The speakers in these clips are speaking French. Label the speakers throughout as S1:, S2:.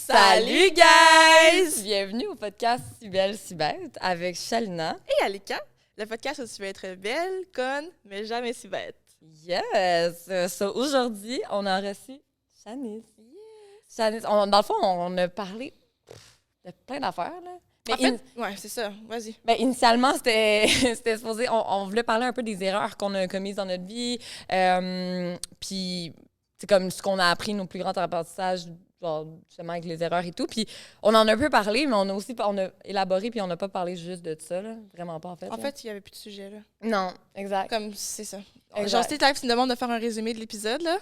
S1: Salut guys! Bienvenue au podcast Si belle, si bête avec Shalina
S2: et Alika, le podcast où tu veux être belle, conne, mais jamais si bête.
S1: Yes! Aujourd'hui, on a reçu Shanice. Shanice, dans le fond, on a parlé de plein d'affaires, là.
S2: Mais en fait, ouais, c'est ça. Vas-y.
S1: Ben, initialement, c'était supposé... On voulait parler un peu des erreurs qu'on a commises dans notre vie. Puis, c'est comme ce qu'on a appris, nos plus grands apprentissages, genre, justement, avec les erreurs et tout. Puis, on en a un peu parlé, mais on a élaboré, puis on n'a pas parlé juste de ça, là. Vraiment pas, en fait.
S2: En fait, il n'y avait plus de sujet, là.
S1: Non, exact.
S2: Comme, c'est ça.
S1: Exact.
S2: Genre, si tu me demandes de faire un résumé de l'épisode, là.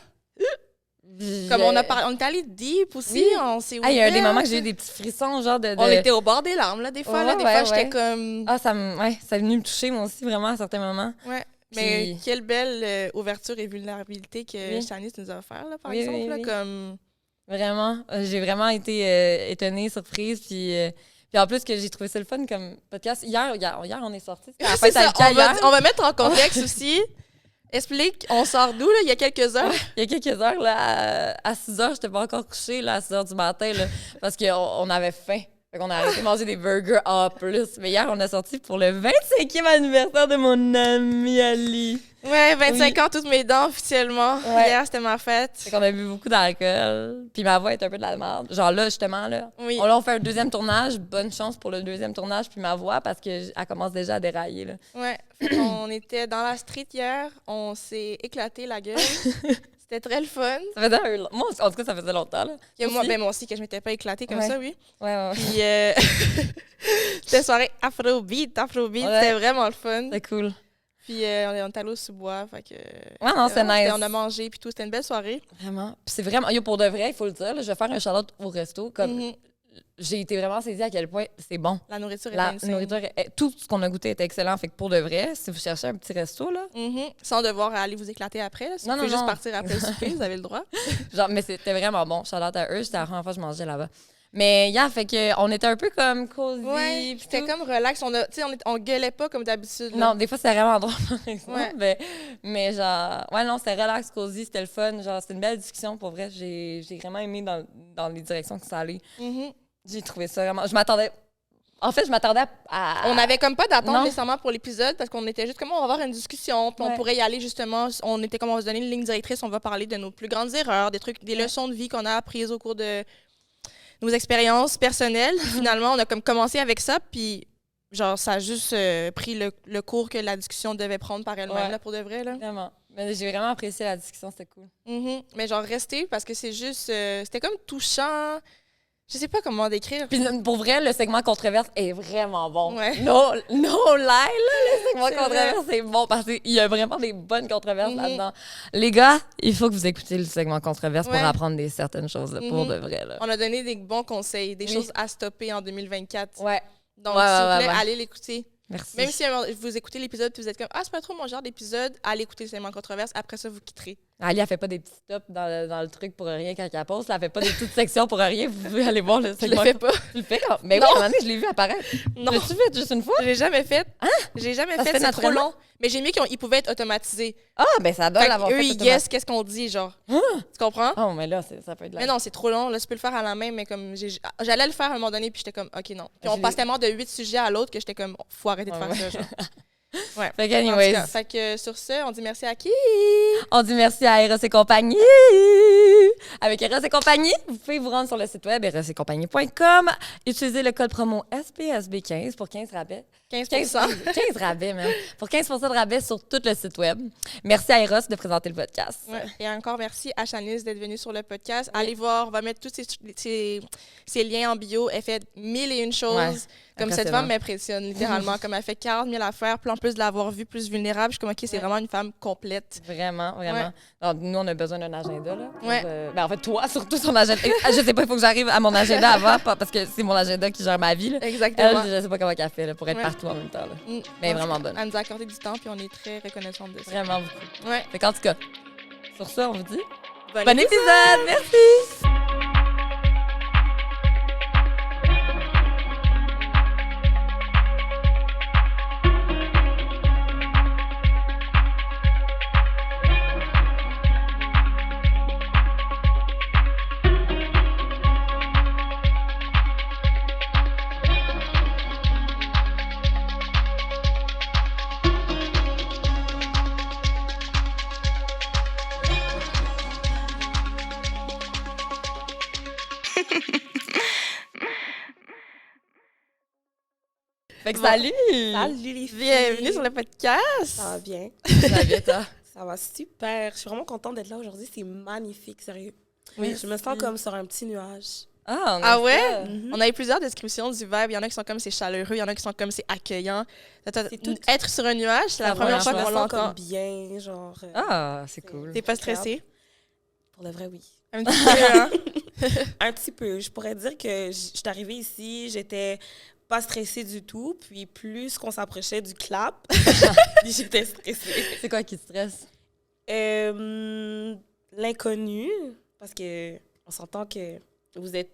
S2: Comme on est allé deep aussi,
S1: oui.
S2: On s'est ouvert.
S1: Il y a des moments que j'ai eu des petits frissons, genre de...
S2: On était au bord des larmes, là, des fois. Des fois, j'étais comme...
S1: Ah, ça est venu me toucher, moi aussi, vraiment, à certains moments.
S2: Ouais. Mais quelle belle ouverture et vulnérabilité que Shanice nous a offert, là, par exemple. Là, comme...
S1: Vraiment. J'ai vraiment été étonnée, surprise, puis en plus que j'ai trouvé ça le fun comme podcast. Hier on est sortis.
S2: C'est ça, on va mettre en contexte aussi. Explique, on sort d'où, là, il y a quelques heures?
S1: Il y a quelques heures, là, à 6 heures, j'étais pas encore couchée, là, à 6 heures du matin, là, parce qu'on avait faim. Fait qu'on a arrêté de manger des burgers en plus. Mais hier, on a sorti pour le 25e anniversaire de mon amie Ali.
S2: Ouais, 25 ans, toutes mes dents, officiellement. Ouais. Hier, c'était ma fête.
S1: Fait qu'on a bu beaucoup d'alcool. Puis ma voix est un peu de la merde. Genre là, justement, là.
S2: Oui.
S1: On fait un deuxième tournage. Bonne chance pour le deuxième tournage. Puis ma voix, parce qu'elle commence déjà à dérailler, là.
S2: Ouais. On était dans la street hier. On s'est éclaté la gueule. C'était très le fun.
S1: Ça faisait moi, en tout cas, ça faisait longtemps, là.
S2: Moi aussi, que je m'étais pas éclatée comme ça, oui.
S1: Ouais.
S2: Puis, c'était soirée Afrobeat. C'était vraiment le fun.
S1: C'était cool.
S2: Puis, on est allé au sous-bois, fait que...
S1: Ouais, non, c'est nice.
S2: On a mangé, puis tout. C'était une belle soirée.
S1: Vraiment. Puis c'est vraiment... pour de vrai, il faut le dire, là, je vais faire un shout-out au resto, comme... J'ai été vraiment saisie à quel point c'est bon.
S2: La nourriture
S1: tout ce qu'on a goûté était excellent. Fait que pour de vrai, si vous cherchez un petit resto, là...
S2: Sans devoir aller vous éclater après. Là. Si vous pouvez juste partir après le souper, vous avez le droit.
S1: Genre, mais c'était vraiment bon. Shout-out à eux. C'était la première fois que je mangeais là-bas. Mais fait que on était un peu comme cosy.
S2: Ouais, c'était comme relax. On gueulait pas comme d'habitude.
S1: Non, des fois, c'était vraiment drôle, par exemple. Ouais. Mais genre... Ouais, non, c'était relax, cosy. C'était le fun. Genre, c'était une belle discussion, pour vrai. J'ai vraiment aimé dans les directions que ça allait. J'ai trouvé ça vraiment... Je m'attendais à...
S2: On n'avait comme pas d'attente nécessairement pour l'épisode parce qu'on était juste comme on va avoir une discussion puis on pourrait y aller justement. On était comme on va se donner une ligne directrice, on va parler de nos plus grandes erreurs, des trucs, des leçons de vie qu'on a apprises au cours de nos expériences personnelles. Finalement, on a comme commencé avec ça puis genre ça a juste pris le cours que la discussion devait prendre par elle-même là, pour de vrai là.
S1: Vraiment. Mais j'ai vraiment apprécié la discussion, c'était cool.
S2: Mais genre rester parce que c'est juste c'était comme touchant. Je sais pas comment décrire.
S1: Puis pour vrai, le segment controverse est vraiment bon.
S2: Ouais.
S1: No lie, là, le segment controverse est bon parce qu'il y a vraiment des bonnes controverses là-dedans. Les gars, il faut que vous écoutez le segment controverse pour apprendre certaines choses, là, pour de vrai. Là.
S2: On a donné des bons conseils, des choses à stopper en 2024.
S1: Ouais.
S2: Donc, s'il vous plaît, allez l'écouter.
S1: Merci.
S2: Même si vous écoutez l'épisode et vous êtes comme « Ah, c'est pas trop mon genre d'épisode », allez écouter le segment controverse. Après ça, vous quitterez.
S1: Ali, elle fait pas des petits stops dans le truc pour rien quand elle poste. Elle fait pas des petites sections pour rien. Vous pouvez aller voir le segment.
S2: Je le fais pas.
S1: Tu le fais quand? Mais oui, à un moment donné, je l'ai vu apparaître.
S2: Non.
S1: L'as-tu fait juste une fois?
S2: Je l'ai jamais fait.
S1: Hein?
S2: J'ai jamais fait, c'est trop long. Mais j'ai mieux qu'ils pouvaient être automatisés.
S1: Ah, ben ça doit l'avoir fait.
S2: Eux, ils guessent qu'est-ce qu'on dit, genre. Tu comprends?
S1: Oh, mais là, ça peut être
S2: Mais non, c'est trop long. Là, tu peux le faire à la main, mais comme j'allais le faire à un moment donné, puis j'étais comme, OK, non. Puis on passe tellement de 8 sujets à l'autre que j'étais comme, faut arrêter de faire ça, genre. Ouais.
S1: Fait que, anyways.
S2: Fait que sur ce, on dit merci à qui?
S1: On dit merci à Eros et compagnie. Avec Eros et compagnie, vous pouvez vous rendre sur le site web erosetcompagnie.com. Utilisez le code promo SPSB15 pour 15 rabais.
S2: 15
S1: rabais, même. Pour 15% de rabais sur tout le site web. Merci à Eros de présenter le podcast.
S2: Ouais. Et encore merci à Shanice d'être venue sur le podcast. Allez voir, on va mettre tous ces liens en bio. Elle fait 1001 choses. Ouais. Comme cette femme m'impressionne, littéralement. Comme elle fait 40 000 affaires. Puis en plus de l'avoir vue plus vulnérable, je suis comme, OK, c'est vraiment une femme complète.
S1: Vraiment. Alors, nous, on a besoin d'un agenda, là.
S2: Pour,
S1: en fait, toi, surtout ton agenda. Je sais pas, il faut que j'arrive à mon agenda avant, parce que c'est mon agenda qui gère ma vie, là.
S2: Exactement.
S1: Elle, je sais pas comment elle fait, là, pour être partout en même temps, là. Mais vraiment bonne.
S2: Elle nous a accordé du temps, puis on est très reconnaissante de ça.
S1: Vraiment beaucoup.
S2: Ouais.
S1: Fait qu'en tout cas, sur ça, on vous dit
S2: bon
S1: épisode! Merci! Fait que salut!
S3: Salut les filles!
S2: Bienvenue sur le podcast!
S3: Ça va bien?
S1: Ça va bien, toi?
S3: Ça va super. Je suis vraiment contente d'être là aujourd'hui. C'est magnifique, sérieux.
S2: Oui.
S3: Je me sens comme sur un petit nuage.
S1: Ah,
S2: Ah ouais?
S1: ça.
S2: On a eu plusieurs descriptions du vibe. Il y en a qui sont comme c'est chaleureux, il y en a qui sont comme c'est accueillant.
S3: C'est tout-
S2: Être sur un nuage, c'est la
S1: La
S2: première fois
S1: première
S3: Je
S2: qu'on
S3: me sens comme
S2: l'entend.
S3: bien, genre...
S1: Ah, c'est cool.
S2: T'es pas stressé?
S3: Pour le vrai, oui.
S2: Un petit peu, hein?
S3: Un petit peu. Je pourrais dire que je suis arrivée ici, j'étais pas stressée du tout. Puis plus qu'on s'approchait du clap, plus j'étais stressée.
S1: C'est quoi qui te stresse?
S3: L'inconnu, parce que on s'entend que vous êtes...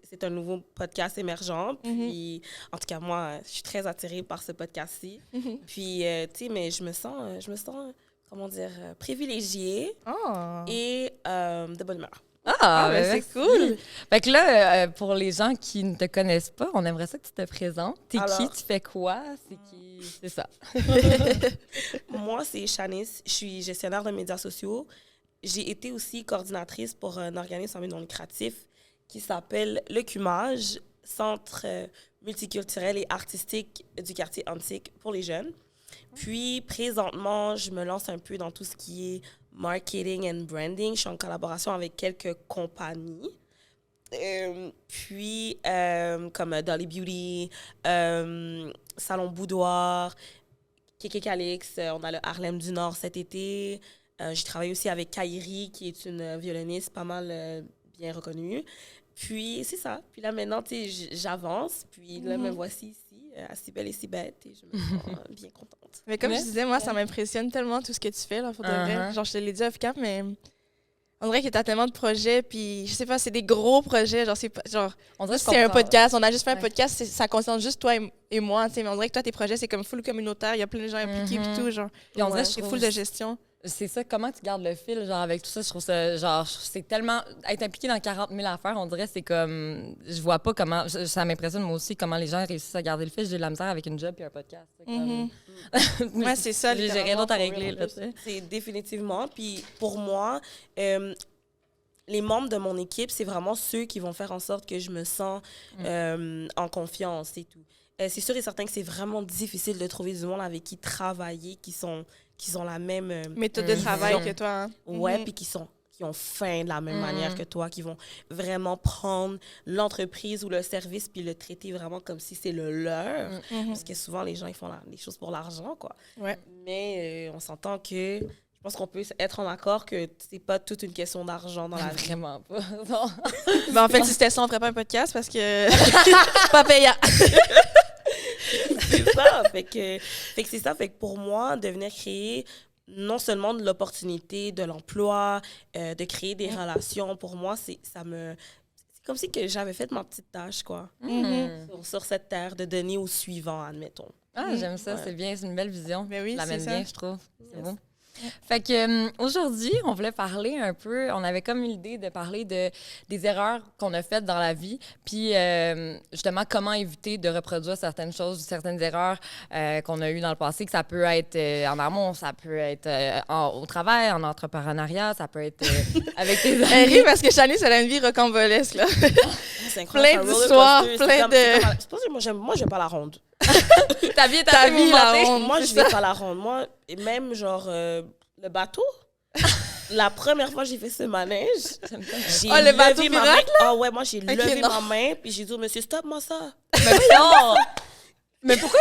S3: c'est un nouveau podcast émergent. Puis, en tout cas, moi, je suis très attirée par ce podcast-ci. Puis, tu sais, mais je me sens comment dire, privilégiée
S2: Oh.
S3: et de bonne humeur.
S1: Ah,
S2: ben,
S1: ben,
S2: c'est
S1: merci.
S2: cool.
S1: Fait que là, pour les gens qui ne te connaissent pas, on aimerait ça que tu te présentes. T'es
S3: Alors?
S1: qui? Tu fais quoi? C'est qui? C'est ça.
S3: Moi, c'est Shanice. Je suis gestionnaire de médias sociaux. J'ai été aussi coordinatrice pour un organisme sans but non lucratif qui s'appelle Le Cumage, Centre multiculturel et artistique du quartier antique pour les jeunes. Puis, présentement, je me lance un peu dans tout ce qui est marketing and branding. Je suis en collaboration avec quelques compagnies. Comme Dolly Beauty, Salon Boudoir, Kéké Calix, on a le Harlem du Nord cet été. J'ai travaillé aussi avec Kairi, qui est une violoniste pas mal bien reconnue. Puis, c'est ça. Puis là, maintenant, tu sais, j'avance. Puis là, me voici ici, si belle et si bête. Et je me sens bien contente.
S2: Mais comme
S1: Ouais.
S2: je disais, moi, ça m'impressionne tellement tout ce que tu fais, là, pour de vrai. Genre, je te l'ai dit off-cap, mais on dirait que t'as tellement de projets, puis je sais pas, c'est des gros projets. Genre, c'est pas, genre,
S1: On dirait que je
S2: c'est un
S1: comprends.
S2: podcast, on a juste fait un
S1: Ouais.
S2: podcast, ça concerne juste toi et moi, tu sais, mais on dirait que toi, tes projets, c'est comme full communautaire, il y a plein de gens impliqués, puis tout, genre.
S1: Puis on dirait que je
S2: C'est
S1: trouve-
S2: full de gestion.
S1: C'est ça, comment tu gardes le fil, genre, avec tout ça, je trouve ça, genre, c'est tellement, être impliqué dans 40 000 affaires, on dirait, c'est comme, je vois pas comment, ça m'impressionne moi aussi, comment les gens réussissent à garder le fil, j'ai de la misère avec une job et un podcast. C'est comme-
S2: Ouais, c'est ça,
S1: J'ai rien d'autre à régler, là, tu sais.
S3: C'est définitivement. Puis pour moi, les membres de mon équipe, c'est vraiment ceux qui vont faire en sorte que je me sens en confiance et tout. C'est sûr et certain que c'est vraiment difficile de trouver du monde avec qui travailler, qui ont la même
S2: Méthode de travail
S3: vision.
S2: que toi, hein.
S3: Ouais, puis qui ont faim de la même manière que toi, qui vont vraiment prendre l'entreprise ou le service puis le traiter vraiment comme si c'est le leur. Parce que souvent, les gens, ils font les choses pour l'argent, quoi.
S2: Ouais.
S3: Mais on s'entend que je pense qu'on peut être en accord que c'est pas toute une question d'argent dans la vie.
S1: Vraiment pas. Non.
S2: Ben, en fait, si c'était ça, on ferait pas un podcast parce que c'est pas payant.
S3: C'est ça. Fait que c'est ça. Fait que pour moi, de venir créer non seulement de l'opportunité, de l'emploi, de créer des relations, pour moi, c'est comme si que j'avais fait ma petite tâche, quoi. Sur cette terre, de donner au suivant, admettons.
S1: Ah, j'aime ça,
S3: Ouais.
S1: c'est bien, c'est une belle vision.
S2: Ben oui,
S1: Je l'amène
S2: c'est ça.
S1: bien, je trouve. C'est beau. Fait que aujourd'hui, on voulait parler un peu, on avait comme l'idée de parler des erreurs qu'on a faites dans la vie, puis justement comment éviter de reproduire certaines choses, certaines erreurs qu'on a eues dans le passé, que ça peut être en amont, ça peut être au travail, en entrepreneuriat, ça peut être avec tes
S2: Elle
S1: amis.
S2: rit parce que Shanice, elle a une vie rocambolesque, là.
S3: C'est incroyable,
S2: Plein
S3: c'est un roller
S2: d'histoires,
S3: coaster,
S2: plein
S3: c'est comme-
S2: de-
S3: c'est comme- c'est pour ça que moi, j'aime pas la ronde.
S1: Ta vie est
S2: Ta
S1: assez
S2: vie, la
S1: mouvementée.
S2: ronde.
S3: Moi,
S2: c'est
S3: je vais
S2: ça.
S3: pas la ronde. Moi, et même, genre, le bateau, la première fois que j'ai fait ce manège, j'ai
S2: Oh, le bateau
S3: levé ma main.
S2: miracle,
S3: Ah ouais, moi, j'ai levé
S2: non.
S3: ma main, puis j'ai dit au monsieur, stop, moi ça.
S1: Mais non! Mais pourquoi...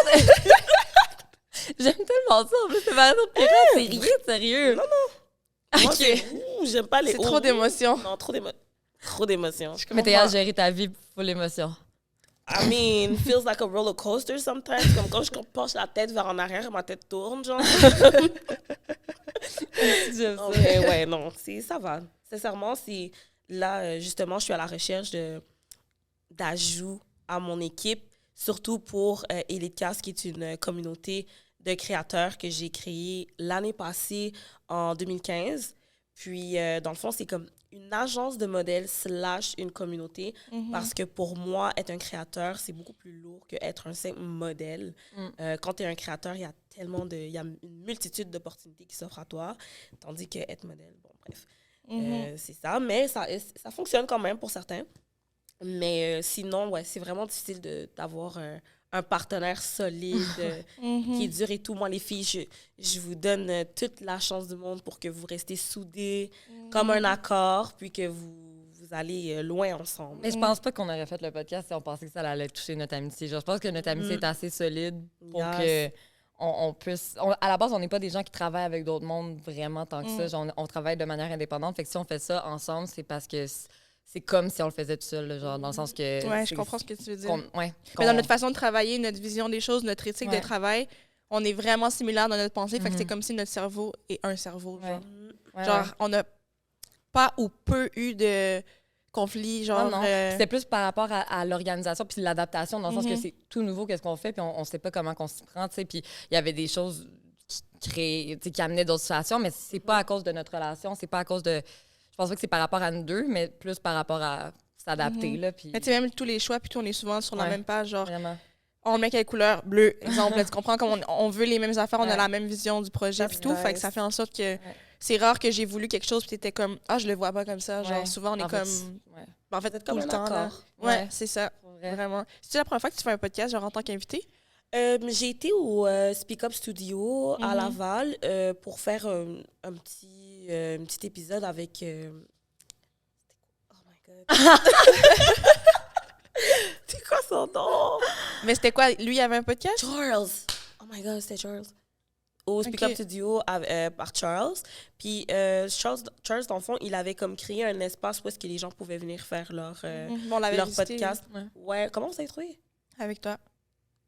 S1: J'aime tellement ça, en plus, c'est pas pirate, c'est rien de sérieux.
S3: Non, Moi,
S1: OK.
S3: c'est j'aime pas les
S2: C'est trop d'émotions.
S3: Non, trop d'émotions.
S1: Mais t'es à gérer ta vie pour l'émotion.
S3: I mean, feels like a roller coaster sometimes. Comme quand je penche la tête vers en arrière, ma tête tourne, genre.
S1: J'aime ça.
S3: Ouais, non, ça va. Sincèrement, c'est là, justement, je suis à la recherche d'ajouts à mon équipe, surtout pour Elitecast, qui est une communauté de créateurs que j'ai créée l'année passée, en 2015. Puis, dans le fond, c'est comme une agence de modèles / une communauté, parce que pour moi, être un créateur, c'est beaucoup plus lourd qu'être un simple modèle. Quand tu es un créateur, il y a il y a une multitude d'opportunités qui s'offrent à toi, tandis que être modèle, bon, bref. C'est ça, mais ça fonctionne quand même pour certains. Mais sinon, ouais, c'est vraiment difficile d'avoir un partenaire solide qui est dur et tout. Moi, les filles, je vous donne toute la chance du monde pour que vous restez soudées comme un accord, puis que vous allez loin ensemble.
S1: Mais je pense pas qu'on aurait fait le podcast si on pensait que ça allait toucher notre amitié. Genre, je pense que notre amitié est assez solide pour que on puisse... à la base, on n'est pas des gens qui travaillent avec d'autres mondes vraiment tant que ça. Genre, on travaille de manière indépendante. Fait que si on fait ça ensemble, c'est parce que c'est comme si on le faisait tout seul, là, genre, dans le sens que...
S2: Ouais, je comprends ce que tu veux dire.
S1: Mais
S2: dans notre façon de travailler, notre vision des choses, notre éthique de travail, on est vraiment similaires dans notre pensée. Fait que c'est comme si notre cerveau est un cerveau. Genre, on n'a pas ou peu eu de conflits. Genre,
S1: non. C'était plus par rapport à l'organisation puis l'adaptation, dans le sens que c'est tout nouveau, qu'est-ce qu'on fait, puis on sait pas comment on s'y prend, tu sais. Puis il y avait des choses qui amenaient d'autres situations, mais c'est pas à cause de notre relation, c'est pas à cause de... Je pense pas que c'est par rapport à nous deux, mais plus par rapport à s'adapter, là. Puis...
S2: Mais tu sais, même tous les choix, puis on est souvent sur la même page, genre...
S1: Vraiment.
S2: On met quelle couleur? Bleu, exemple. Tu comprends? Comme on veut les mêmes affaires, on a la même vision du projet, puis tout. Fait que ça fait en sorte que c'est rare que j'ai voulu quelque chose, puis t'étais comme, je le vois pas comme ça. Genre, souvent, on est comme... En fait, tout le temps, là. Ouais, c'est ça. Vraiment. C'est la première fois que tu fais un podcast, genre, en tant qu'invité?
S3: J'ai été au Speak Up Studio à Laval pour faire un petit épisode avec... Oh my God! C'est quoi son nom?
S2: Mais c'était quoi? Lui, il avait un podcast?
S3: Charles! Oh my God, c'était Charles. Au Speak Up Studio par Charles. Puis Charles, dans le fond, il avait comme créé un espace où est-ce que les gens pouvaient venir faire leur podcast. Ouais. Comment vous avez trouvé?
S2: Avec toi.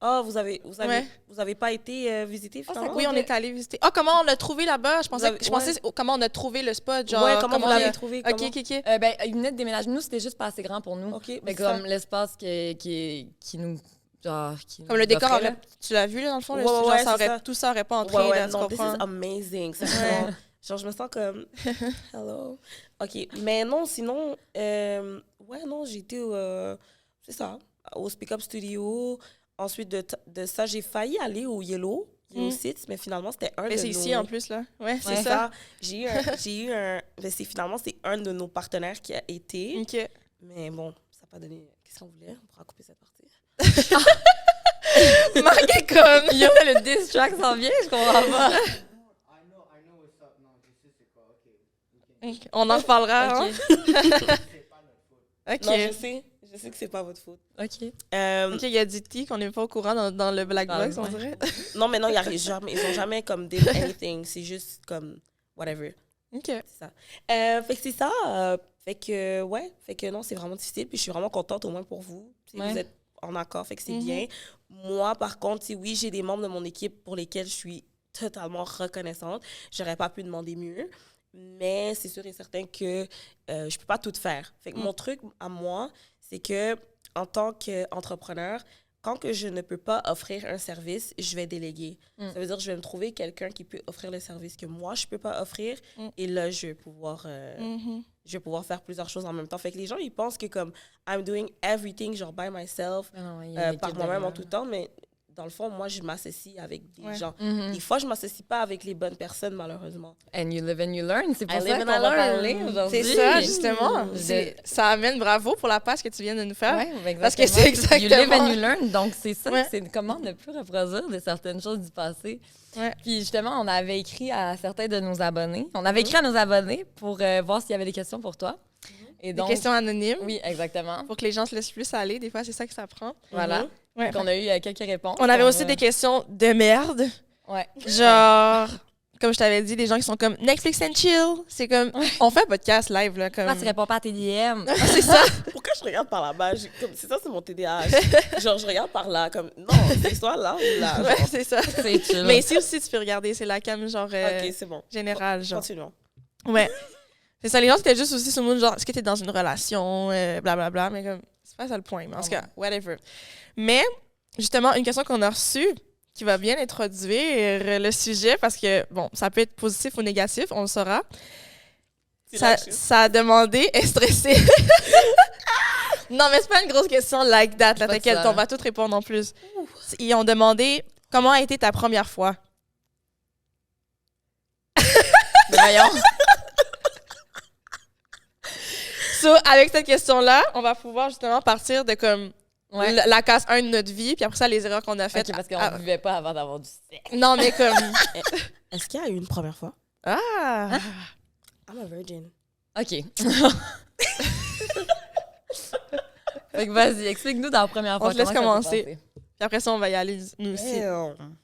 S3: Ah, vous avez pas été visiter finalement?
S2: Oui, on est allé visiter. Comment on a trouvé là-bas? Je pensais comment on a trouvé le spot, genre.
S3: Ouais, comment vous l'avez trouvé?
S2: OK.
S1: Il venait de déménager. Nous, c'était juste pas assez grand pour nous.
S3: OK.
S1: Mais comme l'espace qui nous... Genre,
S2: comme le décor, tu l'as vu, là, dans le fond? Tout ça aurait pas entré, là, tu
S3: non,
S2: comprends?
S3: This is amazing. C'est vraiment... Genre, je me sens comme... Hello. OK. Mais non, sinon... j'ai été c'est ça, au Speak Up Studio. Ensuite de ça, j'ai failli aller au Yellow Sits, mais finalement, c'était un de nos...
S2: c'est ici, en plus, là. Ouais, c'est
S3: ça. J'ai eu un... Mais finalement, c'est un de nos partenaires qui a été.
S2: OK.
S3: Mais bon, ça n'a pas donné... Qu'est-ce qu'on voulait? On pourra couper cette partie.
S2: Marqué comme...
S1: Yo, le diss track s'en vient, je comprends pas.
S2: On en reparlera, OK.
S3: Non, je sais que c'est pas votre faute.
S1: OK.
S2: Il a dit qu'on n'est pas au courant dans le Black Box, on dirait.
S3: Non, mais non, ils ont jamais comme dit anything. C'est juste comme whatever.
S2: OK.
S3: C'est ça. Fait que c'est ça. Fait que non, c'est vraiment difficile. Puis je suis vraiment contente au moins pour vous. Vous êtes en accord, fait que c'est bien. Moi, par contre, oui, j'ai des membres de mon équipe pour lesquels je suis totalement reconnaissante. J'aurais pas pu demander mieux. Mais c'est sûr et certain que je peux pas tout faire. Fait que mon truc à moi, c'est que en tant qu'entrepreneur, quand que je ne peux pas offrir un service, je vais déléguer. Ça veut dire que je vais me trouver quelqu'un qui peut offrir le service que moi, je peux pas offrir. Et là, je vais pouvoir faire plusieurs choses en même temps. Fait que les gens, ils pensent que comme I'm doing everything, genre by myself, par moi-même en tout temps, mais dans le fond, moi, je m'associe avec des gens. Des fois, je m'associe pas avec les bonnes personnes, malheureusement.
S1: And you live and you learn. C'est pour
S3: I
S1: ça
S3: live
S1: qu'on
S3: and I
S1: va
S3: learn.
S1: parler aujourd'hui.
S2: C'est ça, justement. Ça amène bravo pour la passe que tu viens de nous faire.
S1: Ouais,
S2: parce que c'est exactement...
S1: You live and you learn. Donc, c'est ça. C'est comment ne plus reproduire de certaines choses du passé.
S2: Ouais.
S1: Puis justement, on avait écrit à certains de nos abonnés. On avait écrit à nos abonnés pour voir s'il y avait des questions pour toi. Et donc,
S2: des questions anonymes.
S1: Oui, exactement.
S2: Pour que les gens se laissent plus aller. Des fois, c'est ça que ça prend.
S1: Voilà.
S2: Ouais.
S1: Donc, on a eu quelques réponses.
S2: On avait aussi des questions de merde.
S1: Ouais.
S2: Genre, comme je t'avais dit, des gens qui sont comme Netflix and chill. C'est comme, on fait un podcast live, là. Comme...
S1: Pourquoi tu réponds pas à tes DM?
S2: C'est ça.
S3: Pourquoi je regarde par là-bas? C'est ça, c'est mon TDAH. Genre, je regarde par là, comme, non, c'est soit là ou là.
S2: Ouais, c'est ça.
S1: C'est chill.
S2: Mais ici aussi, tu peux regarder, c'est la cam, genre,
S3: OK, c'est bon.
S2: générale, genre.
S3: Continuons.
S2: Ouais. C'est ça, les gens, c'était juste aussi sur le monde, genre, est-ce que t'es dans une relation, blablabla, mais comme, c'est pas ça le point, mais en tout cas, whatever. Mais, justement, une question qu'on a reçue, qui va bien introduire le sujet, parce que, bon, ça peut être positif ou négatif, on le saura. Ça a demandé, est stressé. Non, mais c'est pas une grosse question like that, là, t'inquiète, on va tout répondre en plus. Ils ont demandé, comment a été ta première fois?
S1: Voyons.
S2: So, avec cette question-là, on va pouvoir justement partir de comme
S1: Ouais.
S2: la case 1 de notre vie, puis après ça, les erreurs qu'on a faites.
S1: Ok, parce qu'on ne vivait pas avant d'avoir du sexe.
S2: Non, mais comme...
S3: Est-ce qu'il y a eu une première fois?
S2: Ah!
S3: I'm a virgin.
S1: OK. Fait que vas-y, explique-nous dans la première fois.
S2: On te laisse
S1: comment ça s'est
S2: commencer.
S1: passé.
S2: Puis après ça, on va y aller, nous aussi.
S3: Damn.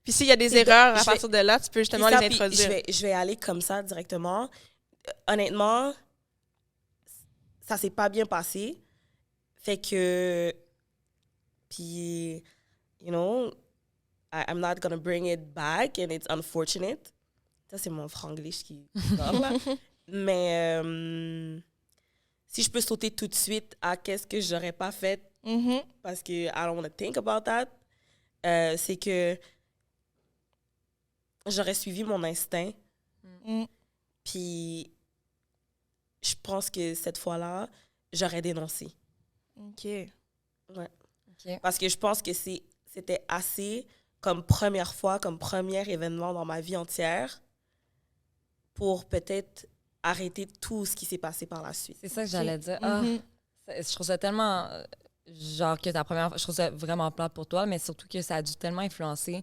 S2: Puis s'il y a des
S3: C'est
S2: erreurs à
S3: je
S2: partir de là, tu peux justement
S3: Puis ça,
S2: les
S3: puis
S2: introduire.
S3: je vais aller comme ça directement. Honnêtement, ça s'est pas bien passé. Fait que... Puis, you know, I'm not gonna bring it back and it's unfortunate. Ça, c'est mon franglish qui sort, là. Mais si je peux sauter tout de suite à qu'est-ce que j'aurais pas fait
S2: Mhm.
S3: parce que I don't want to think about that, c'est que j'aurais suivi mon instinct.
S2: Mm.
S3: Puis, je pense que cette fois-là, j'aurais dénoncé.
S2: OK.
S3: Ouais.
S1: OK.
S3: Parce que je pense que c'était assez comme première fois, comme premier événement dans ma vie entière pour peut-être arrêter tout ce qui s'est passé par la suite.
S1: C'est ça que j'allais dire. Ah,
S2: Mhm.
S1: je trouve ça tellement... genre que ta première fois... Je trouve ça vraiment plate pour toi, mais surtout que ça a dû tellement influencer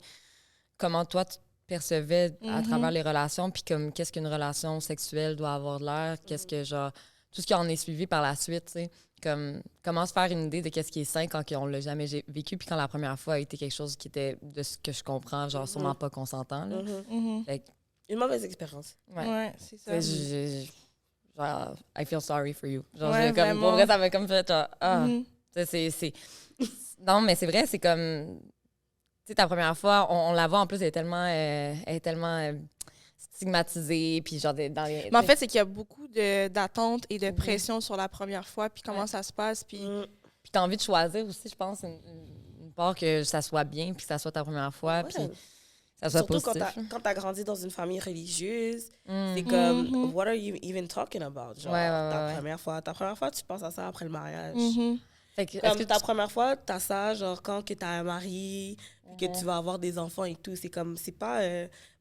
S1: comment toi, tu te percevais à
S2: Mhm.
S1: travers les relations, puis comme qu'est-ce qu'une relation sexuelle doit avoir de l'air, qu'est-ce que, genre... Tout ce qui en est suivi par la suite, tu sais. Comme, comment se faire une idée de qu'est-ce qui est sain quand on l'a jamais vécu, puis quand la première fois a été quelque chose qui était, de ce que je comprends, genre sûrement pas consentant, là.
S3: Mhm.
S2: Mhm.
S1: Fait que,
S3: Une mauvaise expérience.
S1: ouais.
S2: Ouais, c'est ça.
S1: Tu sais, genre, I feel sorry for you. Genre,
S2: Ouais,
S1: j'ai comme,
S2: vraiment.
S1: pour vrai, ça m'a comme fait, genre, ah.
S2: Mhm.
S1: Tu sais, non, mais c'est vrai, c'est comme... Tu sais, ta première fois, on la voit, en plus, elle est tellement stigmatisée, puis genre, dans les...
S2: Mais en fait, c'est qu'il y a beaucoup d'attentes et de
S1: Mhm.
S2: pression sur la première fois, puis comment
S1: Ouais.
S2: ça se passe, puis...
S3: Mm.
S1: Puis t'as envie de choisir aussi, je pense, une part que ça soit bien, puis que ça soit ta première fois,
S3: Ouais.
S1: puis ça soit
S3: Surtout
S1: positif.
S3: quand t'as grandi dans une famille religieuse,
S1: Mm.
S3: c'est comme,
S2: Mhm.
S3: what are you even talking about? Genre,
S1: Ouais, ouais,
S3: ta
S1: ouais.
S3: première fois. Ta première fois, tu penses à ça après le mariage.
S2: Mhm.
S1: Fait que, est-ce
S3: Comme
S1: que
S3: ta
S1: tu-
S3: première fois, t'as ça, genre, quand que t'as un mari, puis que
S1: Mhm.
S3: tu vas avoir des enfants et tout. C'est comme, c'est pas...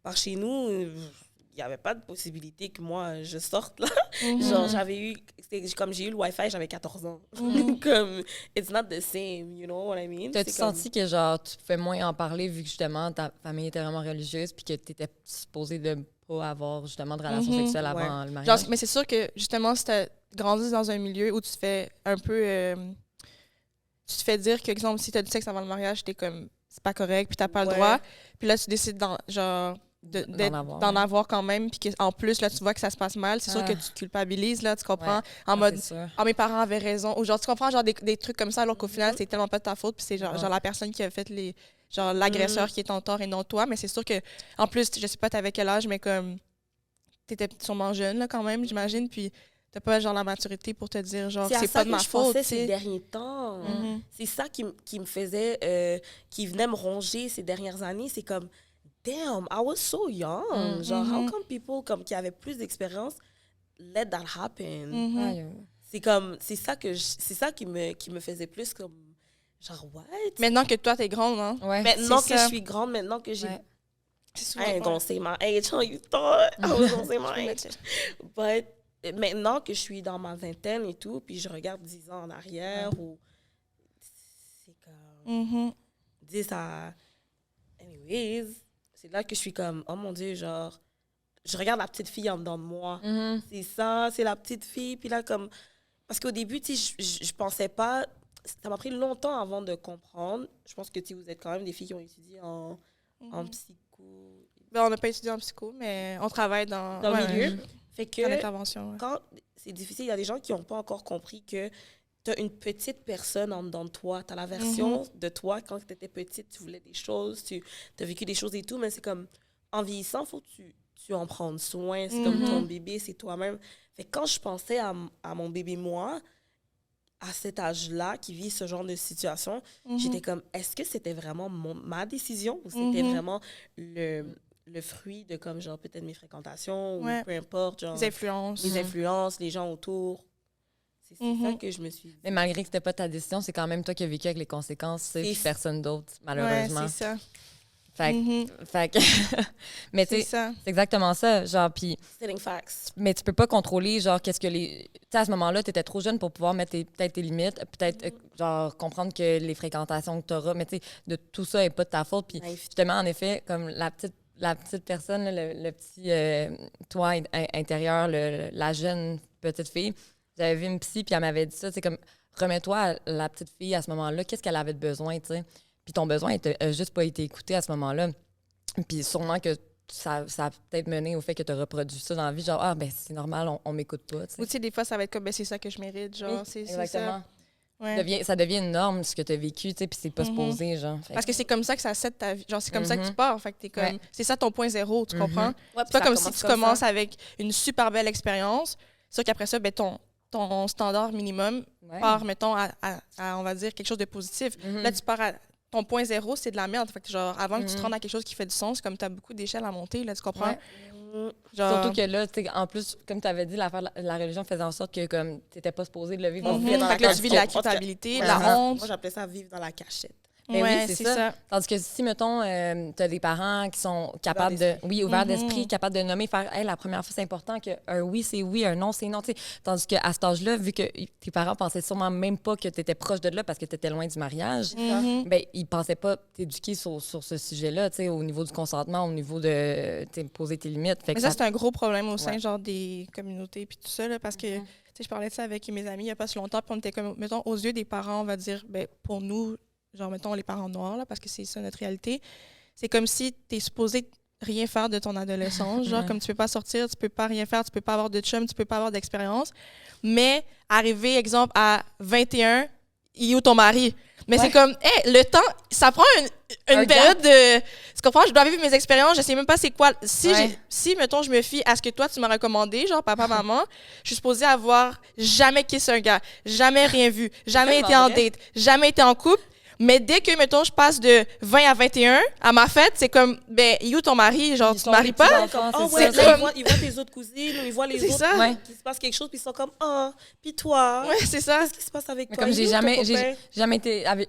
S3: par chez nous, il n'y avait pas de possibilité que moi, je sorte, là.
S2: Mhm.
S3: Genre, comme j'ai eu le Wi-Fi, j'avais 14 ans.
S2: Mhm.
S3: Comme, it's not the same, you know what I mean?
S1: T'as-tu
S3: C'est comme-
S1: senti que, genre, tu pouvais moins en parler vu que, justement, ta famille était vraiment religieuse, puis que t'étais supposée de pas avoir, justement, de relations
S2: Mhm.
S1: sexuelles avant le
S2: Genre,
S1: mariage?
S2: mais c'est sûr que, justement, si t'as grandi dans un milieu où tu te fais un peu... tu te fais dire que, exemple, si t'as du sexe avant le mariage, t'es comme... C'est pas correct, puis t'as pas le
S3: Ouais.
S2: droit. Puis là, tu décides genre... d'en avoir quand même, puis qu'en plus, là, tu vois que ça se passe mal, c'est sûr que
S1: Ah.
S2: tu te culpabilises, là, tu comprends?
S1: Ouais.
S2: En mode,
S1: C'est sûr.
S2: ah, mes parents avaient raison. Ou genre, tu comprends, genre, des trucs comme ça, alors qu'au final,
S3: Mhm.
S2: c'est tellement pas de ta faute, puis c'est genre,
S1: Ouais.
S2: genre la personne qui a fait les... Genre, l'agresseur qui est en tort et non toi. Mais c'est sûr que, en plus, je sais pas t'avais quel âge, mais comme, t'étais sûrement jeune, là, quand même, j'imagine, puis t'as pas, genre, la maturité pour te dire, genre,
S3: C'est à
S2: c'est
S3: ça
S2: pas de
S3: que
S2: ma
S3: je
S2: faute,
S3: pensais
S2: tu
S3: ces
S2: sais.
S3: derniers temps.
S2: Mhm.
S3: C'est ça qui me faisait, qui venait me ronger ces dernières années. C'est comme, damn, I was so young.
S1: Mm.
S3: Genre, how
S2: Mhm.
S3: come people comme, qui avaient plus d'expérience let that happen?
S2: Mhm.
S1: Aïe.
S3: C'est comme, c'est ça qui me faisait plus comme, genre, what?
S2: Maintenant que toi, t'es grande, hein?
S1: Ouais.
S3: Maintenant
S2: c'est
S3: que
S2: ça.
S3: je suis grande, maintenant que j'ai...
S1: Ouais.
S2: C'est
S3: I ain't gonna say my age, how you thought I was gonna say my age. But maintenant que je suis dans ma vingtaine et tout, puis je regarde 10 ans en arrière, ou c'est comme
S2: Mhm.
S3: 10 à... Anyways, c'est là que je suis comme, oh mon Dieu, genre, je regarde la petite fille en dedans de moi.
S1: Mhm.
S3: C'est ça, c'est la petite fille. Puis là, comme... Parce qu'au début, tu sais, je pensais pas... Ça m'a pris longtemps avant de comprendre. Je pense que, tu sais, vous êtes quand même des filles qui ont étudié en psycho...
S2: Ben, on n'a pas étudié en psycho, mais on travaille dans
S3: Dans le
S2: ouais,
S3: milieu.
S2: ouais,
S3: Fait
S2: en
S3: que...
S2: intervention. Ouais.
S3: Quand c'est difficile, il y a des gens qui n'ont pas encore compris que tu as une petite personne en dedans de toi. Tu as la version de toi quand tu étais petite, tu voulais des choses, tu as vécu des choses et tout, mais c'est comme en vieillissant, il faut que tu en prennes soin. C'est comme ton bébé, c'est toi-même. Fait que quand je pensais à mon bébé, moi, à cet âge-là, qui vit ce genre de situation, j'étais comme, est-ce que c'était vraiment ma décision ou c'était vraiment le fruit de comme genre peut-être mes fréquentations
S2: Ouais.
S3: ou peu importe, genre
S2: Les influences.
S3: les influences, les gens autour. C'est ça que je me suis dit.
S1: Mais malgré que c'était pas ta décision, c'est quand même toi qui as vécu avec les conséquences, tu sais,
S3: C'est
S1: puis personne d'autre,
S2: Ouais,
S1: malheureusement.
S2: c'est ça.
S1: Fait que mais tu
S2: C'est
S1: sais,
S2: ça.
S1: c'est exactement ça. Genre, puis
S3: Stating facts.
S1: mais tu peux pas contrôler, genre, qu'est-ce que les. Tu sais, à ce moment-là, tu étais trop jeune pour pouvoir mettre peut-être tes limites, peut-être, genre, comprendre que les fréquentations que tu auras, mais tu sais, de tout ça n'est pas de ta faute. Puis,
S3: Naïf.
S1: justement, en effet, comme la petite personne, là, le petit toi intérieur, la jeune petite fille, j'avais vu une psy, puis elle m'avait dit ça, c'est comme, remets-toi à la petite fille à ce moment-là, qu'est-ce qu'elle avait de besoin, tu sais. Puis ton besoin n'a juste pas été écouté à ce moment-là. Puis sûrement que ça a peut-être mené au fait que tu as reproduit ça dans la vie, genre, ah, ben c'est normal, on m'écoute pas. Tu sais.
S2: Ou tu sais, des fois, ça va être comme, ben, c'est ça que je mérite, genre,
S1: Oui,
S2: c'est
S1: exactement.
S2: ça. Ouais.
S1: Ça devient une norme, ce que tu as vécu, tu sais, puis c'est pas supposé, genre. Fait
S2: Parce que c'est comme ça que ça set ta vie. Genre, c'est comme ça que tu pars. Fait que t'es comme...
S1: Ouais.
S2: C'est ça ton point zéro, tu comprends?
S3: Ouais,
S2: C'est
S3: puis
S2: pas
S3: ça
S2: comme si
S3: commence
S2: tu
S3: comme
S2: commences
S3: ça.
S2: avec une super belle expérience. C'est sûr qu'après ça, ben, ton standard minimum
S1: Ouais.
S2: part, mettons, à, on va dire, quelque chose de positif. Là, tu pars à... Ton point zéro, c'est de la merde. Fait que genre, avant que tu te rendes à quelque chose qui fait du sens, comme tu as beaucoup d'échelles à monter, là, tu comprends?
S1: Ouais.
S2: Genre...
S1: Surtout que là, tu sais, en plus, comme tu avais dit, l'affaire de la religion faisait en sorte que comme t'étais pas supposé de le vivre.
S3: vit dans
S2: Fait que là,
S3: la
S2: tu vis de la
S3: cachette.
S2: culpabilité, de
S3: Ouais.
S2: la honte.
S3: Moi, j'appelais ça vivre dans la cachette.
S1: Ben
S2: Ouais,
S1: oui, c'est ça. Tandis que si, mettons, tu as des parents qui sont capables de. Oui, ouverts d'esprit, capables de nommer, faire, hey, la première fois, c'est important qu'un oui, c'est oui, un non, c'est non. Tu sais. Tandis qu'à cet âge-là, vu que tes parents pensaient sûrement même pas que tu étais proche de là parce que tu étais loin du mariage, ben, ils pensaient pas t'éduquer sur ce sujet-là, tu sais, au niveau du consentement, au niveau de poser tes limites. Fait
S2: Mais
S1: que
S2: ça, c'est un gros problème au sein
S1: Ouais.
S2: genre des communautés puis tout ça, là, parce que tu sais, je parlais de ça avec mes amis il n'y a pas si longtemps, puis on était comme, mettons, aux yeux des parents, on va dire, ben, pour nous, genre, mettons, les parents noirs, là, parce que c'est ça notre réalité, c'est comme si tu es supposé rien faire de ton adolescence, genre, comme tu peux pas sortir, tu peux pas rien faire, tu peux pas avoir de chum, tu peux pas avoir d'expérience, mais arriver, exemple, à 21, il est où ton mari? Mais c'est comme, hey, le temps, ça prend une période de... Tu comprends? Je dois vivre mes expériences, je sais même pas c'est quoi. Si, mettons, je me fie à ce que toi, tu m'as recommandé, genre papa, maman, je suis supposée avoir jamais kissé un gars, jamais rien vu, jamais été en date, jamais été en couple. Mais dès que, mettons, je passe de 20 à 21, à ma fête, c'est comme, ben, you ton mari? Genre, tu te maries pas?
S3: Oh,
S1: c'est
S3: ouais,
S1: ça.
S3: là, ils voient tes autres cousines ou ils voient les
S2: C'est
S3: autres.
S2: ça.
S1: Ouais.
S3: Il se passe quelque chose, puis ils sont comme, oh, puis toi?
S2: Ouais, c'est ça.
S3: Qu'est-ce qui se passe avec
S1: Mais
S3: toi?
S1: comme
S3: Il est où ton copain?
S1: jamais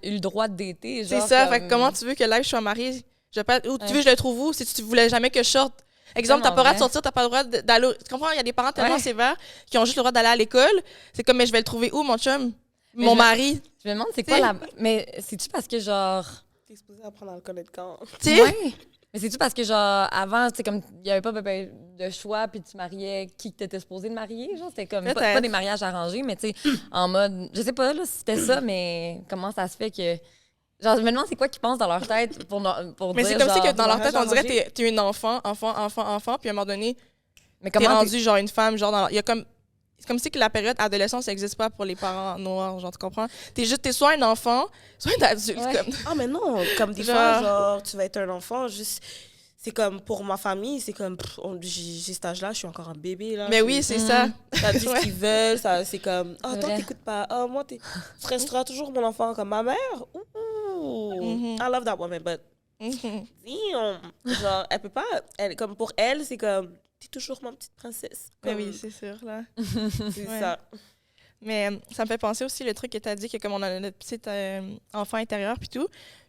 S1: eu le droit de dater.
S2: C'est
S1: genre,
S2: ça.
S1: comme-
S2: Fait que comment tu veux que là, je sois mariée? Ou tu veux que je le trouve où? Si tu voulais jamais que je sorte. Exemple, t'as
S1: Non,
S2: pas le droit de
S1: vrai.
S2: sortir, t'as pas le droit d'aller. Tu comprends? Il y a des parents tellement
S1: Ouais.
S2: sévères qui ont juste le droit d'aller à l'école. C'est comme, mais je vais le trouver où, mon chum?
S1: Mais
S2: Mon
S1: je-
S2: mari?
S1: Je me demande, c'est quoi
S2: T'sais.
S1: la. Mais c'est-tu parce que, genre.
S3: T'es supposé apprendre à le connaître quand?
S2: Tu sais?
S1: Ouais. Mais c'est-tu parce que, genre, avant, tu sais, comme, il n'y avait pas de choix, puis tu mariais qui que t'étais supposé de marier, genre, c'était comme, pas des mariages arrangés, mais tu sais, en mode, je sais pas, là, si c'était ça, mais comment ça se fait que. Genre, je me demande c'est quoi qu'ils pensent dans leur tête pour
S2: Mais
S1: dire,
S2: c'est comme
S1: genre,
S2: si que dans leur tête, on dirait
S3: arrangé.
S2: que t'es une enfant, puis à un moment donné,
S1: mais
S2: t'es
S1: comment
S2: rendu genre une femme, genre, il y a comme. C'est comme si que la période adolescence n'existe pas pour les parents noirs, genre, tu comprends? T'es soit un enfant, soit un adulte.
S1: Ouais.
S2: Comme...
S3: Ah, mais non, comme des
S2: Genre-
S3: fois, genre, tu vas être un enfant, juste. C'est comme, pour ma famille, c'est comme, j'ai cet âge-là, je suis encore un bébé, là.
S2: Mais oui, c'est ça.
S3: Ça dit
S2: Ouais.
S3: ce qu'ils veulent, ça, c'est comme, ah,
S1: C'est
S3: toi,
S1: vrai.
S3: t'écoutes pas. Ah, moi, tu resteras toujours mon enfant comme ma mère. Ouh, I love that woman, but damn. Genre, elle peut pas, comme pour elle, c'est comme, t'es toujours ma petite princesse.
S2: Mais
S3: Comme,
S2: oui, c'est sûr, là.
S3: c'est
S2: Ouais.
S3: ça.
S2: Mais ça me fait penser aussi le truc que tu as dit, que comme on a notre petit enfant intérieur puis tout.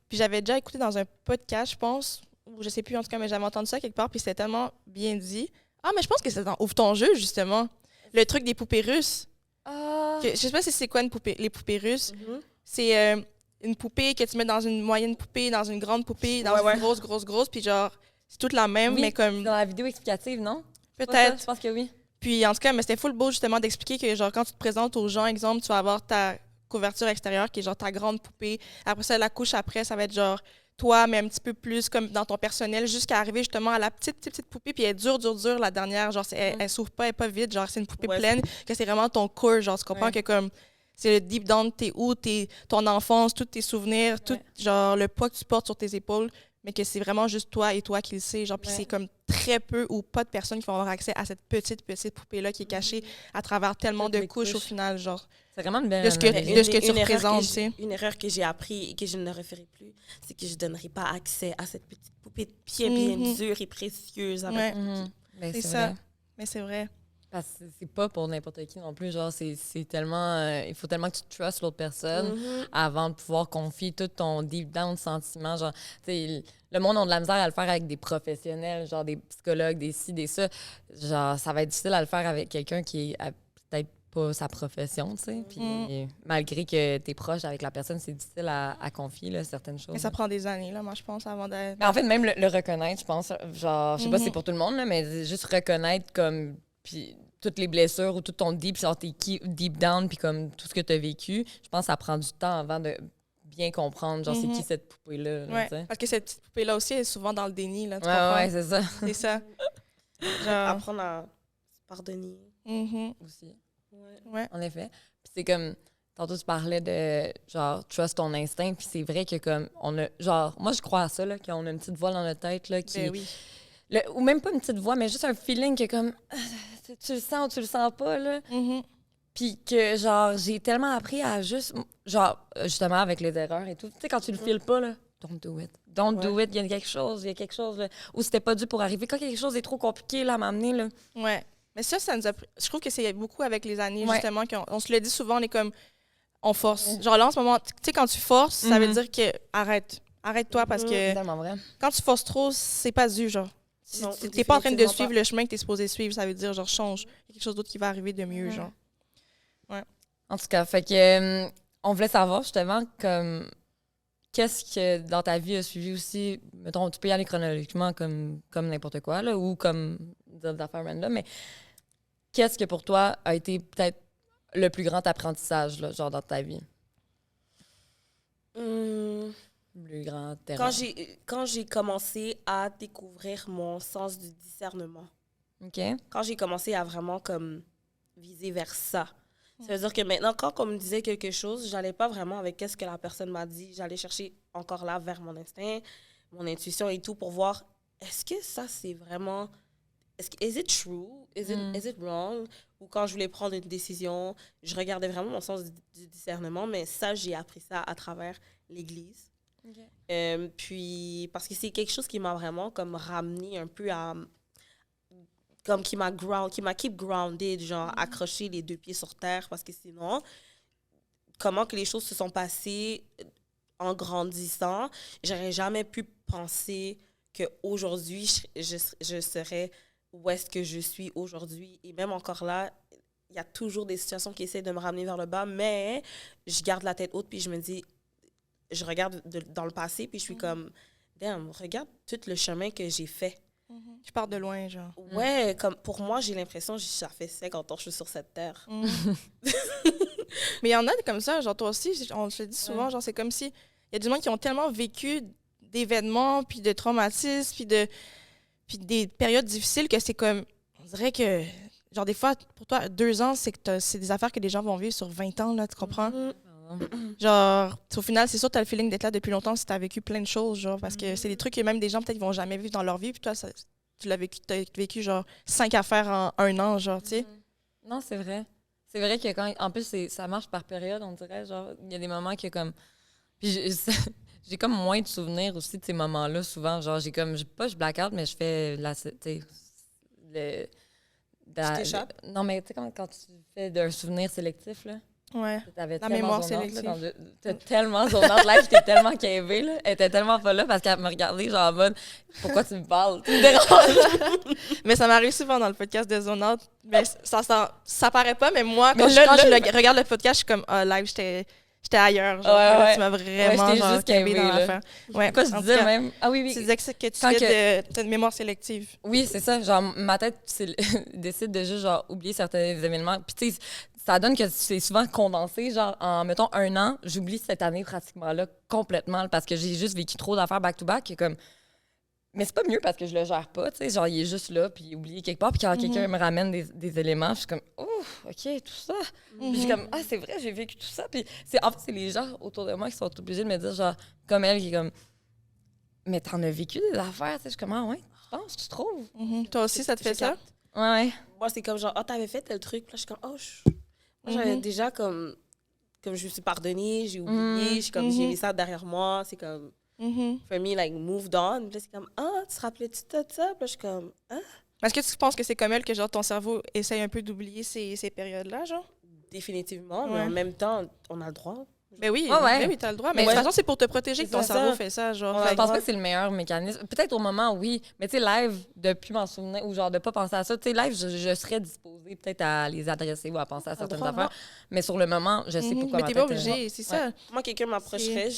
S2: Puis j'avais déjà écouté dans un podcast, je pense, ou je sais plus en tout cas, mais j'avais entendu ça quelque part, puis c'était tellement bien dit. Ah, mais je pense que c'est dans Ouvre ton jeu, justement. Le truc des poupées russes.
S1: Ah.
S2: Je sais pas si c'est quoi les poupées russes.
S3: Mhm.
S2: C'est une poupée que tu mets dans une moyenne poupée, dans une grande poupée, dans
S3: Ouais,
S2: une grosse, puis genre, c'est toute la même,
S1: Oui,
S2: mais comme
S1: dans la vidéo explicative, non? Pas ça?
S2: peut-être.
S1: Je pense que oui.
S2: Puis en tout cas, mais c'était full beau justement d'expliquer que genre quand tu te présentes aux gens, exemple, tu vas avoir ta couverture extérieure qui est genre ta grande poupée. Après ça, la couche après, ça va être genre toi, mais un petit peu plus comme dans ton personnel, jusqu'à arriver justement à la petite poupée. Puis elle est dure, la dernière. Genre, elle s'ouvre pas, elle est pas vide. Genre, c'est une poupée
S3: Ouais,
S2: pleine, que c'est vraiment ton corps. Genre, tu comprends
S1: Ouais.
S2: que comme c'est le deep down, t'es où, ton enfance, tous tes souvenirs, tout genre le poids que tu portes sur tes épaules, mais que c'est vraiment juste toi et toi qui le sais. Genre, puis
S1: Ouais.
S2: c'est comme très peu ou pas de personnes qui vont avoir accès à cette petite poupée-là qui est cachée à travers tellement
S3: Toutes
S2: de
S3: les
S2: couches au
S3: couches.
S2: final, genre.
S1: C'est vraiment une belle
S2: De ce que-
S1: analogie.
S2: de ce que tu
S3: Une erreur
S2: représentes,
S3: que
S2: tu sais.
S3: Une erreur que j'ai appris et que je ne referai plus, c'est que je ne donnerai pas accès à cette petite poupée bien
S2: Mhm.
S3: dure et précieuse. Avec
S2: Ouais.
S1: Mhm. Ben,
S2: C'est
S1: c'est
S2: ça.
S1: vrai.
S2: Mais c'est vrai.
S1: Parce que c'est pas pour n'importe qui non plus. Genre, c'est tellement... il faut tellement que tu trustes l'autre personne avant de pouvoir confier tout ton deep down sentiment. Genre, tu sais, le monde a de la misère à le faire avec des professionnels, genre des psychologues, des ci, des ça. Genre, ça va être difficile à le faire avec quelqu'un qui est peut-être pas sa profession, tu sais. Puis malgré que t'es proche avec la personne, c'est difficile à confier, là, certaines choses.
S2: Mais ça prend des années, là, moi, je pense, avant d'être...
S1: Mais en fait, même le reconnaître, je pense, genre, je sais pas si c'est pour tout le monde, là, mais juste reconnaître comme... Puis toutes les blessures ou tout ton deep, genre tes deep down, puis comme tout ce que tu as vécu, je pense que ça prend du temps avant de bien comprendre, genre, c'est qui cette poupée-là.
S2: Ouais,
S1: là,
S2: parce que cette petite poupée-là aussi est souvent dans le déni, là, tu
S1: ouais,
S2: comprends?
S1: ouais, c'est ça.
S2: C'est ça. Genre...
S3: Apprendre à se pardonner.
S1: Aussi,
S2: Ouais.
S1: en effet. Puis c'est comme, tantôt tu parlais de, genre, trust ton instinct, puis c'est vrai que comme, on a, genre, moi je crois à ça, là, qu'on a une petite voix dans notre tête, là, qui...
S2: Ben oui.
S1: Ou même pas une petite voix, mais juste un feeling que comme, tu le sens ou tu le sens pas, là. Puis que, genre, j'ai tellement appris à juste... Genre, justement, avec les erreurs et tout. Tu sais, quand tu le files pas, là, don't do it. Don't do it. Il y a quelque chose, là, où c'était pas dû pour arriver. Quand quelque chose est trop compliqué, là, à m'amener, là...
S2: Ouais. Mais ça nous a... Je trouve que c'est beaucoup avec les années, justement, qu'on se le dit souvent, on est comme... On force. Genre là, en ce moment, tu sais, quand tu forces, ça veut dire que arrête-toi, parce que
S1: C'est tellement vrai.
S2: quand tu forces trop, c'est pas dû, genre. Si t'es pas en train de suivre le chemin que t'es supposé suivre, ça veut dire, genre, change. Il y a quelque chose d'autre qui va arriver de mieux, genre.
S1: En tout cas, fait que on voulait savoir justement comme qu'est-ce que dans ta vie a suivi aussi, mettons, tu peux y aller chronologiquement comme n'importe quoi, là, ou comme des affaires random, mais qu'est-ce que pour toi a été peut-être le plus grand apprentissage, là, genre dans ta vie? Le plus grand terrain.
S3: Quand j'ai commencé à découvrir mon sens du discernement,
S1: OK.
S3: quand j'ai commencé à vraiment comme viser vers ça, ça veut dire que maintenant, quand on me disait quelque chose, j'allais pas vraiment avec qu'est-ce que la personne m'a dit. J'allais chercher encore là vers mon instinct, mon intuition et tout pour voir est-ce que ça c'est vraiment... Is it true? Is it wrong? Ou quand je voulais prendre une décision, je regardais vraiment mon sens du discernement, mais ça, j'ai appris ça à travers l'Église.
S1: Okay.
S3: Puis, parce que c'est quelque chose qui m'a vraiment comme ramené un peu à... Comme qui m'a keep grounded, genre accroché les deux pieds sur terre, parce que sinon, comment que les choses se sont passées en grandissant, j'aurais jamais pu penser qu'aujourd'hui, je serais où est-ce que je suis aujourd'hui. Et même encore là, il y a toujours des situations qui essaient de me ramener vers le bas, mais je garde la tête haute, puis je me dis, je regarde dans le passé, puis je suis comme, damn, regarde tout le chemin que j'ai fait.
S2: Je pars de loin, genre.
S3: Ouais, comme pour moi, j'ai l'impression que ça fait 50 ans que je suis sur cette terre.
S2: Mais il y en a comme ça, genre toi aussi, on se le dit souvent, genre c'est comme si il y a des gens qui ont tellement vécu d'événements, puis de traumatismes, puis des périodes difficiles que c'est comme, on dirait que, genre des fois, pour toi, 2 ans, c'est des affaires que les gens vont vivre sur 20 ans, là, tu comprends? Genre, au final, c'est sûr que tu as le feeling d'être là depuis longtemps si tu as vécu plein de choses, genre, parce que c'est des trucs que même des gens peut-être vont jamais vivre dans leur vie, puis toi, tu l'as vécu, t'as vécu genre 5 affaires en 1 an, genre, tu sais.
S1: Non, c'est vrai. C'est vrai que quand... En plus, ça marche par période, on dirait, genre, il y a des moments que comme... Puis j'ai comme moins de souvenirs aussi de ces moments-là, souvent, genre, j'ai comme... Pas je blackout, mais je fais la... Tu sais,
S3: Tu t'échappes?
S1: Non, mais tu sais, quand tu fais d'un souvenir sélectif, là.
S2: Ouais.
S1: T'avais
S2: La
S1: tellement
S2: mémoire
S1: zonante,
S2: sélective.
S1: là, t'es tellement zonante, là, j'étais tellement cavée, là. Elle était tellement pas là parce qu'elle me regardait, genre, en mode, pourquoi tu me parles? Tu me déranges?
S2: Mais ça m'arrive souvent dans le podcast de Zone Out. Mais ça paraît pas, mais moi, quand
S1: Mais
S2: je regarde le podcast, je suis comme, live, j'étais ailleurs. Genre,
S1: Ouais.
S2: Tu m'as vraiment
S1: j'étais
S2: genre,
S1: juste
S2: cavée
S1: cavée,
S2: dans
S1: là.
S2: l'affaire. Ouais,
S1: Pourquoi je
S2: en
S1: disais
S2: tout cas,
S1: même? Ah oui.
S2: Tu disais que tu
S1: Quand
S2: fais de mémoire sélective.
S1: Oui, c'est ça. Genre, ma tête décide de juste, genre, oublier certains événements. Puis, tu sais, ça donne que c'est souvent condensé. Genre, en, mettons, 1 an, j'oublie cette année pratiquement là complètement parce que j'ai juste vécu trop d'affaires back-to-back. Comme... Mais c'est pas mieux parce que je le gère pas, tu sais. Genre, il est juste là, puis il est oublié quelque part. Puis quand quelqu'un me ramène des éléments, je suis comme, oh, OK, tout ça. Puis je suis comme, ah, c'est vrai, j'ai vécu tout ça. Puis en fait, c'est les gens autour de moi qui sont obligés de me dire, genre, comme elle, qui est comme, mais t'en as vécu des affaires, tu sais. Je suis comme, ah, ouais, tu penses, tu trouves?
S2: Toi aussi, ça te fait ça?
S1: Ouais.
S3: Moi, c'est comme genre, t'avais fait tel truc. Puis là, je suis comme, moi, j'avais déjà comme je me suis pardonnée, j'ai oublié, j'ai mis ça derrière moi. C'est comme, for me, like, moved on. Puis là, c'est comme, tu te rappelais-tu de ça? Puis là, je suis comme,
S2: Est-ce que tu penses que c'est comme elle que genre ton cerveau essaye un peu d'oublier ces périodes-là, genre?
S3: Définitivement, mais
S2: Ouais.
S3: en même temps, on a le droit.
S2: Ben oui,
S1: Ouais.
S2: ben oui, t'as le droit. Mais
S1: Mais
S2: de toute façon, c'est pour te protéger que
S3: C'est
S2: ton
S3: ça.
S2: cerveau fait ça, genre.
S3: Ouais,
S1: Je
S2: Fait
S1: pense
S2: que-
S1: pas que c'est le meilleur mécanisme. Peut-être au moment, oui. Mais tu sais, live, depuis m'en souvenir, ou genre de pas penser à ça. Tu sais, live, je serais disposée peut-être à les adresser ou à penser à certaines
S3: droit,
S1: affaires. Mais sur le moment, je sais pourquoi
S2: Mais
S1: ma
S2: t'es pas
S1: tête,
S2: obligé, c'est ça.
S3: Moi, quelqu'un m'approcherait,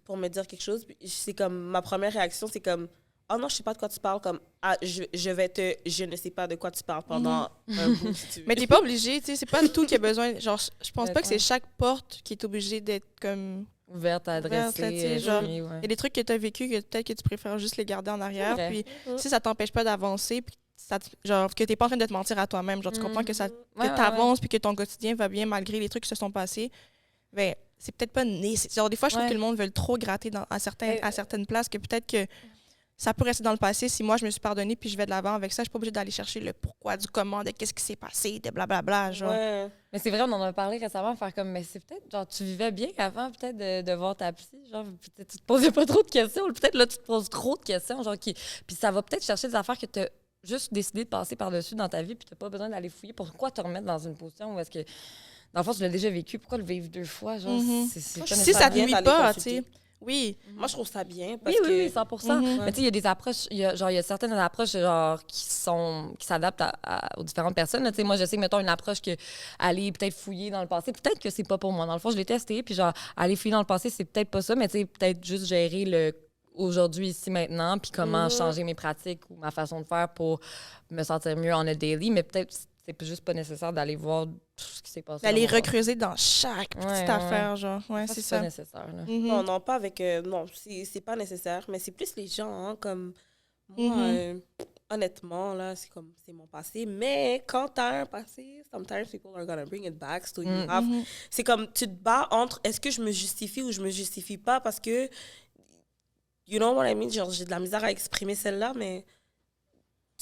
S3: pour me dire quelque chose, puis c'est comme, ma première réaction, c'est comme, oh non, je sais pas de quoi tu parles, comme, ah, je ne sais pas de quoi tu parles pendant un bout, si tu veux.
S2: Mais t'es pas obligé, tu sais, c'est pas tout qui a besoin. Genre, je pense pas que c'est
S1: Ouais.
S2: chaque porte qui est obligée d'être comme.
S1: ouverte à
S2: Ouverte,
S1: adresser.
S2: là, tu sais, genre,
S1: oui, ouais.
S2: Il y a des trucs que t'as vécu que peut-être que tu préfères juste les garder en arrière.
S1: vrai.
S2: Puis si ça t'empêche pas d'avancer, puis genre, que t'es pas en train de te mentir à toi-même, genre, tu comprends que
S1: Ouais, ouais,
S2: t'avances puis que ton quotidien va bien malgré les trucs qui se sont passés, ben, c'est peut-être pas nécessaire. Genre, des fois, je trouve
S1: Ouais.
S2: que le monde veut trop gratter à certaines places que peut-être que ça peut rester dans le passé. Si moi, je me suis pardonnée puis je vais de l'avant avec ça, je suis pas obligée d'aller chercher le pourquoi, du comment, de qu'est-ce qui s'est passé, de blablabla, genre.
S3: Ouais.
S1: Mais c'est vrai, on en a parlé récemment, faire comme, mais c'est peut-être, genre, tu vivais bien avant, peut-être, de voir ta psy, genre, peut-être tu te posais pas trop de questions, ou peut-être là, tu te poses trop de questions, genre, puis ça va peut-être chercher des affaires que tu as juste décidé de passer par-dessus dans ta vie, puis tu pas besoin d'aller fouiller. Pourquoi te remettre dans une position où est-ce que, dans le fond, tu l'as déjà vécu, pourquoi le vivre 2 fois, genre,
S2: Mhm.
S1: c'est
S3: Moi,
S1: pas
S3: je-
S2: Si ça te
S3: bien
S2: nuit
S3: d'aller
S2: pas, tu
S3: consulter.
S2: sais. Oui.
S3: Moi, je trouve ça bien parce
S1: Oui,
S3: que...
S1: oui, 100%.
S2: Mhm.
S1: Mais tu sais, il y a des approches, il y a certaines approches genre qui s'adaptent aux différentes personnes. là. Tu sais, moi, je sais que, mettons, une approche que aller peut-être fouiller dans le passé, peut-être que c'est pas pour moi. Dans le fond, je l'ai testé, puis genre, aller fouiller dans le passé, c'est peut-être pas ça, mais tu sais, peut-être juste gérer le aujourd'hui, ici, maintenant, puis comment changer mes pratiques ou ma façon de faire pour me sentir mieux en a daily. Mais peut-être c'est juste pas nécessaire d'aller voir tout ce qui s'est passé.
S2: D'aller
S1: dans mon
S2: recreuser dans chaque petite
S1: Ouais,
S2: affaire, genre. Ouais,
S1: passé.
S2: c'est
S1: C'est pas
S2: ça.
S1: nécessaire. Là.
S2: Mhm.
S3: Non, non, pas avec... non, c'est pas nécessaire, mais c'est plus les gens, hein, comme... Moi, honnêtement, là, c'est mon passé. Mais quand t'as un passé, sometimes people are gonna bring it back. So you have... C'est comme, tu te bats entre est-ce que je me justifie ou je me justifie pas parce que... You know what I mean? Genre, j'ai de la misère à exprimer celle-là, mais...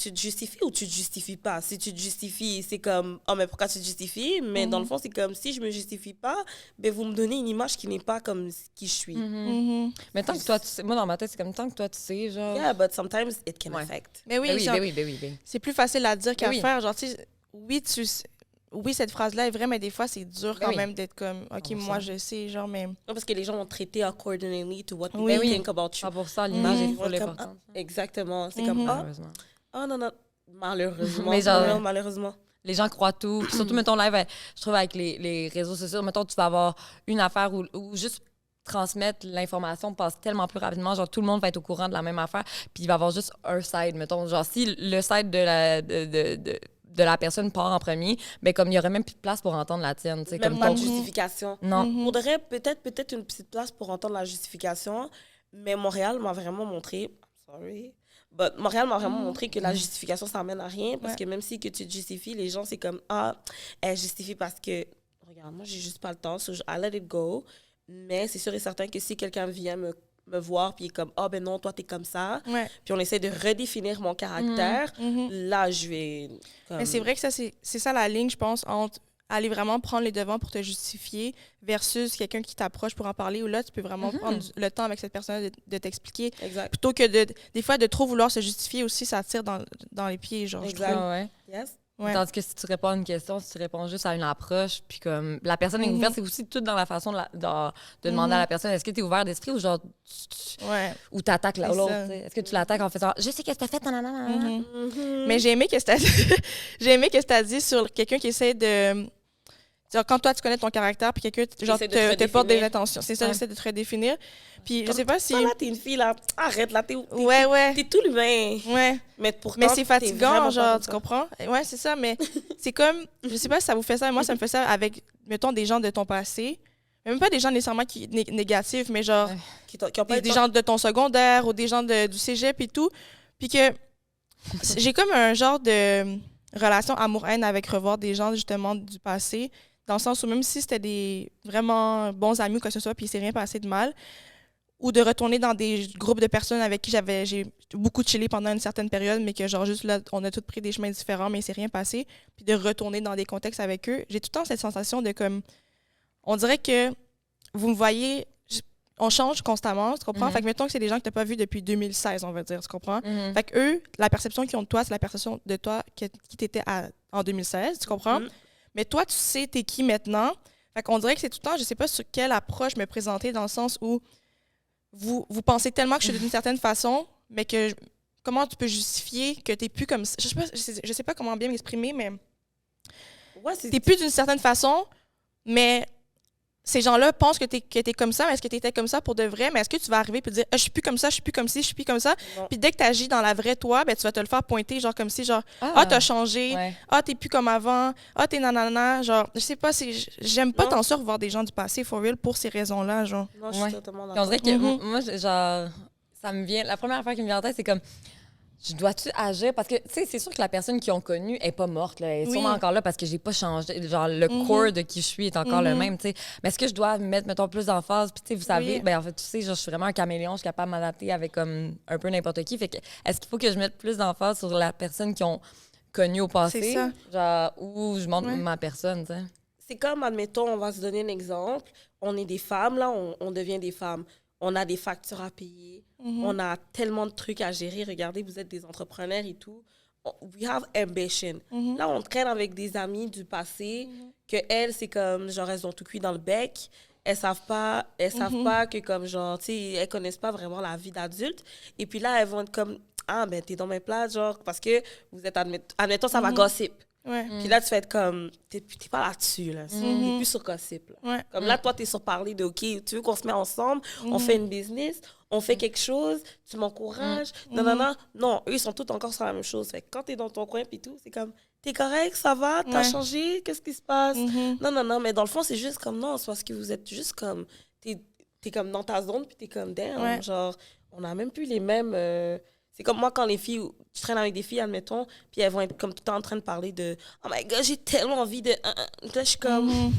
S3: Tu te justifies ou tu te justifies pas? Si tu te justifies, c'est comme, oh, mais pourquoi tu te justifies? Mais dans le fond, c'est comme, si je me justifie pas, ben vous me donnez une image qui n'est pas comme qui je suis.
S2: Mhm.
S1: Mais tant que toi, tu sais, moi, dans ma tête, c'est comme tant que toi, tu sais, genre.
S3: Yeah, but sometimes it can
S1: Ouais.
S3: affect.
S2: Mais oui,
S1: Ben oui,
S2: genre,
S1: ben oui, ben oui, ben oui.
S2: c'est plus facile à dire qu'à
S1: Oui.
S2: faire. Genre, tu sais, oui, cette phrase-là est vraie, mais des fois, c'est dur
S1: Ben
S2: quand
S1: oui.
S2: même d'être comme, OK,
S1: 100%.
S2: moi, je sais, genre, mais...
S3: Non, parce que les gens vont traiter accordingly to what people
S1: Oui, oui.
S3: think about you.
S1: 100%, l'image est
S3: Ils vont
S1: full
S3: comme,
S1: importante.
S3: Exactement. C'est comme,
S1: Malheureusement.
S3: non, non. Malheureusement.
S1: Mais genre-
S3: Non, malheureusement.
S1: Les gens croient tout. Puis surtout, mettons, live, je trouve, avec les réseaux sociaux, mettons, tu vas avoir une affaire où juste transmettre l'information passe tellement plus rapidement. Genre, tout le monde va être au courant de la même affaire. Puis il va y avoir juste un side, mettons. Genre, si le side de la personne part en premier, ben comme il y aurait même plus de place pour entendre la tienne. tu sais,
S3: Même
S1: comme
S3: pas
S1: ton-
S3: de justification.
S1: Non.
S3: Faudrait peut-être une petite place pour entendre la justification, mais Montréal m'a vraiment montré, sorry, but Montréal m'a vraiment montré que la justification, ça mène à rien, parce que même si que tu te justifies, les gens, c'est comme, elle justifie parce que, regarde, moi, j'ai juste pas le temps, so I let it go, mais c'est sûr et certain que si quelqu'un vient me voir, puis il est comme, ben non, toi, t'es comme ça,
S2: Ouais.
S3: puis on essaie de redéfinir mon caractère, là, je vais...
S2: Mais c'est vrai que ça, c'est ça la ligne, je pense, entre aller vraiment prendre les devants pour te justifier versus quelqu'un qui t'approche pour en parler, où là, tu peux vraiment prendre le temps avec cette personne de t'expliquer.
S3: Exact.
S2: Plutôt que des fois, de trop vouloir se justifier aussi, ça tire dans les pieds, genre, je
S3: Exact.
S2: trouve.
S1: Ah ouais.
S3: Yes?
S2: Ouais.
S1: Tandis que si tu réponds à une question, si tu réponds juste à une approche, puis comme la personne est ouverte, c'est aussi tout dans la façon de demander à la personne est-ce que tu es ouvert d'esprit ou genre
S2: Ouais.
S1: ou tu attaques
S2: C'est
S1: l'autre.
S2: ça.
S1: tu sais. Est-ce que tu l'attaques en faisant je sais qu'est-ce que tu as fait, nanana.
S2: Mais j'ai aimé que t'as dit sur quelqu'un qui essaie de... Genre, quand toi, tu connais ton caractère, puis quelqu'un genre,
S3: Essaie de te
S2: te porte des
S3: redéfinir.
S2: intentions. C'est ça,
S1: Ouais.
S2: j'essaie de te redéfinir. Puis je sais pas si...
S3: Toi, là, t'es une fille, là. Arrête, là, t'es
S2: Ouais.
S3: t'es tout humain.
S2: Ouais.
S3: Mais pourtant,
S2: Mais c'est
S3: t'es
S2: fatigant,
S3: vraiment pas
S2: genre,
S3: comme
S2: tu
S3: ça.
S2: comprends? Ouais, c'est ça, mais c'est comme... Je sais pas si ça vous fait ça, mais moi, ça me fait ça avec, mettons, des gens de ton passé. Même pas des gens nécessairement négatifs, mais genre
S3: Qui ont pas
S2: des gens de ton secondaire ou des gens du cégep et tout. Puis que j'ai comme un genre de relation amour-haine avec revoir des gens, justement, du passé, dans le sens où même si c'était des vraiment bons amis ou quoi que ce soit, puis il s'est rien passé de mal, ou de retourner dans des groupes de personnes avec qui j'ai beaucoup chillé pendant une certaine période, mais que genre juste là, on a tous pris des chemins différents, mais il s'est rien passé, puis de retourner dans des contextes avec eux, j'ai tout le temps cette sensation de comme, on dirait que vous me voyez, on change constamment, tu comprends?
S1: Mhm.
S2: Fait que mettons que c'est des gens que tu n'as pas vus depuis 2016, on va dire, tu comprends?
S1: Mhm.
S2: Fait que eux, la perception qu'ils ont de toi, c'est la perception de toi qui t'étais en 2016, tu comprends?
S3: Mhm.
S2: Mais toi, tu sais t'es qui maintenant. Fait qu'on dirait que c'est tout le temps, je sais pas sur quelle approche me présenter dans le sens où vous pensez tellement que je suis d'une certaine façon, mais que comment tu peux justifier que t'es plus comme ça? Je sais pas comment bien m'exprimer, mais
S3: Ouais, c'est...
S2: t'es plus d'une certaine façon, mais ces gens-là pensent que t'es comme ça, mais est-ce que t'étais comme ça pour de vrai? Mais est-ce que tu vas arriver et dire, je suis plus comme ça, je suis plus comme ci, je suis plus comme ça?
S3: Non.
S2: Puis dès que tu agis dans la vraie toi, ben, tu vas te le faire pointer, genre comme si, genre, t'as changé,
S1: Ouais.
S2: t'es plus comme avant, t'es nanana, genre, je sais pas, j'aime pas
S3: Non.
S2: tant ça revoir des gens du passé, for real, pour ces raisons-là, genre.
S3: Non, je suis
S1: Ouais.
S3: totalement
S1: Puis on
S3: d'accord.
S1: dirait que
S2: Mhm.
S1: moi, genre, ça me vient. La première affaire qui me vient en tête, c'est comme, je dois-tu agir? Parce que, tu sais, c'est sûr que la personne qui ont connue est pas morte, là. Elle est
S2: Oui.
S1: sûrement encore là parce que j'ai pas changé. Genre, le
S2: Mhm.
S1: core de qui je suis est encore le
S2: Mhm.
S1: même, tu sais. Mais est-ce que je dois mettre, mettons, plus d'emphase? Puis, tu sais, vous savez,
S2: Oui.
S1: ben en fait, tu sais, genre, je suis vraiment un caméléon, je suis capable de m'adapter avec comme un peu n'importe qui. Fait que, est-ce qu'il faut que je mette plus d'emphase sur la personne qui ont connu au passé?
S2: C'est ça.
S1: Genre, ou je montre
S2: Ouais.
S1: ma personne, tu sais.
S3: C'est comme, admettons, on va se donner un exemple. On est des femmes, là, on devient des femmes. On a des factures à payer.
S2: Mhm.
S3: On a tellement de trucs à gérer. Regardez, vous êtes des entrepreneurs et tout. We have ambition.
S2: Mhm.
S3: Là, on traîne avec des amis du passé que elles, c'est comme, genre, elles ont tout cuit dans le bec. Elles savent pas que, comme, genre, tu sais, elles connaissent pas vraiment la vie d'adulte. Et puis là, elles vont être comme, ah, ben, t'es dans mes plats, genre, parce que vous êtes, admettons, ça va gossip.
S2: Ouais.
S3: Puis là, tu vas être comme, t'es pas là-dessus, là. T'es plus sur gossip, là.
S2: Ouais.
S3: Comme là, toi, t'es sur parler de, OK, tu veux qu'on se met ensemble, on fait une business, on fait quelque chose, tu m'encourages. Non, non, non. Non, eux, ils sont tous encore sur la même chose. Fait que quand t'es dans ton coin, puis tout, c'est comme, t'es correct, ça va, t'as
S2: Ouais.
S3: changé, qu'est-ce qui se passe?
S2: Mhm.
S3: Non, non, non, mais dans le fond, c'est juste comme, non, c'est parce que vous êtes juste comme, t'es comme dans ta zone, puis t'es comme, damn,
S2: Ouais.
S3: genre, on a même plus les mêmes... c'est comme moi, quand les filles, tu traînes avec des filles, admettons, puis elles vont être comme tout le temps en train de parler de « Oh my God, j'ai tellement envie de... Là, je suis comme...
S2: Mhm.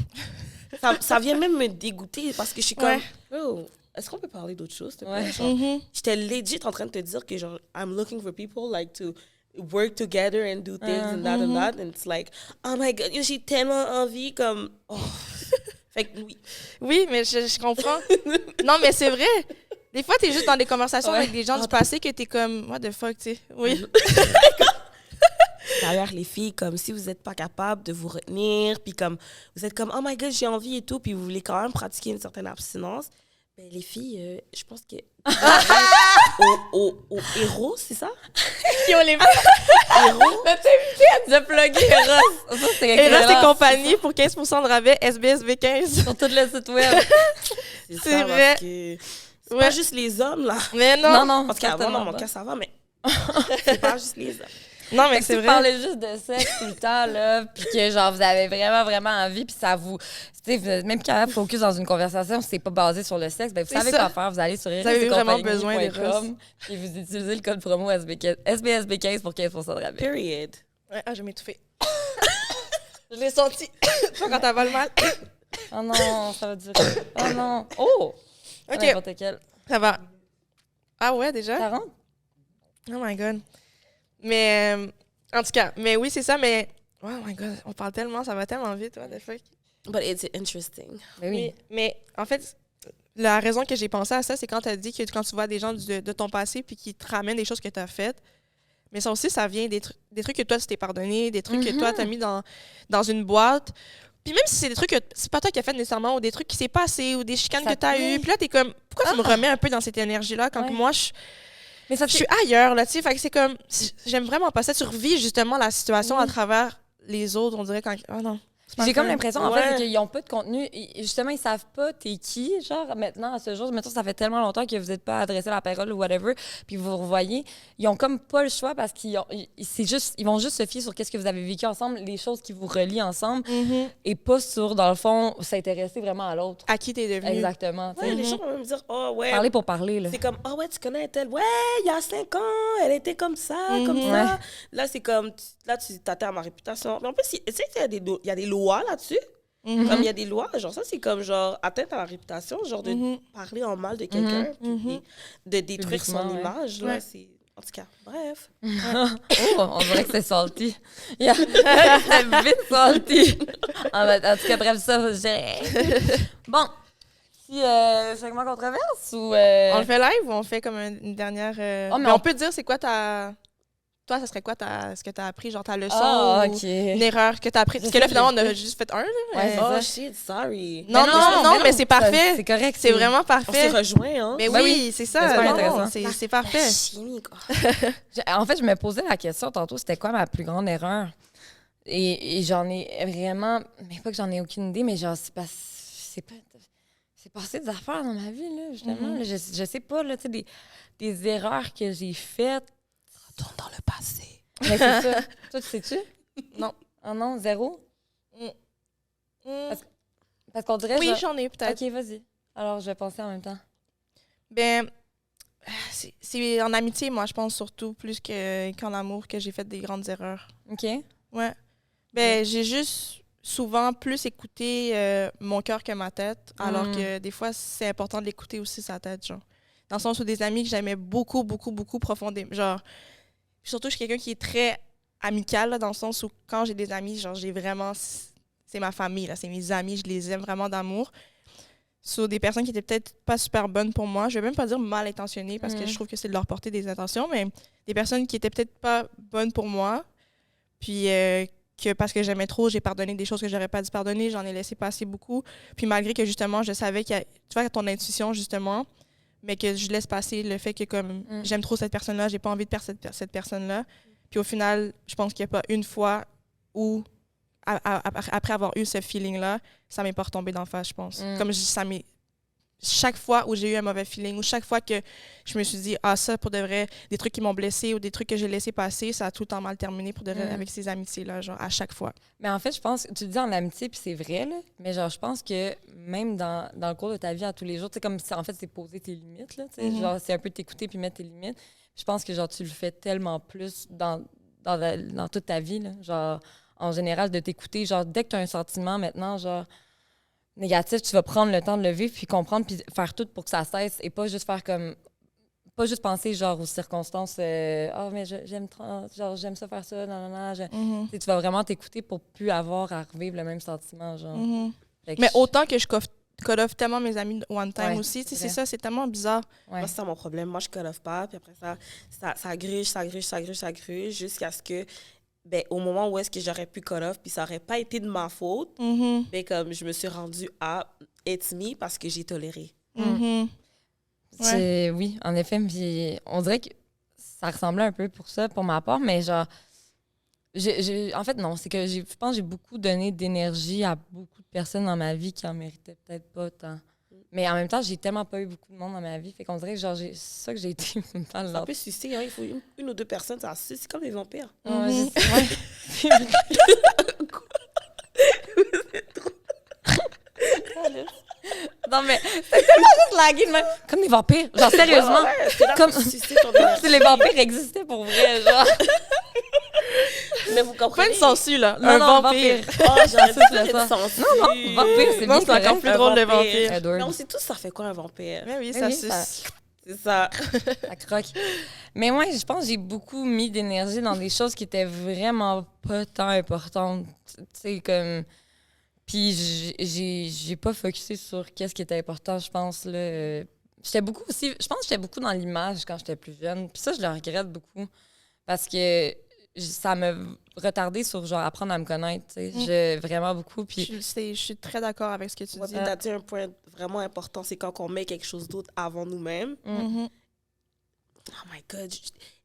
S3: Ça vient même me dégoûter parce que je suis comme
S2: Ouais.
S3: « Oh, est-ce qu'on peut parler d'autre chose, s'il te plaît?
S1: Ouais.
S3: Genre,
S2: Mhm.
S3: j'étais legit en train de te dire que genre, I'm looking for people like to work together and do things and that and that. And it's like, oh my God, yo, j'ai tellement envie comme... Oh. Fait que oui.
S2: Oui, mais je comprends. Non, mais c'est vrai. Des fois, t'es juste dans des conversations
S1: Ouais.
S2: avec des gens du passé que t'es comme, what the fuck, tu sais. Oui.
S3: D'ailleurs, les filles, comme si vous n'êtes pas capable de vous retenir, puis comme vous êtes comme, oh my God, j'ai envie et tout, puis vous voulez quand même pratiquer une certaine abstinence, ben, les filles, je pense que... au héros, c'est ça?
S2: Qui ont les
S3: Héros?
S1: De plugger Eros. Ça, c'est
S2: Eros et
S1: excellent.
S2: compagnie pour 15% de rabais, SBSB 15.
S1: Sur tout le site web.
S3: C'est
S2: C'est
S3: ça,
S2: vrai.
S3: parce que c'est
S2: Ouais.
S3: pas juste les hommes, là.
S2: Mais non.
S1: Non, non.
S3: En tout cas, moi, dans
S1: certainement
S3: mon
S1: pas.
S3: cas, ça va, mais c'est pas juste les hommes.
S2: Non, mais
S1: Fait que
S2: c'est
S1: si vous
S2: vrai.
S1: parlez juste de sexe tout le temps, là, puis que genre vous avez vraiment, vraiment envie, puis ça vous. Tu sais, vous êtes même capable de focus dans une conversation, c'est pas basé sur le sexe, ben vous
S2: C'est
S1: savez
S2: ça.
S1: quoi faire. Vous allez sur
S2: Vous avez vraiment besoin d'Eros.
S1: et vous utilisez le code promo SBSB15 pour 15% de rabais.
S3: Period.
S2: Ouais, je vais m'étouffer. Je l'ai senti. Tu vois quand t'as le mal.
S1: Oh non, ça va durer. Oh non. Oh!
S2: OK,
S1: N'importe quel.
S2: ça va. Ah ouais, déjà?
S1: Ça rentre?
S2: Oh my God. Mais, en tout cas, mais oui, c'est ça, mais... Oh my God, on parle tellement, ça va tellement vite, what the fuck.
S3: But it's interesting.
S1: Ben oui.
S2: Mais en fait, la raison que j'ai pensé à ça, c'est quand tu as dit que quand tu vois des gens de ton passé puis qui te ramènent des choses que tu as faites, mais ça aussi, ça vient des trucs que toi, tu t'es pardonné, des trucs que toi, tu as mis dans une boîte. Puis même si c'est des trucs que c'est pas toi qui as fait nécessairement, ou des trucs qui s'est passé, ou des chicanes
S1: Ça
S2: que tu as
S1: te met.
S2: eues, puis là, tu es comme, pourquoi tu me remets un peu dans cette énergie-là quand
S1: Ouais.
S2: que moi,
S1: Mais ça
S2: je suis ailleurs, là, tu sais. Fait que c'est comme, j'aime vraiment pas ça. Tu revis justement la situation à travers les autres, on dirait, quand. Oh non. c'est pas
S1: J'ai comme
S2: fun.
S1: l'impression, en
S3: Ouais.
S1: fait, qu'ils n'ont pas de contenu. Justement, ils savent pas t'es qui, genre, maintenant, à ce jour. Mettons, ça fait tellement longtemps que vous n'êtes pas adressé la parole ou whatever, puis vous revoyez. Ils ont comme pas le choix parce qu'ils vont juste se fier sur qu'est-ce que vous avez vécu ensemble, les choses qui vous relient ensemble,
S2: Mhm.
S1: et pas sur, dans le fond, s'intéresser vraiment à l'autre.
S2: À qui t'es devenu.
S1: Exactement. tu sais.
S3: Ouais, les gens vont même dire, oh ouais.
S1: Parler pour parler, là.
S3: C'est comme, ah ouais, tu connais elle. Ouais, il y a 5 ans, elle était comme ça, comme
S2: Mhm.
S3: ça. Là, c'est comme, là, tu t'attends à ma réputation. Mais en plus, tu sais qu'il y a des lois là-dessus.
S2: Mhm.
S3: Comme il y a des lois, genre ça, c'est comme, genre, atteinte à la réputation, genre de
S2: Mhm.
S3: parler en mal de quelqu'un, puis
S2: Mhm.
S3: de détruire son
S1: Publiquement, ouais.
S3: image, là,
S2: Ouais.
S3: c'est... En tout cas, bref.
S1: Oh, on dirait que c'est salty. Yeah. C'est vite salty. En tout cas, bref, ça, je dirais. Bon, petit segment controverse ou...
S2: On le fait live ou on fait comme une dernière...
S1: mais
S2: mais on peut dire c'est quoi ta... Toi, ça serait quoi ce que t'as appris, genre ta leçon ou
S1: OK.
S2: une erreur que t'as appris? Parce que là, finalement, on a juste fait un. Là,
S1: Ouais, c'est
S3: Oh
S1: ça.
S3: shit, sorry.
S2: Non, mais c'est parfait.
S1: C'est correct.
S2: C'est vraiment
S3: On s'est
S2: parfait.
S3: rejoints, hein?
S2: Mais
S1: Ben
S2: oui, c'est ça.
S1: C'est super
S2: Non,
S1: intéressant.
S2: c'est parfait.
S3: La chimie, quoi.
S1: En fait, je me posais la question tantôt, c'était quoi ma plus grande erreur? Et j'en ai vraiment... Mais pas que j'en ai aucune idée, mais genre, c'est passé des affaires dans ma vie, là, justement. Là, je sais pas, là, tu sais, des erreurs que j'ai faites.
S3: Retourne dans le passé.
S1: Mais c'est ça. Toi, tu sais-tu?
S2: Non.
S1: Ah non, zéro?
S2: Mm.
S1: Parce qu'on dirait...
S2: Oui,
S1: genre-
S2: j'en ai peut-être.
S1: OK, vas-y. Alors, je vais penser en même temps.
S2: Ben, c'est en amitié, moi, je pense surtout, plus qu'en amour, que j'ai fait des grandes erreurs.
S1: OK?
S2: Ouais. Ben, j'ai juste souvent plus écouté mon cœur que ma tête, alors que des fois, c'est important de l'écouter aussi sa tête, genre. Dans le sens où des amis que j'aimais beaucoup, beaucoup, beaucoup profondément. Genre, surtout, je suis quelqu'un qui est très amical, là, dans le sens où quand j'ai des amis, genre, j'ai vraiment... C'est ma famille, là, c'est mes amis, je les aime vraiment d'amour. Sur des personnes qui étaient peut-être pas super bonnes pour moi, je vais même pas dire mal intentionnées, parce que je trouve que c'est de leur porter des intentions, mais des personnes qui étaient peut-être pas bonnes pour moi, puis que parce que j'aimais trop, j'ai pardonné des choses que j'aurais pas dû pardonner, j'en ai laissé passer beaucoup. Puis malgré que, justement, je savais qu'il y a... Tu vois, ton intuition, justement, mais que je laisse passer le fait que, comme, j'aime trop cette personne-là, j'ai pas envie de perdre cette personne-là. Puis au final, je pense qu'il n'y a pas une fois où, après avoir eu ce feeling-là, ça m'est pas retombé d'en face, je pense. Comme ça m'est... Chaque fois où j'ai eu un mauvais feeling, ou chaque fois que je me suis dit, ah, ça, pour de vrai, des trucs qui m'ont blessé ou des trucs que j'ai laissé passer, ça a tout le temps mal terminé pour de vrai avec ces amitiés-là, genre, à chaque fois.
S1: Mais en fait, je pense, tu le dis en amitié, puis c'est vrai, là, mais genre, je pense que même dans le cours de ta vie à tous les jours, tu sais, comme si, en fait, c'est poser tes limites, là, tu sais, genre, c'est un peu t'écouter puis mettre tes limites. Je pense que, genre, tu le fais tellement plus dans toute ta vie, là, genre, en général, de t'écouter, genre, dès que tu as un sentiment, maintenant, genre, négatif, tu vas prendre le temps de le vivre puis comprendre puis faire tout pour que ça cesse et pas juste faire comme... Pas juste penser, genre, aux circonstances, mais j'aime ça faire ça, Tu vas vraiment t'écouter pour plus avoir à revivre le même sentiment, genre. Fait que
S2: Mais autant que je cut off tellement mes amis one time
S1: Ouais,
S2: aussi, tu sais,
S1: c'est
S2: c'est ça, c'est tellement bizarre.
S1: Ouais.
S3: Moi, c'est ça mon problème. Moi, je cut off pas. Puis après ça gruge jusqu'à ce que, ben, au moment où est-ce que j'aurais pu cut off, puis ça aurait pas été de ma faute, ben, comme je me suis rendue à it's me parce que j'ai toléré.
S1: Oui, en effet. Puis on dirait que ça ressemblait un peu pour ça, pour ma part, mais genre... en fait, non, c'est que je pense que j'ai beaucoup donné d'énergie à beaucoup de personnes dans ma vie qui en méritaient peut-être pas tant. Mais en même temps, j'ai tellement pas eu beaucoup de monde dans ma vie. Fait qu'on dirait que genre, c'est ça que j'ai été tout le temps
S3: C'est un peu sucé, hein? Il faut une ou deux personnes, ça suce. C'est comme les vampires.
S1: Non, mais c'est tellement juste lagué de même. Comme les vampires. Genre, sérieusement. Comme
S3: Sucer ton énergie.
S1: si les vampires existaient pour vrai, genre.
S3: Mais vous
S2: Pas
S3: comprenez?
S2: une sangsue, là.
S1: Non,
S2: un
S1: non,
S2: vampire.
S3: Oh, j'aurais
S1: Ça,
S3: dû
S1: c'est
S3: être
S1: ça.
S3: sensu.
S1: Non, vampire, c'est
S2: Non,
S1: bien
S2: c'est encore
S1: correct.
S2: plus drôle, le vampire.
S1: Edward.
S3: Mais on sait tous ça fait quoi un vampire?
S2: Mais oui,
S1: Mais
S2: ça
S1: oui,
S2: suce.
S3: C'est ça.
S1: Ça croque. Mais moi, je pense que j'ai beaucoup mis d'énergie dans des choses qui étaient vraiment pas tant importantes. Tu sais, comme... Puis j'ai pas focusé sur qu'est-ce qui était important, je pense, là. J'étais beaucoup aussi... Je pense que j'étais beaucoup dans l'image quand j'étais plus jeune. Puis ça, je le regrette beaucoup. Parce que ça m'a retardé sur, genre, apprendre à me connaître, tu sais. Vraiment beaucoup. Puis...
S2: Je suis très d'accord avec ce que tu
S3: Ouais,
S2: dis.
S3: puis t'as dit un point vraiment important, c'est quand on met quelque chose d'autre avant nous-mêmes. Oh my God.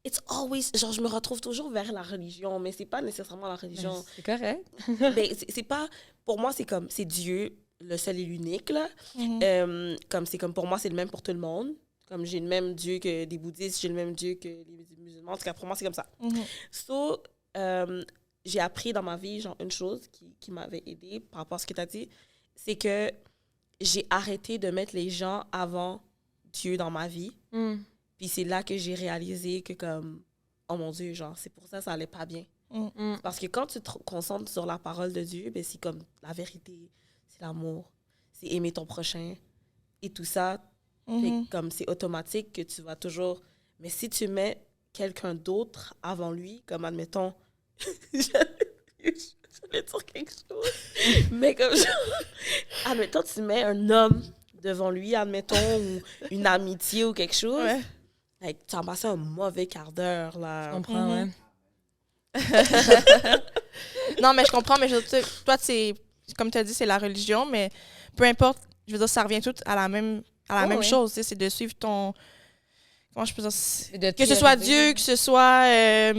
S3: It's always... Genre, je me retrouve toujours vers la religion, mais c'est pas nécessairement la religion.
S1: C'est correct.
S3: Ben, c'est pas... Pour moi, c'est comme... C'est Dieu, le seul et l'unique, là. Comme c'est comme... Pour moi, c'est le même pour tout le monde. Comme j'ai le même Dieu que des bouddhistes, j'ai le même Dieu que les musulmans. En tout cas, pour moi, c'est comme ça. So, j'ai appris dans ma vie, genre, une chose qui m'avait aidée par rapport à ce que tu as dit, c'est que j'ai arrêté de mettre les gens avant Dieu dans ma vie. Puis c'est là que j'ai réalisé que, comme, oh mon Dieu, genre, c'est pour ça que ça allait pas bien. Parce que quand tu te concentres sur la parole de Dieu, ben, c'est comme la vérité, c'est l'amour, c'est aimer ton prochain et tout ça. Fait que, comme c'est automatique que tu vas toujours... Mais si tu mets quelqu'un d'autre avant lui, comme admettons... J'allais dire quelque chose. Mais comme genre... Admettons, tu mets un homme devant lui, admettons, ou une amitié ou quelque chose,
S2: Ouais.
S3: like, tu as passé un mauvais quart d'heure, là.
S1: Je comprends, ouais.
S2: Non, mais je comprends, mais toi, comme tu as dit, c'est la religion, mais peu importe, je veux dire, ça revient tout à la même
S1: Oui.
S2: chose, tu sais, c'est de suivre ton... Comment je peux dire?
S1: De
S2: Que ce soit
S1: prioriser.
S2: Dieu, que ce soit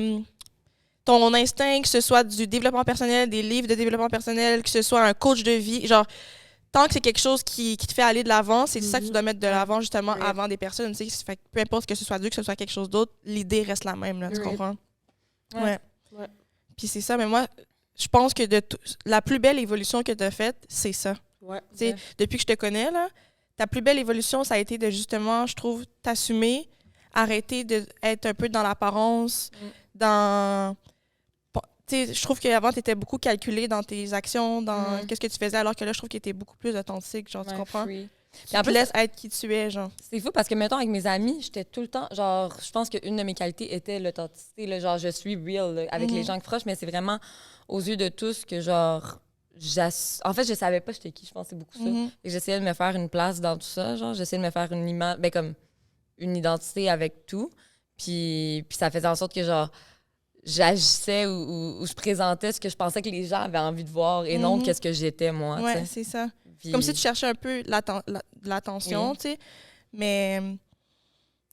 S2: ton instinct, que ce soit du développement personnel, des livres de développement personnel, que ce soit un coach de vie, genre, tant que c'est quelque chose qui te fait aller de l'avant, c'est ça que tu dois mettre de l'avant, justement,
S3: Ouais.
S2: avant des personnes, tu sais. Fait que peu importe que ce soit Dieu, que ce soit quelque chose d'autre, l'idée reste la même, là, tu
S1: Ouais.
S2: comprends?
S1: Ouais.
S3: Ouais.
S2: Puis c'est ça, mais moi, je pense que la plus belle évolution que tu as faite, c'est ça.
S3: Ouais.
S2: Tu sais, depuis que je te connais, là, ta plus belle évolution, ça a été de justement, je trouve, t'assumer, arrêter d'être un peu dans l'apparence, dans... Tu sais, je trouve qu'avant, tu étais beaucoup calculé dans tes actions, dans qu'est-ce que tu faisais, alors que là, je trouve que tu étais beaucoup plus authentique, genre, tu
S1: Ouais,
S2: comprends?
S1: free.
S2: Tu
S1: en
S2: te
S1: plus,
S2: laisses être qui tu es, genre.
S1: c'est fou parce que, mettons, avec mes amis, j'étais tout le temps, genre, je pense qu'une de mes qualités était l'authenticité, là, genre, je suis real là, avec les gens proches, mais c'est vraiment aux yeux de tous que, genre, en fait, je savais pas j'étais qui, je pense que c'est beaucoup ça. Et j'essayais de me faire une place dans tout ça, genre, j'essayais de me faire une image, ben, comme une identité avec tout. Puis ça faisait en sorte que, genre, j'agissais ou je présentais ce que je pensais que les gens avaient envie de voir et non qu'est-ce que j'étais, moi,
S2: Ouais,
S1: tu sais.
S2: c'est ça.
S1: Puis-
S2: Comme si tu cherchais un peu l'attention,
S1: Oui.
S2: tu sais. Mais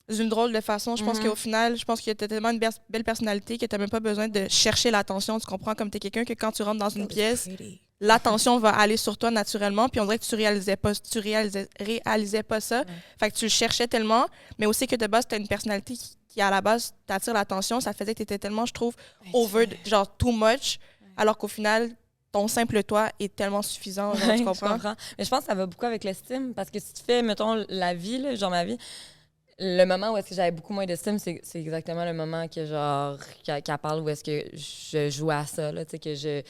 S2: d'une drôle de façon, je pense qu'au final, je pense que tu as tellement une belle personnalité que tu n'as même pas besoin de chercher l'attention. Tu comprends? Comme tu es quelqu'un que quand tu rentres dans une pièce, l'attention va aller sur toi naturellement. Puis on dirait que tu réalisais pas ça. Fait que tu le cherchais tellement. Mais aussi que de base, tu as une personnalité qui à la base, t'attire l'attention. Ça faisait que tu étais tellement, je trouve, genre too much. Alors qu'au final, ton simple toi est tellement suffisant. Genre,
S1: Ouais,
S2: tu
S1: je
S2: comprends?
S1: comprends. Mais je pense que ça va beaucoup avec l'estime parce que si tu fais, mettons, la vie, là, genre ma vie, le moment où est-ce que j'avais beaucoup moins d'estime, c'est exactement le moment que, genre, qu'elle parle où est-ce que je jouais à ça, là, tu sais, que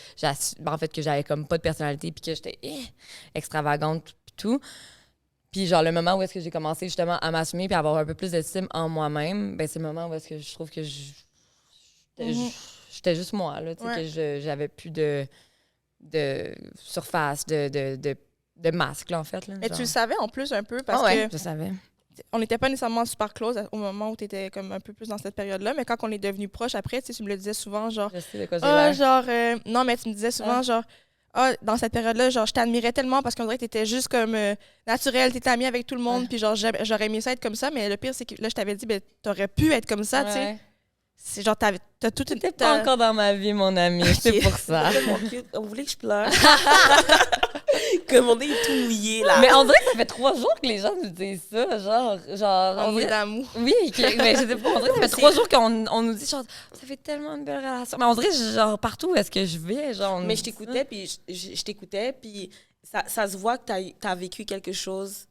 S1: en fait, que j'avais comme pas de personnalité puis que j'étais extravagante puis tout. Puis, genre, le moment où est-ce que j'ai commencé justement à m'assumer puis à avoir un peu plus d'estime en moi-même, ben c'est le moment où est-ce que je trouve que j'étais juste moi, là, tu sais, que j'avais plus de surface, de masque, là, en fait. Là,
S2: Mais
S1: genre.
S2: tu le savais en plus un peu parce
S1: ouais,
S2: que
S1: je savais.
S2: on n'était pas nécessairement super close au moment où tu étais comme un peu plus dans cette période-là, mais quand on est devenus proches après, tu sais, tu me le disais souvent, genre,
S1: Je sais de quoi j'ai l'air.
S2: genre, non, mais tu me disais souvent, genre, dans cette période-là, genre, je t'admirais tellement parce qu'on dirait que t'étais juste comme naturel, t'étais amie avec tout le monde, puis genre, j'aurais aimé ça être comme ça, mais le pire, c'est que là, je t'avais dit, ben, t'aurais pu être comme ça, tu sais.
S1: Ouais.
S2: C'est genre, t'as toute une...
S1: T'es pas encore dans ma vie, mon ami. C'est pour ça.
S3: C'est tellement cute. On voulait que je pleure. Comme on est tout mouillé, là.
S1: Mais on dirait que ça fait 3 jours que les gens nous disent ça. Genre
S2: On
S1: on
S2: est
S1: dirait-
S2: d'amour.
S1: Oui, mais je sais pas. On dirait que ça fait 3 jours qu'on nous dit, genre, ça fait tellement une belle relation. Mais on dirait, genre, partout où est-ce que je vais, genre. on nous
S3: Mais je
S1: dit
S3: t'écoutais, puis je t'écoutais, puis ça se voit que t'as vécu quelque chose.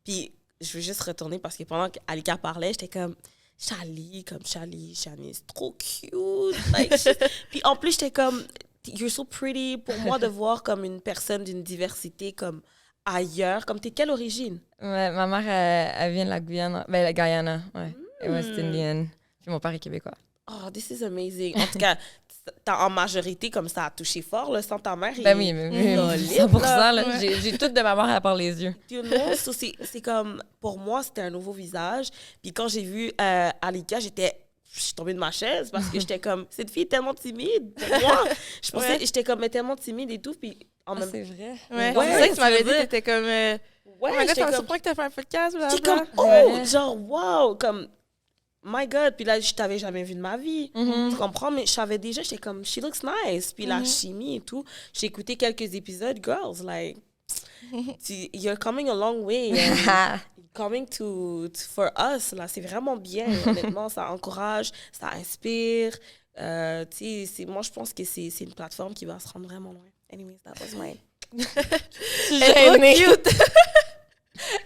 S3: Puis je veux juste retourner parce que pendant qu'Alika parlait, j'étais comme Charlie, c'est trop cute. Like, puis en plus, j'étais comme you're so pretty. Pour moi, de voir comme une personne d'une diversité comme ailleurs. Comme t'es quelle origine?
S1: ça. Ouais, ma mère, elle vient de la Guyane. Ben, la Guyana, ouais. Et West Indian. Puis mon père est québécois.
S3: Oh, this is amazing. En tout cas, en majorité, comme ça a touché fort, là, sans ta mère.
S1: Ben oui, mais
S3: solide,
S1: 100%.
S3: là.
S1: Là, j'ai tout de ma mère à part les yeux.
S3: You know, so c'est comme, pour moi, c'était un nouveau visage. Puis quand j'ai vu Alika, je suis tombée de ma chaise parce que j'étais comme, cette fille est tellement timide. Pour moi, je pensais, j'étais comme, mais tellement timide et tout. Puis en même
S1: C'est vrai.
S2: Ouais,
S3: Ouais,
S2: c'est ça que tu m'avais dit,
S3: tu veux dire.
S2: t'étais comme...
S3: ouais,
S2: oh my God,
S3: j'étais
S2: ça me
S3: comme,
S2: surprend que t'as fait un podcast, blablabla.
S3: j'étais comme, oh,
S1: Ouais.
S3: genre, wow, comme, my God. Puis là, je t'avais jamais vu de ma vie. Tu comprends? Mais je savais déjà, j'étais comme, she looks nice. Puis la chimie et tout. J'ai écouté quelques épisodes, girls, like, you're coming a long way. And coming for us, là, c'est vraiment bien. Honnêtement, ça encourage, ça inspire. Moi, je pense que c'est une plateforme qui va se rendre vraiment loin. Anyways, that was mine.
S2: Elle est cute.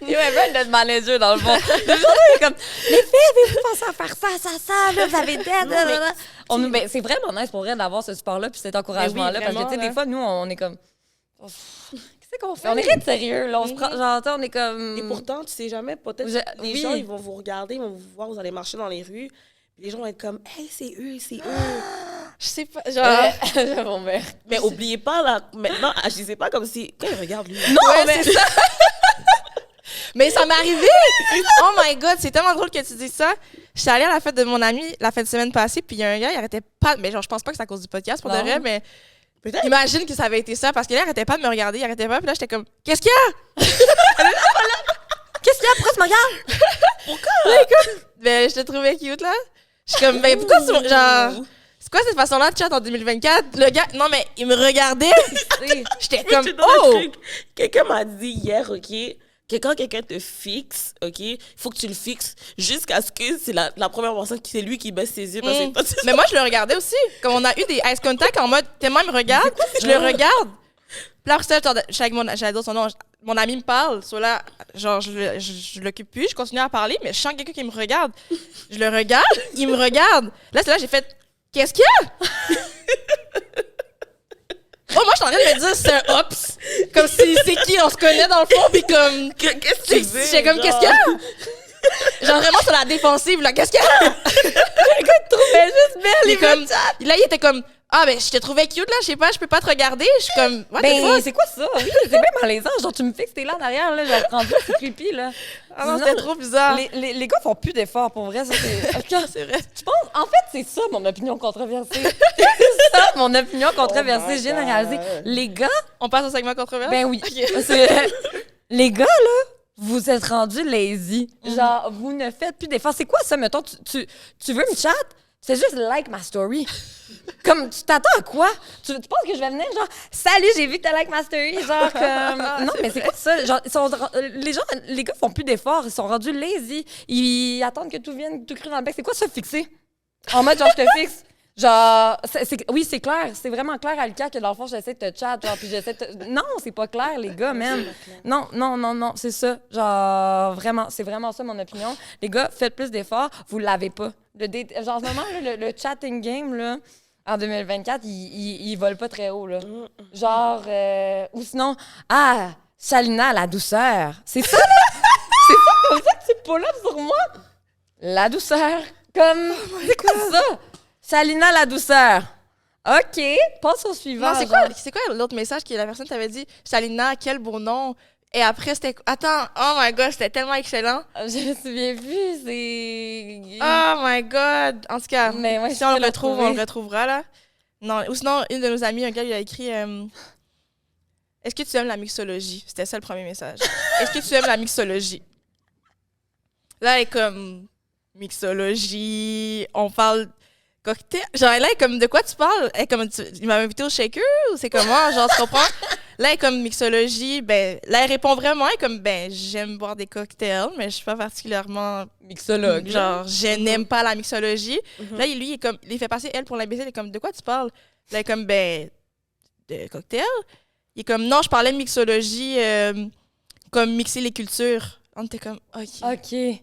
S1: Il y avait notre manager dans le fond. Le jour il est comme, les filles, avez-vous pensé à faire ça, là, vous avez d'aide. C'est vraiment nice pour vrai d'avoir ce support-là puis cet encouragement-là.
S2: Mais oui,
S1: parce que, tu sais,
S2: vraiment,
S1: des fois, nous, on est comme, qu'est-ce qu'on fait? On est rien de sérieux, là. On se prend, genre, tu sais, on est comme.
S3: Et pourtant, tu sais jamais, peut-être les
S1: oui.
S3: gens, ils vont vous regarder, ils vont vous voir, vous allez marcher dans les rues. Les gens vont être comme, hey, c'est eux, c'est eux.
S2: Je sais pas, genre...
S1: Mon mère.
S3: Mais oubliez pas, là, maintenant, agissez pas comme si. Quand ils regardent lui.
S1: Non, mais c'est ça.
S2: Mais ça m'est arrivé! Oh my God, c'est tellement drôle que tu dis ça. J'étais allée à la fête de mon ami la fête de semaine passée, puis il y a un gars, il arrêtait pas... Mais genre, je pense pas que c'est à cause du podcast, pour de vrai, mais...
S3: Peut-être.
S2: Imagine que ça avait été ça, parce que là, il arrêtait pas de me regarder, il arrêtait pas, puis là, j'étais comme, qu'est-ce qu'il y a?
S1: Qu'est-ce qu'il y a? Pourquoi tu me regardes?
S2: Pourquoi? Ben, je te trouvais cute, là. Je suis comme, ben, pourquoi genre... C'est quoi cette façon-là de chat en 2024? Le gars, non, mais il me regardait. J'étais comme, oh!
S3: Quelqu'un m'a dit hier, OK, que quand quelqu'un te fixe, OK, il faut que tu le fixes jusqu'à ce que c'est la première personne qui c'est lui qui baisse ses yeux. Parce que toi,
S2: Mais moi, je le regardais aussi. Comme on a eu des ice contact en mode, tellement il me regarde, je le regarde. Puis là, après ça, je suis avec j'allais dire son nom, mon ami me parle. Soit là, genre, je l'occupe plus, je continue à parler, mais je sens quelqu'un qui me regarde. Je le regarde, il me regarde. Là, c'est là, j'ai fait, qu'est-ce qu'il y a? Oh, moi, je suis en train de me dire, c'est un ops. Comme si c'est qui, on se connaît dans le fond, puis comme.
S3: Qu'est-ce que tu dis?
S2: J'étais comme, qu'est-ce qu'il y a? Genre vraiment sur la défensive, là, qu'est-ce qu'il y a? Le gars, te trouvait juste belle, là, il était comme, ah, ben, je te trouvais cute, là, je sais pas, je peux pas te regarder. Je suis comme, what the
S1: Ben,
S2: fuck?
S1: c'est quoi ça? Oui, c'est bien malaisant. Genre, tu me fixes, t'es là en arrière, là, genre, rendu, c'est creepy, là.
S2: Ah non, c'était trop bizarre.
S1: Les gars font plus d'efforts, pour vrai, ça, c'est...
S2: C'est vrai.
S1: Je pense, en fait, c'est ça, mon opinion controversée. C'est ça, mon opinion controversée.
S3: my
S1: Je viens de
S3: God.
S1: réaliser. Les gars,
S2: On passe au segment controversé?
S1: ben oui.
S2: Ok.
S1: Les gars, là, vous êtes rendus lazy. Genre, vous ne faites plus d'efforts. C'est quoi ça, mettons, tu veux me chat? C'est juste like ma story. Comme, tu t'attends à quoi? Tu penses que je vais venir, genre, salut, j'ai vu que t'as like ma story. Genre, comme. Non, mais c'est quoi ça? Genre, les gars font plus d'efforts. Ils sont rendus lazy. Ils attendent que tout vienne tout cru dans le bec. C'est quoi ça, fixer? En mode, genre, je te fixe. Genre, oui, c'est clair. C'est vraiment clair, Alika, que dans le fond, j'essaie de te chat. Genre, puis j'essaie de te... Non, c'est pas clair, les gars, même. Non, c'est ça. Genre, vraiment, c'est vraiment ça, mon opinion. Les gars, faites plus d'efforts. Vous l'avez pas. Genre, en ce moment, là, le chatting game, là, en 2024, il vole pas très haut, là. Genre, ou sinon, Salina, la douceur. C'est ça, là? C'est ça, comme ça que tu pull up sur moi? La douceur. Comme, c'est quoi ça? Salina, la douceur. OK, passe au suivant.
S2: Non, c'est quoi l'autre message que la personne t'avait dit? Salina, quel beau nom. Et après, c'était... Attends, oh my God, c'était tellement excellent.
S1: Je me souviens plus, c'est...
S2: Oh my God. En tout cas,
S1: Mais ouais,
S2: si on le retrouve, on le retrouvera, là. Non, ou sinon, une de nos amies, un gars, il a écrit... Est-ce que tu aimes la mixologie? C'était ça le premier message. Est-ce que tu aimes la mixologie? Là, elle est comme... Mixologie, on parle... Cocktail. Genre, là, elle est comme, de quoi tu parles? Elle est comme, il m'a invité au shaker ou c'est comment? Genre, tu comprends? Là, elle est comme mixologie. Ben, là, elle répond vraiment. Elle est comme, ben, j'aime boire des cocktails, mais je suis pas particulièrement
S1: mixologue.
S2: Genre, je n'aime pas la mixologie. Là, lui, il est comme, il fait passer elle pour l'imbécile. Il est comme, de quoi tu parles? Là, elle est comme, ben, de cocktails. Il est comme, non, je parlais de mixologie, comme mixer les cultures. On était comme, OK.
S1: OK.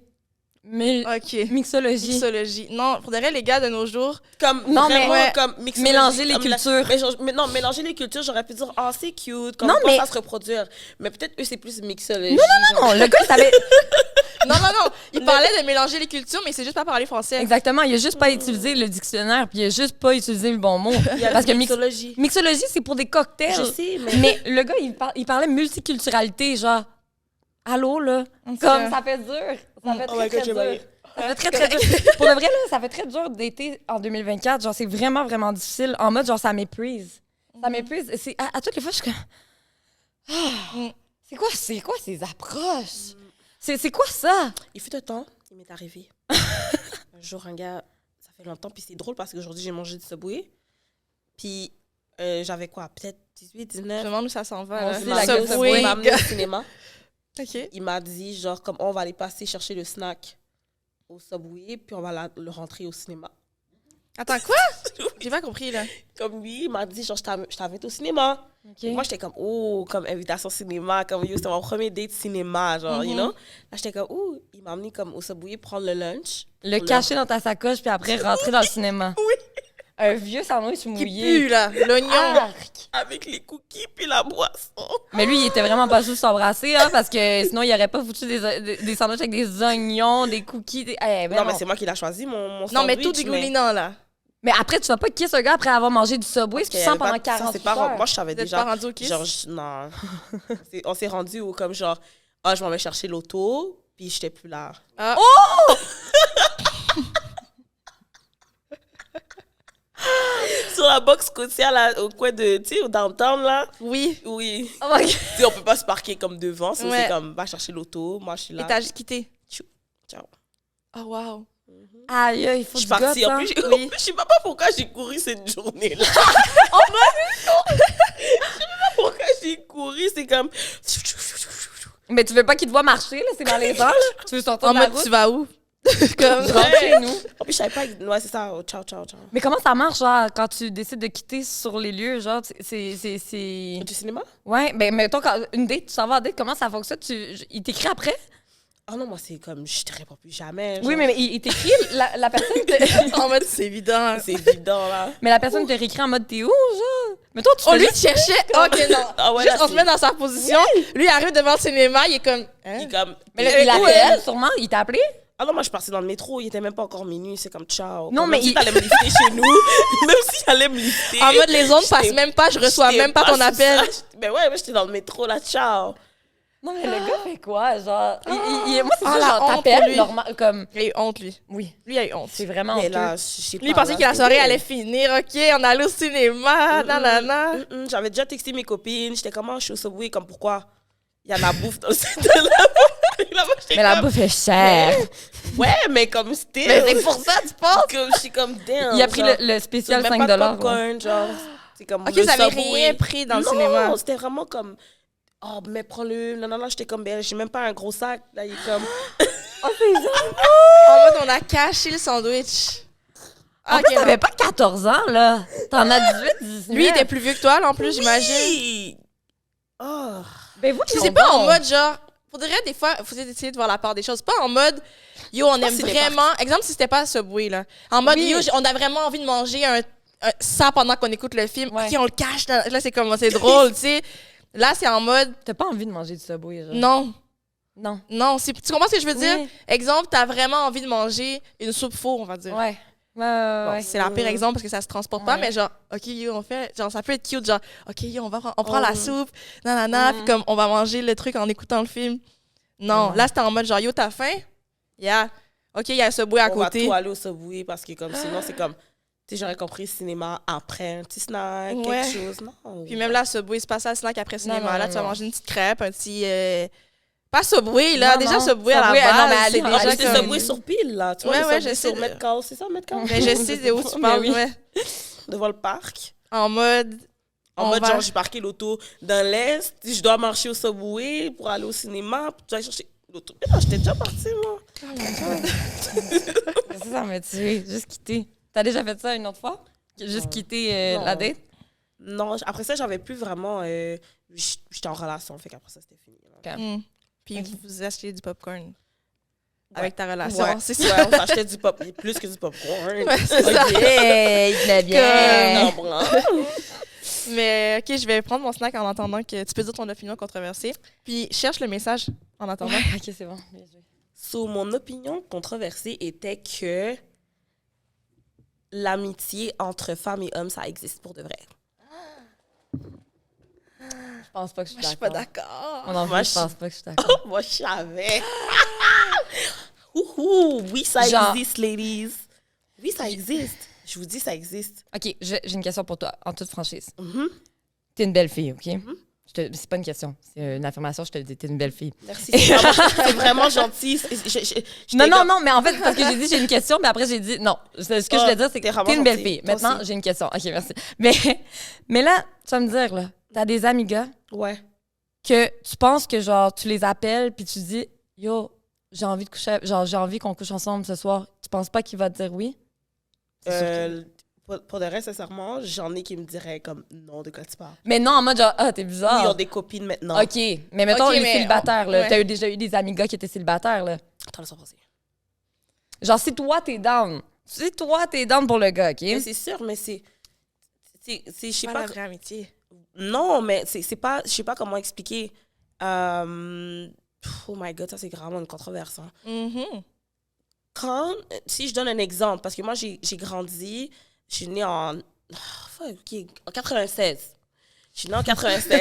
S1: Mais
S2: OK.
S1: mixologie.
S2: Mixologie. Non, pour de vrai, les gars, de nos jours...
S3: Comme,
S1: non,
S3: vraiment,
S1: mais
S3: comme
S1: mélanger les cultures.
S3: Mais non, mélanger les cultures, j'aurais pu dire, c'est cute, comme
S1: non, mais...
S3: ça se reproduire. Mais peut-être eux, c'est plus mixologie.
S1: Non, le gars, il savait...
S2: non, il parlait de mélanger les cultures, mais c'est juste pas parler français.
S1: Exactement, il a juste pas utilisé le dictionnaire, puis il a juste pas utilisé le bon mot.
S3: Parce que mixologie.
S1: Mixologie, c'est pour des cocktails.
S3: Je sais,
S1: mais le gars, il parlait multiculturalité, genre... Allô, là? Comme, ça fait dur. Ça fait très dur. Ça fait très dur. Pour de vrai, là, ça fait très dur d'été en 2024. Genre, c'est vraiment, vraiment difficile. En mode, genre, ça m'épuise. Ça m'épuise. À toutes les fois, je suis comme... C'est quoi ces approches? C'est quoi ça?
S3: Il fut un temps, il m'est arrivé. Un jour, un gars, ça fait longtemps, puis c'est drôle parce qu'aujourd'hui, j'ai mangé du Subway. Puis j'avais quoi? Peut-être 18, 19.
S2: Je me demande où ça s'en va.
S3: Il m'a amené au cinéma.
S2: OK.
S3: Il m'a dit, genre, comme on va aller passer chercher le snack au Subway, puis on va le rentrer au cinéma.
S2: Attends, quoi? J'ai pas compris, là.
S3: Comme lui, il m'a dit, genre, je t'invite au cinéma.
S1: Okay.
S3: Moi, j'étais comme, comme invitation cinéma, comme, c'était mon premier date cinéma, genre, you know? Là, j'étais comme, il m'a amené comme au Subway prendre le lunch.
S1: Le cacher dans ta sacoche, puis après rentrer dans le cinéma.
S3: Oui.
S1: Un vieux sandwich mouillé.
S2: Qui pue, là. L'oignon.
S3: Avec les cookies puis la boisson.
S1: Mais lui, il était vraiment pas sûr de s'embrasser, hein, parce que sinon, il aurait pas foutu des sandwichs avec des oignons, des cookies. Non,
S3: mais c'est moi qui l'ai choisi, mon sandwich.
S2: Non, mais tout dégoulinant, là.
S1: Mais après, tu vas pas kiss un gars après avoir mangé du Subway, tu sens pendant 40 heures.
S3: Moi, je savais déjà.
S2: Pas rendu au kiss?
S3: Genre, non. On s'est rendu au comme genre, Ah, je m'en vais chercher l'auto, puis j'étais plus là.
S2: Ah.
S1: Oh!
S3: Sur la box côtière, là, au coin de, tu sais, au downtown, là.
S2: Oui.
S3: Oui.
S1: Oh my God.
S3: Tu sais, on peut pas se parquer comme devant. C'est
S2: Ouais.
S3: comme, va chercher l'auto, moi, je suis là.
S2: Et t'as juste quitté.
S3: Ciao.
S2: Oh, wow.
S1: Aïe, il faut
S3: Je suis
S1: du
S3: partie.
S1: gosse,
S3: En
S1: hein.
S3: plus,
S2: Oui.
S3: je sais pas pourquoi j'ai couru cette journée-là. Je sais pas pourquoi j'ai couru. C'est comme...
S1: Mais tu veux pas qu'il te voit marcher, là, c'est dans les airs, là. Tu veux sortir
S2: En
S1: de la
S2: mode,
S1: route?
S2: tu vas où? Comme...
S1: Tu rentres chez nous.
S3: En plus, je savais pas... Ouais, c'est ça. Oh, ciao.
S1: Mais comment ça marche, genre, quand tu décides de quitter sur les lieux, genre, c'est...
S3: Du cinéma?
S1: Ouais, ben, mettons, quand une date, tu s'en vas en date, comment ça fonctionne? Il t'écrit après?
S3: Ah non, moi, c'est comme... Je te réponds plus jamais.
S1: Oui,
S3: genre.
S1: mais il t'écrit, la personne te...
S2: En mode, c'est évident.
S3: C'est évident, là.
S1: Mais la personne te réécrit en mode, t'es où, genre? Mais toi, tu
S2: Oh,
S1: fais
S2: lui,
S1: juste-
S2: il cherchait. OK, non.
S3: Ah ouais,
S2: Juste,
S3: là,
S2: on se met dans sa position. Lui, il arrive devant le cinéma, il est comme... Hein?
S3: Il est comme...
S1: Mais là, il
S2: où
S1: appelle, sûrement, il t'a appelé?
S3: Ah non, moi, je suis partie dans le métro. Il était même pas encore minuit. C'est comme ciao.
S1: Non,
S3: Comme
S1: mais
S3: même si
S1: il-
S3: t'allais me lifter chez nous. Même si t'allais me lifter.
S2: En mode, les ondes passent
S3: j'étais-
S2: même pas, je reçois
S3: j'étais
S2: même pas ton
S3: sous
S2: appel.
S3: ça. Mais ouais, moi, j'étais dans le métro, là. Ciao.
S1: Non, mais le gars fait quoi? Genre, moi, c'est
S2: Ah,
S1: ça,
S2: la
S1: genre,
S2: honte pour
S1: t'appelles,
S2: lui.
S1: normal, comme...
S2: Il a eu honte, lui.
S1: Oui,
S2: Lui, il a eu honte.
S1: c'est vraiment
S3: Mais
S1: honteux.
S3: là, je sais pas.
S2: Lui, il pensait
S3: là,
S2: que la
S3: c'est
S2: soirée
S3: weird.
S2: allait finir. OK, on allait au cinéma, nanana.
S3: J'avais déjà texté mes copines. J'étais comme, je suis au Subway. Comme, pourquoi? Il y a de la bouffe dans le site de là-bas. J'étais
S1: Mais la
S3: comme,
S1: bouffe est chère.
S3: Ouais, mais comme c'était.
S1: Mais c'est pour ça, tu penses?
S3: Je suis comme, damn.
S1: Il a pris
S3: genre,
S1: le spécial
S3: même
S1: 5
S3: pas de
S1: $.
S3: popcorn, genre. C'est comme.
S2: OK,
S3: le
S2: vous avez
S3: Subway.
S2: rien pris dans le
S3: Non,
S2: cinéma.
S3: c'était vraiment comme. Oh, mais prends-le. Non, j'étais comme, ben, j'ai même pas un gros sac. Là, il est comme.
S2: En mode, on a caché le sandwich.
S1: En
S2: OK,
S1: plus,
S2: non.
S1: t'avais pas 14 ans, là. T'en as 18, 19.
S2: Lui, il était plus vieux que toi, là, en plus, j'imagine.
S3: Oui. Oh.
S1: Ben, vous,
S2: Puis c'est pas en mode genre, faudrait des fois, faut essayer de voir la part des choses. Pas en mode, yo, on aime
S3: c'est des
S2: vraiment. Exemple, si c'était pas Subway, là. En mode,
S1: Oui.
S2: yo, on a vraiment envie de manger ça pendant qu'on écoute le film.
S1: Ouais.
S2: OK, on le cache. Là, c'est comme, c'est drôle, tu sais. Là, c'est en mode,
S1: T'as pas envie de manger du Subway, genre?
S2: non.
S1: Non.
S2: Non, tu comprends ce que je veux dire?
S1: Oui.
S2: Exemple, t'as vraiment envie de manger une soupe four, on va dire.
S1: Ouais.
S2: Bon,
S1: Ouais.
S2: c'est la pire exemple parce que ça se transporte pas,
S1: Ouais.
S2: mais genre, OK, yo, on fait, genre, ça peut être cute, genre, OK, yo, on prend la soupe, nanana, puis comme, on va manger le truc en écoutant le film. Non,
S1: Ouais.
S2: là, c'était en mode, genre, yo, t'as faim? Yeah. OK, il y a un Subway à
S3: On va
S2: côté.
S3: tout aller au Subway parce que comme sinon c'est comme tu sais j'aurais compris cinéma après un petit snack
S2: Ouais.
S3: quelque chose non.
S2: Puis même là, Subway, c'est pas ça le snack après cinéma.
S1: non,
S2: là,
S1: non,
S2: tu vas
S1: non.
S2: manger une petite crêpe, un petit... Pas Subway, là.
S1: Non,
S2: Déjà,
S1: non.
S2: Subway à la
S1: Subway,
S2: base,
S1: non, mais Ali,
S2: c'est
S1: en
S2: déjà
S1: fait,
S3: c'est
S2: comme...
S3: Subway sur pile là tu vois
S2: Ouais,
S3: le
S2: ouais,
S3: Subway
S2: je sais.
S3: sur Metcalfe c'est ça Metcalfe
S2: Mais je sais de où tu
S1: Mais
S2: parles,
S1: oui.
S2: ouais.
S3: devant le parc
S2: En mode...
S3: en
S2: on
S3: mode
S2: va-
S3: genre j'ai parqué l'auto dans l'est je dois marcher au Subway pour aller au cinéma puis tu vas chercher l'auto mais non j'étais déjà partie moi
S1: Ça m'a tué. Juste quitter. T'as déjà fait ça une autre fois? Juste quitter
S3: Non.
S1: la date?
S3: non après ça j'avais plus vraiment j'étais en relation fait qu'après ça c'était fini là.
S2: Hmm. Puis
S1: Ok.
S2: vous achetez du popcorn.
S3: Ouais.
S2: Avec ta relation,
S3: Ouais.
S2: c'est ça.
S3: Ouais, on s'achetait du pop plus que du popcorn
S2: Ouais, c'est ça.
S1: Ok, il venait bien.
S3: non blanc.
S2: Mais OK, je vais prendre mon snack en attendant que tu peux dire ton opinion controversée. Puis cherche le message en attendant.
S1: Ouais, ok, c'est bon. Bien joué.
S3: So, mon opinion controversée était que l'amitié entre femmes et hommes, ça existe pour de vrai.
S1: Je pense pas que je suis
S2: Je suis
S1: d'accord.
S2: pas d'accord.
S1: Moi non plus,
S3: Moi,
S1: je pense pas que je suis d'accord.
S3: Moi, je savais. Ouhou, oui, ça
S1: Genre-
S3: existe, ladies. Oui, ça existe. Je vous dis, ça existe.
S1: Ok, j'ai une question pour toi, en toute franchise.
S3: Mhm.
S1: T'es une belle fille, ok? C'est pas une question, c'est une affirmation, je te le dis, t'es une belle fille.
S3: Merci. C'est vraiment gentil.
S1: Non, mais en fait, parce que j'ai dit j'ai une question, mais après j'ai dit non. Ce que je voulais dire, c'est
S3: t'es
S1: que
S3: vraiment
S1: t'es une belle
S3: gentille.
S1: fille.
S3: Toi
S1: Maintenant,
S3: aussi.
S1: j'ai une question. Ok, merci. Mais là, tu vas me dire, là, t'as des amis gars
S3: Ouais.
S1: que tu penses que, genre, tu les appelles, puis tu dis, yo, j'ai envie de coucher, genre, j'ai envie qu'on couche ensemble ce soir. Tu penses pas qu'il va te dire oui? C'est sûr que-
S3: Pour de vrai, sincèrement, j'en ai qui me diraient comme non, de quoi tu parles.
S1: Mais non, en mode, genre, ah, t'es
S3: Ils
S1: bizarre.
S3: ont des copines maintenant.
S1: Ok, mais mettons
S2: Ok,
S1: les
S2: mais
S1: célibataires, là.
S2: ouais.
S1: T'as déjà eu des amis gars qui étaient célibataires, là.
S3: Attends, laisse-moi penser.
S1: Genre, si toi, t'es down. Si toi, t'es down pour le gars, ok?
S3: Mais c'est sûr, mais c'est je sais
S2: Pas
S3: pas.
S2: la vraie amitié.
S3: Non, mais c'est pas, je sais pas comment expliquer. Oh my god, ça c'est vraiment une controverse. Hein.
S2: Mhm.
S3: Si je donne un exemple, parce que moi j'ai grandi, je suis née en, en 96. Je suis née en 96,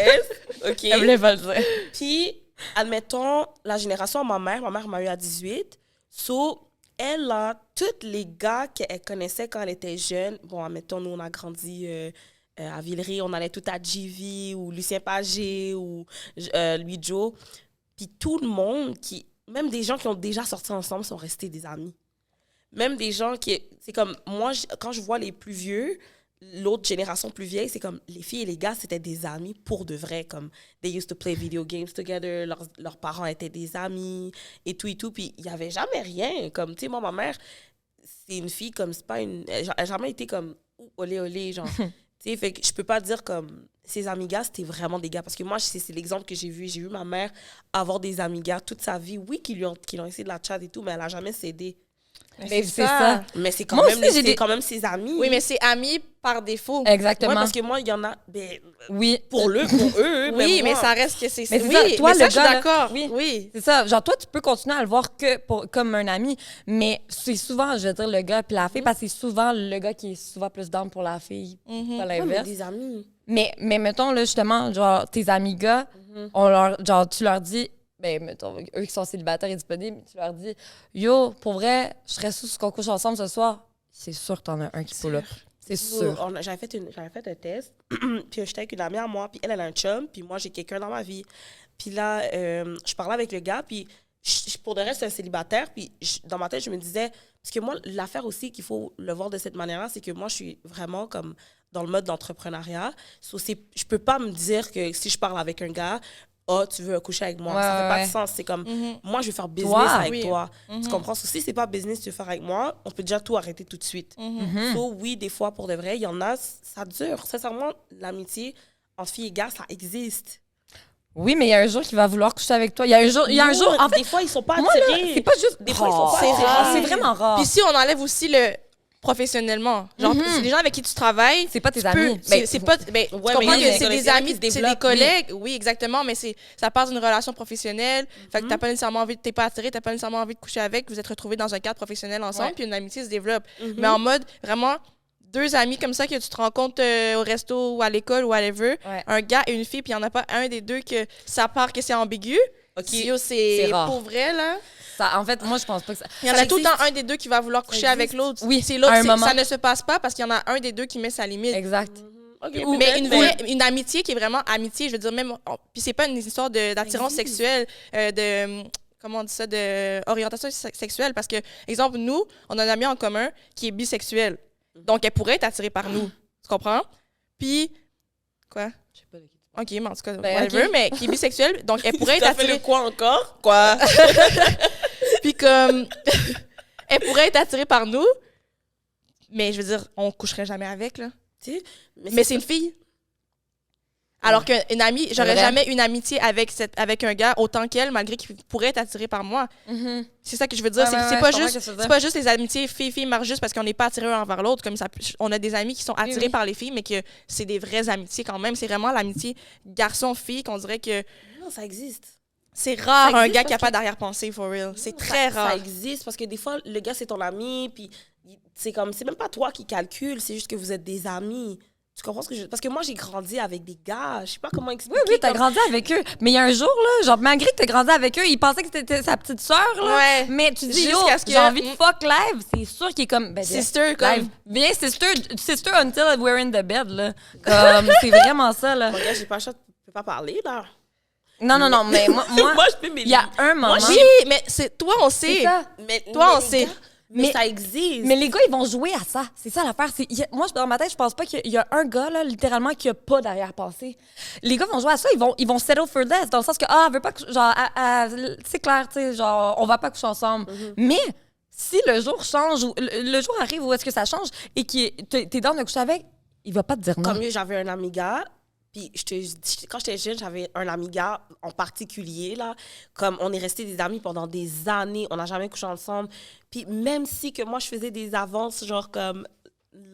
S3: ok.
S1: Elle voulait pas le dire.
S3: Puis admettons, la génération de ma mère m'a eu à 18. So, elle a tous les gars qu'elle connaissait quand elle était jeune. Bon, admettons, nous, on a grandi à Villeray, on allait tout à GV ou Lucien Pagé ou Louis Joe. Puis tout le monde, même des gens qui ont déjà sorti ensemble, sont restés des amis. Même des gens qui... C'est comme, moi, quand je vois les plus vieux, l'autre génération plus vieille, c'est comme, les filles et les gars, c'était des amis pour de vrai. Comme, they used to play video games together, leurs parents étaient des amis, et tout, et tout. Puis il n'y avait jamais rien. Comme, tu sais, moi, ma mère, c'est une fille comme, c'est pas une... Elle n'a jamais été comme, olé, olé, genre... Tu sais, fait que je peux pas dire comme... Ses amis gars, c'était vraiment des gars. Parce que moi, c'est l'exemple que j'ai vu. J'ai vu ma mère avoir des amis gars toute sa vie. Oui, qui l'ont essayé de la chat et tout, mais elle n'a jamais cédé.
S1: Mais c'est ça.
S3: Mais c'est quand,
S1: Moi
S3: même,
S1: aussi,
S3: c'est quand même ses amis.
S2: Oui, mais c'est amis par défaut.
S1: Exactement.
S3: Ouais, parce que moi, il y en a... Ben,
S1: oui.
S3: pour eux,
S2: oui, mais
S3: moi.
S2: ça reste que c'est...
S1: Mais c'est
S2: oui,
S1: ça, toi,
S2: mais ça,
S1: le
S2: je suis
S1: gars,
S2: d'accord.
S1: là,
S2: Oui.
S1: C'est ça. Genre, toi, tu peux continuer à le voir comme un ami, mais c'est souvent, je veux dire, le gars puis la fille, parce que c'est souvent le gars qui est souvent plus down pour la fille, pas
S3: Ouais, mais
S1: l'inverse.
S3: des amis.
S1: Mais mettons, là, justement, genre, tes amis gars, tu leur dis, ben, mettons, eux qui sont célibataires et disponibles, tu leur dis, yo, pour vrai, je serais sous ce qu'on couche ensemble ce soir. C'est sûr que t'en as un qui pull up. C'est sûr.
S3: J'avais fait un test, puis j'étais avec une amie à moi, puis elle a un chum, puis moi, j'ai quelqu'un dans ma vie. Puis là, je parlais avec le gars, puis pour de reste, c'est un célibataire, puis dans ma tête, je me disais, parce que moi, l'affaire aussi qu'il faut le voir de cette manière-là, c'est que moi, je suis vraiment comme dans le mode d'entrepreneuriat. Je peux pas me dire que si je parle avec un gars, oh, tu veux coucher avec moi. Ça fait pas de sens. C'est comme, moi, je veux faire business avec toi. Tu comprends? Si c'est pas business que tu veux faire avec moi, on peut déjà tout arrêter tout de suite. So, oui, des fois, pour de vrai, il y en a, ça dure. Sincèrement, l'amitié entre filles et gars, ça existe.
S1: Oui, mais il y a un jour qu'il va vouloir coucher avec toi. Il y a un jour, en fait,
S3: des fois, ils sont pas
S1: moi, là,
S3: attirés.
S1: c'est pas juste
S3: Des fois, ils sont pas
S1: c'est
S3: attirés.
S1: rare. C'est vraiment rare.
S2: Puis si on enlève aussi le professionnellement, genre, c'est les gens avec qui tu travailles.
S1: C'est pas tes
S2: tu
S1: amis.
S2: peux-
S1: Ben,
S2: c'est pas... Ben, tu comprends
S3: mais
S2: que c'est
S3: les
S2: des
S3: amis
S2: amis,
S3: qui se
S2: c'est des
S3: développent,
S2: collègues. Oui, exactement, mais ça part d'une relation professionnelle. Fait que t'as pas nécessairement envie, t'es pas attiré, t'as pas nécessairement envie de coucher avec, vous êtes retrouvés dans un cadre professionnel ensemble,
S1: Ouais.
S2: puis une amitié se développe. Mais en mode, vraiment, deux amis comme ça que tu te rencontres au resto ou à l'école ou whatever,
S1: Ouais.
S2: un gars et une fille, puis il y en a pas un des deux que ça part que c'est ambigu.
S3: OK.
S2: Yo, c'est
S1: C'est rare.
S2: pour vrai, là.
S1: Ça, en fait, moi, je pense pas que ça...
S2: Il y en
S3: Ça
S2: a tout le
S3: existe.
S2: temps un des deux qui va vouloir coucher
S3: Ça
S2: avec
S3: existe.
S2: l'autre.
S1: Oui,
S2: c'est l'autre,
S1: à un moment.
S2: ça ne se passe pas parce qu'il y en a un des deux qui met sa limite.
S1: Exact.
S3: OK,
S2: Mais
S3: peut-être,
S2: une amitié qui est vraiment amitié, je veux dire, même. Puis c'est pas une histoire d'attirance
S3: existe.
S2: sexuelle, comment on dit ça, de orientation sexuelle. Parce que, exemple, nous, on a un ami en commun qui est bisexuel. Donc, elle pourrait être attirée par nous. Tu comprends? Puis, quoi?
S3: Je sais pas de qui tu
S2: OK, mais en tout cas,
S1: Ben,
S2: whatever,
S1: ok.
S2: mais qui est bisexuelle. Donc, elle pourrait être
S3: T'as fait
S2: attirée.
S3: le quoi encore?
S2: Quoi? Puis comme, elle pourrait être attirée par nous, mais je veux dire, on coucherait jamais avec, là.
S3: Tu sais,
S2: Mais c'est une fille. Alors qu'une amie, j'aurais
S1: vrai.
S2: jamais une amitié avec un gars autant qu'elle, malgré qu'il pourrait être attiré par moi. C'est ça que je veux dire.
S1: Ouais, ouais,
S2: C'est
S1: ouais,
S2: pas
S1: je comprends
S2: juste,
S1: ce que tu veux
S2: c'est
S1: dire.
S2: pas juste les amitiés filles-filles marchent juste parce qu'on n'est pas attirés un envers l'autre. Comme ça, on a des amis qui sont attirés
S1: oui.
S2: par les filles, mais que c'est des vraies amitiés quand même. C'est vraiment l'amitié garçon-fille qu'on dirait que
S3: Non, ça existe.
S2: c'est rare
S3: Ça
S2: un
S3: existe
S2: gars qui a
S3: parce
S2: pas
S3: que-
S2: d'arrière-pensée, for real. C'est très
S3: Ça
S2: rare.
S3: existe parce que des fois, le gars, c'est ton ami, puis c'est comme, c'est même pas toi qui calcule, c'est juste que vous êtes des amis. Tu comprends ce que je... Parce que moi, j'ai grandi avec des gars, je sais pas comment expliquer.
S1: Oui, t'as
S3: comme-
S1: grandi avec eux. Mais il y a un jour, là, genre, malgré que t'as grandi avec eux, ils pensaient que c'était sa petite sœur, là.
S2: Ouais.
S1: Mais tu dis, yo,
S2: Jusqu'à ce que-
S1: j'ai envie de fuck live. C'est sûr qu'il est comme, ben,
S2: Sister,
S1: live.
S2: comme.
S1: Viens, sister until we're in the bed, là. Comme, c'est vraiment ça, là.
S3: Mon gars, j'ai pas le choix, tu peux pas parler, là.
S1: Non, mais moi,
S3: Moi, je peux
S1: il y a un moment.
S2: Oui, mais c'est toi, on
S1: C'est
S2: sait.
S1: ça.
S3: Mais,
S2: Toi, on
S3: les
S2: sait.
S3: gars, mais ça existe.
S1: Mais les gars, ils vont jouer à ça. C'est ça l'affaire. Moi, dans ma tête, je pense pas qu'il y a un gars, là, littéralement, qui a pas d'arrière-pensée. Les gars vont jouer à ça. Ils vont settle for less. Dans le sens que, elle veut pas que. Genre, c'est clair, tu sais, genre, on va pas coucher ensemble. Mais si le jour change, ou le jour arrive où est-ce que ça change et que t'es dans de coucher avec, il va pas te dire non.
S3: Comme mieux, j'avais un ami gars, puis quand j'étais jeune, j'avais un ami gars en particulier, là. Comme on est restés des amis pendant des années, on n'a jamais couché ensemble. Puis même si que moi, je faisais des avances, genre comme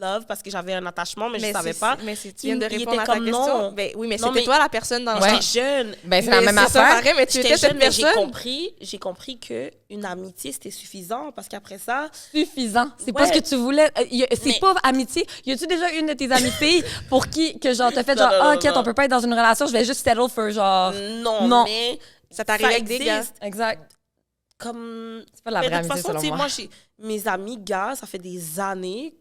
S3: love, parce que j'avais un attachement, mais je savais pas.
S2: Mais tu viens de
S3: Il
S2: répondre
S3: était
S2: à ta
S3: comme
S2: question.
S3: non.
S2: Ben, oui, mais
S3: Non,
S2: c'était
S3: mais-
S2: toi la personne dans
S1: Ouais.
S2: le
S3: J'étais jeune.
S1: Ben, c'est la même
S2: c'est ça,
S1: affaire.
S2: pareil, mais tu
S3: J'étais
S2: étais cette
S3: jeune, mais
S2: personne.
S3: j'ai compris qu'une amitié, c'était suffisant, parce qu'après ça,
S1: Suffisant. C'est pas
S3: Ouais.
S1: ce que tu voulais. C'est
S3: Mais-
S1: pas amitié. Y a-tu déjà une de tes amies filles pour qui, que genre, t'as fait
S3: Non,
S1: genre,
S3: non,
S1: ah,
S3: non,
S1: Kate,
S3: non.
S1: on peut pas être dans une relation, je vais juste settle for genre.
S3: non,
S1: Non.
S3: mais
S2: Ça t'arrive avec des gars.
S3: existe.
S1: Exact.
S3: Comme...
S1: C'est pas la
S3: Mais
S1: vraie
S3: de toute
S1: amitié,
S3: façon,
S1: selon
S3: tu sais,
S1: moi.
S3: moi, mes amis gars, ça fait des années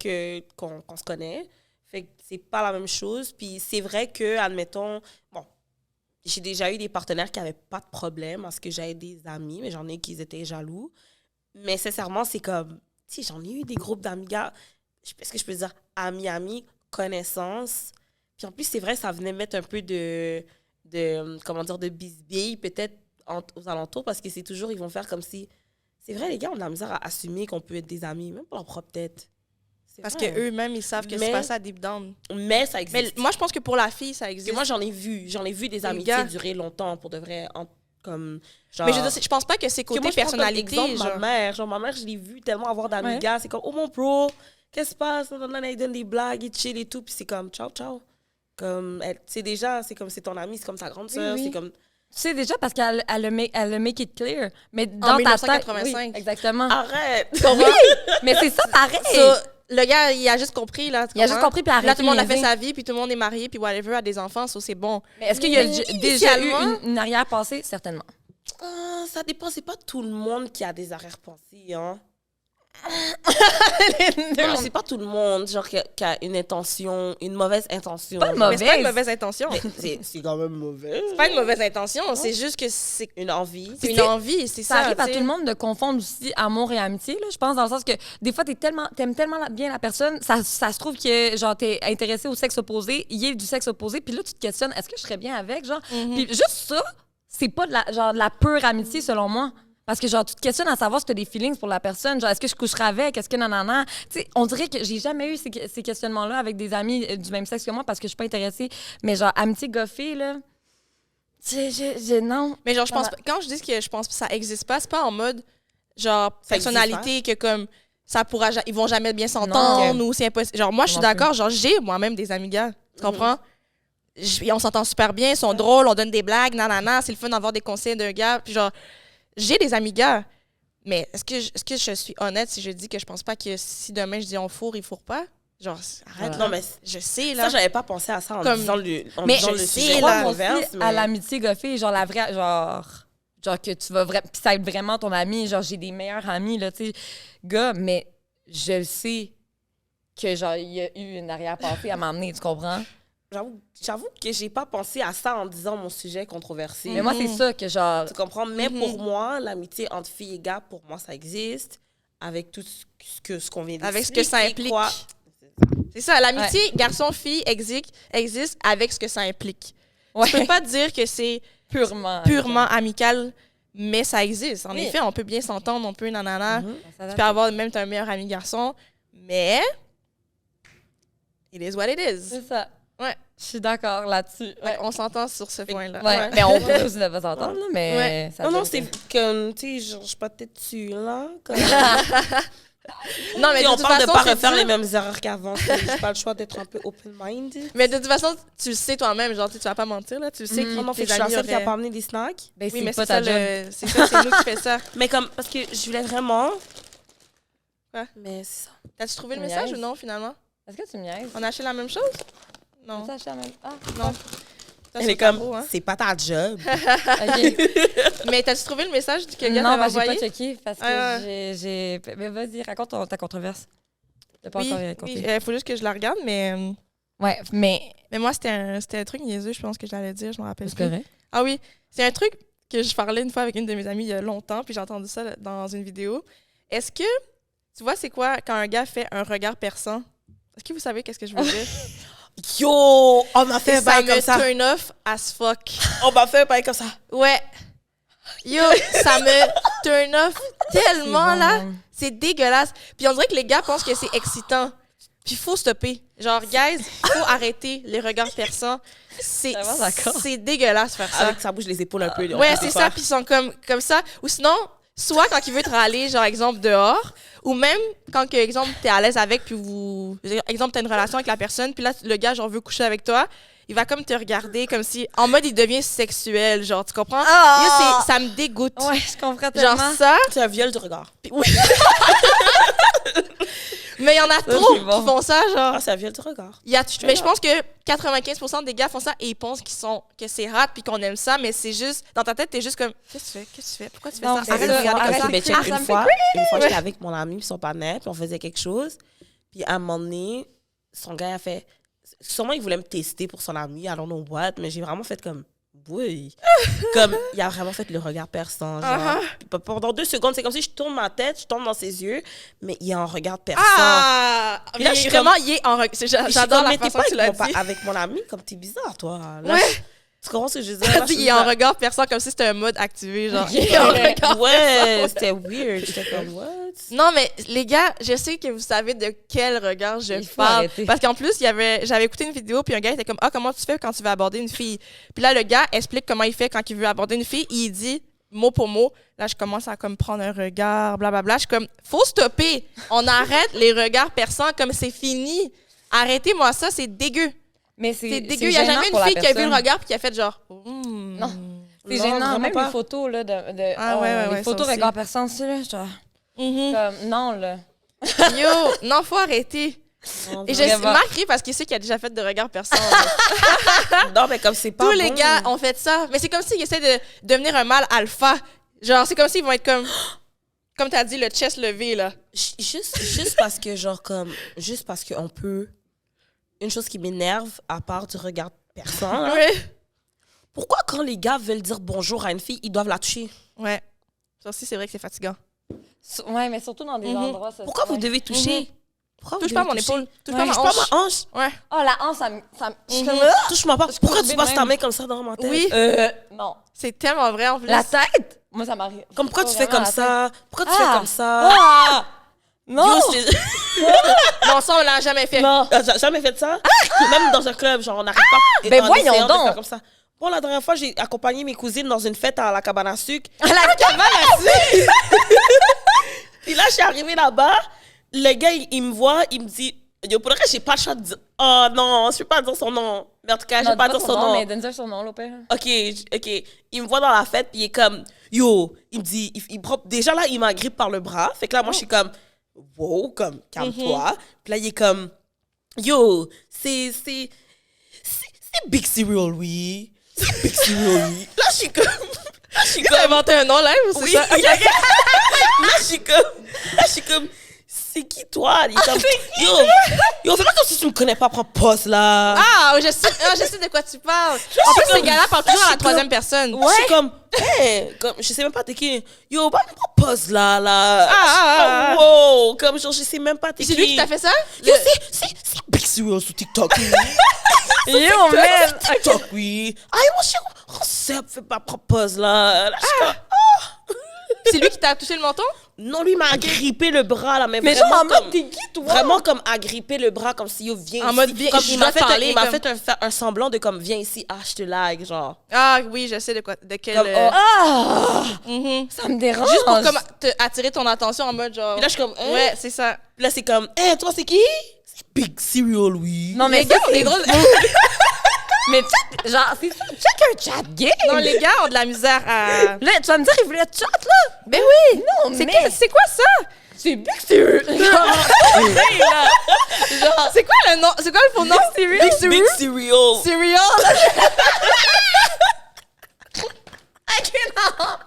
S3: qu'on se connaît. Fait que c'est pas la même chose. Puis c'est vrai que, admettons, bon, j'ai déjà eu des partenaires qui avaient pas de problème à ce que j'avais des amis, mais j'en ai qui étaient jaloux. Mais sincèrement, c'est comme, tu sais, j'en ai eu des groupes d'amis gars. Est-ce que je peux dire amis, connaissances? Puis en plus, c'est vrai, ça venait mettre un peu de comment dire, de bisbille, peut-être aux alentours, parce que c'est toujours, ils vont faire comme si... C'est vrai, les gars ont de la misère à assumer qu'on peut être des amis, même pour leur propre tête. C'est
S2: Parce
S3: vrai.
S2: qu'eux-mêmes, ils savent que c'est pas ça deep down.
S3: Mais ça
S2: Mais
S3: existe.
S2: moi, je pense que pour la fille, ça
S3: Parce
S2: existe.
S3: que moi, j'en ai vu des amitiés
S2: gars.
S3: durer longtemps, pour de vrai, comme... Genre,
S2: Mais je veux dire, je pense pas que c'est
S3: que
S2: côté
S3: moi, je prends comme
S2: personnalité.
S3: exemple
S2: Genre.
S3: ma mère, je l'ai vu tellement avoir d'amis
S1: Ouais.
S3: gars, c'est comme, oh mon bro, qu'est-ce qui se passe? Là, il donne des blagues, il chill et tout, puis c'est comme, ciao, ciao. Comme, c'est déjà, c'est comme, c'est ton ami, c'est comme sa grande sœur,
S1: Oui, oui.
S3: c'est comme...
S1: Tu sais déjà parce qu'elle le make it clear. Mais dans ta tête...
S2: 1985.
S1: Oui, exactement.
S3: Arrête!
S1: Oui, mais c'est ça pareil.
S2: So, le gars, il a juste compris, là. tu
S1: Il a juste
S2: comprends?
S1: compris puis arrêté.
S2: Là, tout le monde a
S1: de
S2: fait
S1: niaiser.
S2: sa vie, puis tout le monde est marié, puis whatever, a des enfants, so c'est bon.
S1: Mais est-ce qu'il y a
S3: Mais
S1: déjà eu
S2: initialement-
S1: une arrière-pensée? Certainement.
S3: Ça dépend, c'est pas tout le monde qui a des arrière-pensées, hein. Non, c'est pas tout le monde, genre, qui a une intention, une mauvaise intention.
S1: Pas
S3: genre.
S1: mauvaise.
S2: Mais c'est pas une mauvaise intention.
S3: Mais c'est quand même mauvais.
S2: C'est pas une mauvaise intention, c'est juste que c'est
S3: Une envie.
S2: une envie, c'est
S1: Ça
S2: ça.
S1: arrive à
S2: tu sais.
S1: tout le monde de confondre aussi amour et amitié. Là. Je pense dans le sens que des fois, t'aimes tellement bien la personne, ça se trouve que genre t'es intéressé au sexe opposé, il est du sexe opposé, puis là, tu te questionnes, est-ce que je serais bien avec? Genre? Puis juste ça, c'est pas de la pure amitié, selon moi. Parce que, genre, tu te questionnes à savoir si tu as des feelings pour la personne. Genre, est-ce que je coucherais avec? Est-ce que nanana? Tu sais, on dirait que j'ai jamais eu ces questionnements-là avec des amis du même sexe que moi parce que je suis pas intéressée. Mais, genre, amitié goffée, là, tu sais, non.
S2: Mais genre, je pense quand je dis que je pense que ça existe pas, c'est pas en mode genre
S3: Ça existe
S2: personnalité que comme ça pourra ils vont jamais bien s'entendre ou c'est impossible. Genre moi je suis
S1: Moi non
S2: d'accord, genre j'ai moi-même des amis gars, tu comprends? On s'entend super bien, ils sont drôles, on donne des blagues, nanana, c'est le fun d'avoir des conseils d'un gars, puis genre j'ai des amis gars. Mais est-ce que je suis honnête si je dis que je pense pas que si demain je dis on fourre, il fourre pas? Genre arrête
S3: Non,
S2: là.
S3: mais
S2: Je sais là.
S3: ça, j'avais pas pensé à ça en
S2: Comme-
S3: disant
S1: Mais
S3: disant
S2: je
S3: le
S2: sais,
S3: sujet
S2: là,
S3: controverse,
S1: aussi
S3: mais-
S1: à l'amitié goffée, genre, la vraie, genre que tu vas vraiment. Puis ça va être vraiment ton ami. Genre, j'ai des meilleurs amis, là, tu sais, gars, mais je le sais que, genre, il y a eu une arrière-pensée à m'emmener, tu comprends?
S3: J'avoue que j'ai pas pensé à ça en disant mon sujet controversé.
S1: Mais moi, c'est ça que, genre.
S3: Tu comprends? Mais pour moi, l'amitié entre filles et gars, pour moi, ça existe. Avec tout ce qu'on vient
S2: Avec ce que ça
S3: d'expliquer,
S2: implique.
S3: quoi.
S2: C'est ça, l'amitié garçon-fille existe avec ce que ça implique.
S1: Ouais,
S2: Tu peux pas dire que c'est
S1: purement.
S2: amical, mais ça existe. En
S1: Oui.
S2: effet, on peut bien s'entendre, on peut nanana.
S1: Ça
S2: Tu peux avoir même un meilleur ami garçon, mais it is what it is.
S1: C'est ça.
S2: Ouais.
S1: Je suis d'accord là-dessus.
S2: Fait
S1: Ouais.
S2: qu'on s'entend sur ce point-là.
S1: Ouais. Mais on peut aussi ne pas s'entendre, là, mais.
S2: Ouais.
S1: ça
S3: Non, non,
S1: doit
S3: c'est
S1: être-
S3: comme, tu sais, je suis pas tête dessus, là. Comme...
S2: Non, mais
S3: Et
S2: de
S3: on
S2: toute
S3: parle de
S2: façon,
S3: pas
S2: c'est
S3: refaire
S2: dur.
S3: les mêmes erreurs qu'avant. J'ai pas le choix d'être un peu open-mind.
S2: Mais de toute façon, tu le sais toi-même, genre tu vas pas mentir là, tu le sais
S1: Mhm.
S2: que
S3: Non, non, fait
S2: tes
S3: que je suis la
S2: amis
S3: seule qui a
S2: auraient...
S3: pas amené des snacks.
S1: Ben,
S2: Oui,
S1: c'est
S2: mais
S1: pas
S2: c'est ça,
S1: ta job.
S2: c'est nous qui fait ça.
S3: Mais comme, parce que je voulais vraiment...
S2: Quoi?
S3: Mais c'est ça.
S2: T'as-tu trouvé le
S1: Yes.
S2: message ou non, finalement?
S1: Est-ce que tu me niaises?
S2: On a acheté la même chose? Non.
S1: On s'est acheté la même. Ah,
S2: Non. Ça,
S3: Elle
S2: c'est
S3: est comme,
S2: tabou, hein.
S3: c'est pas ta job.
S1: OK.
S2: Mais t'as-tu trouvé le message que le gars
S1: Non,
S2: t'avait
S1: ben, j'ai pas
S2: envoyé?
S1: checké parce que
S2: Ah.
S1: j'ai. Mais vas-y, raconte ta controverse. T'as pas
S2: Oui,
S1: encore raconté.
S2: il faut juste que je la regarde, mais
S1: Ouais, mais.
S2: moi, c'était un truc niaiseux, je pense que j'allais dire, je me rappelle
S1: C'est
S2: plus.
S1: correct.
S2: Ah oui, c'est un truc que je parlais une fois avec une de mes amies il y a longtemps, puis j'ai entendu ça dans une vidéo. Est-ce que, tu vois, c'est quoi quand un gars fait un regard perçant? Est-ce que vous savez qu'est-ce que je veux dire?
S3: Yo, on m'a fait
S2: Et
S3: un
S2: ça
S3: bail
S2: me
S3: comme ça.
S2: turn off as fuck.
S3: On m'a fait un bail comme ça.
S2: Ouais. Yo, ça me turn off tellement,
S1: C'est
S2: là.
S1: bon.
S2: C'est dégueulasse. Puis on dirait que les gars pensent que c'est excitant. Puis il faut stopper. Genre, guys, il faut arrêter les regards perçants. C'est
S1: Vraiment d'accord.
S2: c'est dégueulasse faire ça.
S3: Avec ça bouge les épaules un peu.
S2: Ouais, c'est ça. Puis ils sont comme ça. Ou sinon, soit quand il veut te râler, genre, exemple, dehors, ou même quand, que, exemple, t'es à l'aise avec, puis vous... Exemple, t'as une relation avec la personne, puis là, le gars, genre, veut coucher avec toi, il va comme te regarder comme si... En mode, il devient sexuel, genre, tu comprends?
S1: Ah!
S2: Ça me dégoûte.
S1: Ouais, je comprends
S2: Genre
S1: tellement.
S2: ça,
S3: C'est un viol du regard.
S2: puis- oui. Mais il y en a trop qui font ça, genre.
S3: Ah, ça vient du regard.
S2: Mais je pense que 95% des gars font ça et ils pensent que c'est hot puis qu'on aime ça, mais c'est juste, dans ta tête, t'es juste comme, qu'est-ce que tu fais? Pourquoi tu fais ça?
S1: c'est
S2: Arrête de
S1: ça.
S2: regarder comme
S1: Arrête
S2: ça.
S1: de
S3: Mais check,
S1: ça me
S3: une
S1: fait
S3: fois, j'étais avec mon ami et son partenaire, puis on faisait quelque chose. Puis à un moment donné, son gars a fait... Sûrement, il voulait me tester pour son ami, I don't know what, mais j'ai vraiment fait comme... Oui. Comme, il a vraiment fait le regard perçant. Genre. Puis pendant 2 secondes, c'est comme si je tourne ma tête, je tombe dans ses yeux, mais il y a un regard perçant.
S2: Ah!
S3: Puis là, je suis
S2: vraiment,
S3: comme-
S2: il est en regard.
S3: Puis je suis
S2: J'adore
S3: comme,
S2: la
S3: mais t'es
S2: façon
S3: pas
S2: que tu l'as dit.
S3: avec mon ami, comme t'es bizarre, toi. Là,
S2: Ouais.
S3: tu comprends ce que je veux dire?
S2: T'as
S3: Là,
S2: dit,
S3: je
S2: il
S3: suis
S2: est en
S3: là-
S2: regard perçant comme si c'était un mode activé, genre.
S1: Il
S2: Il est en regard
S3: Ouais, c'était weird. J'étais comme, what?
S2: Non, mais les gars, je sais que vous savez de quel regard je
S1: Il faut
S2: parle.
S1: arrêter.
S2: Parce qu'en plus, j'avais écouté une vidéo, puis un gars était comme, ah, comment tu fais quand tu veux aborder une fille? Puis là, le gars explique comment il fait quand il veut aborder une fille. Il dit, mot pour mot, là, je commence à comme prendre un regard, blablabla. Je suis comme, faut stopper. On arrête les regards perçants comme c'est fini. Arrêtez-moi ça, c'est dégueu.
S1: Mais
S2: C'est dégueu. Il n'y a jamais une fille qui a vu le regard puis qui a fait genre,
S1: Non. C'est
S3: Non,
S1: gênant.
S3: vraiment
S1: Même
S3: pas.
S1: les photos, là,
S2: Ah, ouais,
S1: les
S2: ça
S1: photos
S2: aussi.
S1: regard perçant, c'est là, genre...
S2: Mhm.
S1: Comme, non, là.
S2: Yo, non, faut arrêter.
S3: Non,
S2: Et
S1: Vraiment.
S2: Marc rit parce qu'il sait qu'il a déjà fait de regards perçants.
S3: non, mais comme c'est pas
S2: Tous les
S3: bon.
S2: gars ont fait ça. Mais c'est comme s'ils essaient de devenir un mâle alpha. Genre, c'est comme s'ils vont être comme t'as dit, le chest levé, là.
S3: Juste parce que, genre, comme... Juste parce qu'on peut... Une chose qui m'énerve, à part du regard perçant, là,
S2: Ouais.
S3: pourquoi quand les gars veulent dire bonjour à une fille, ils doivent la toucher?
S2: Ouais. Ça aussi, c'est vrai que c'est fatigant.
S1: Ouais, mais surtout dans des endroits... Ça,
S3: Pourquoi vous
S1: ouais.
S3: devez toucher? Pourquoi vous
S2: Touche pas à
S3: devez
S2: mon
S3: toucher?
S2: épaule. Touche
S1: Ouais.
S2: pas à ma
S3: Touche pas
S2: hanche.
S3: ma hanche.
S2: Ouais.
S1: Oh, la hanche, je suis comme...
S3: Touche-moi pas.
S1: Je
S3: Pourquoi
S1: courbée
S3: tu
S1: de
S3: passes ta
S1: même.
S3: main comme ça dans ma tête?
S2: Oui.
S1: Non.
S2: C'est tellement vrai, en plus.
S1: La tête? Moi, ça m'arrive.
S3: Comme pourquoi
S1: Pas
S3: tu fais
S1: vraiment
S3: comme
S1: la
S3: ça? Pourquoi tu fais
S1: Ah.
S3: comme ça?
S1: Ah! Non!
S3: Yo, je-
S2: Non, ça, on l'a jamais fait.
S1: Non.
S3: J'ai jamais fait ça. Même dans un club, genre, on n'arrive pas.
S1: Ben
S3: en
S1: voyons
S3: essayant de
S1: donc.
S3: faire comme ça. Bon, la dernière fois, j'ai accompagné mes cousines dans une fête à la cabane à sucre.
S1: La cabane à sucre!
S3: Puis là, je suis arrivée là-bas. Le gars, il me voit, il me dit... Yo, pour le reste, j'ai pas le choix de dire... Oh non, je peux pas dire son nom. Mais en tout cas, je vais pas dire son nom.
S1: Mais donne-nous son nom, là, au pire.
S3: OK. Il me voit dans la fête, puis il est comme... Yo, il me dit... il prend, déjà là, il m'agrippe par le bras. Fait que là, moi, je suis comme... Wow, comme, calme-toi. Puis là, il est comme... Yo, c'est Big Cereal, oui. C'est Big Cereal, oui. Là, je suis comme... Là, je suis
S2: T'as
S3: comme...
S2: inventé un nom, là, ou c'est
S3: Oui.
S2: ça?
S3: Là, je suis comme... C'est qui, toi? Il est comme... Yo, fais pas comme si tu me connais pas, prends poste, là.
S2: Ah, je sais de quoi tu parles. En plus, ces gars-là parlent toujours à la troisième personne.
S3: Je suis comme, hey, comme, je sais même pas t'es qui. Yo, pas pause là, là.
S2: Ah.
S3: Oh, wow, comme, genre, je sais même pas t'es qui.
S2: C'est lui qui t'a fait ça?
S3: Yo, c'est Big Cereal sur TikTok, oui.
S1: Yo, man!
S3: TikTok, oui. Ah, moi, je suis concept, fais pas pause là. Là, je suis comme,
S2: C'est lui qui t'a touché le menton?
S3: non, lui m'a agrippé le bras, là, mais
S1: Mais
S3: vraiment
S1: genre, en mode,
S3: comme...
S1: t'es qui, toi?
S3: Vraiment comme agripper le bras, comme si yo, viens
S2: En
S3: ici.
S2: mode, viens,
S3: Comme,
S2: je
S3: il
S2: dois
S3: m'a
S2: te parler,
S3: il m'a
S2: comme-
S3: fait un semblant de comme, viens ici, ah, je te lag, genre.
S2: Ah oui, je sais de quoi. De quel.
S3: Comme, oh,
S1: Ah!
S2: Mhm.
S1: Ça me dérange.
S2: Juste pour comme attirer ton attention en mode genre.
S3: Puis là, je suis comme, hein?
S2: Ouais, c'est ça.
S3: Puis là, c'est comme, hé, toi, c'est qui? C'est Big Cereal, oui.
S1: Non, mais
S2: Les gars,
S1: ça,
S2: les
S1: c'est
S2: drôles.
S1: Mais check, genre, c'est ça, check un chat game!
S2: Non, les gars ont de la misère à.
S1: Là, tu vas me dire, ils voulaient chat, là?
S2: Ben oui!
S1: Non,
S2: C'est
S1: mais...
S2: c'est quoi ça?
S1: C'est Big Cereal!
S2: Genre, c'est quoi le nom? C'est quoi le faux nom?
S1: Big Cereal?
S3: Big Cereal.
S2: Cereal?
S1: Ok, non!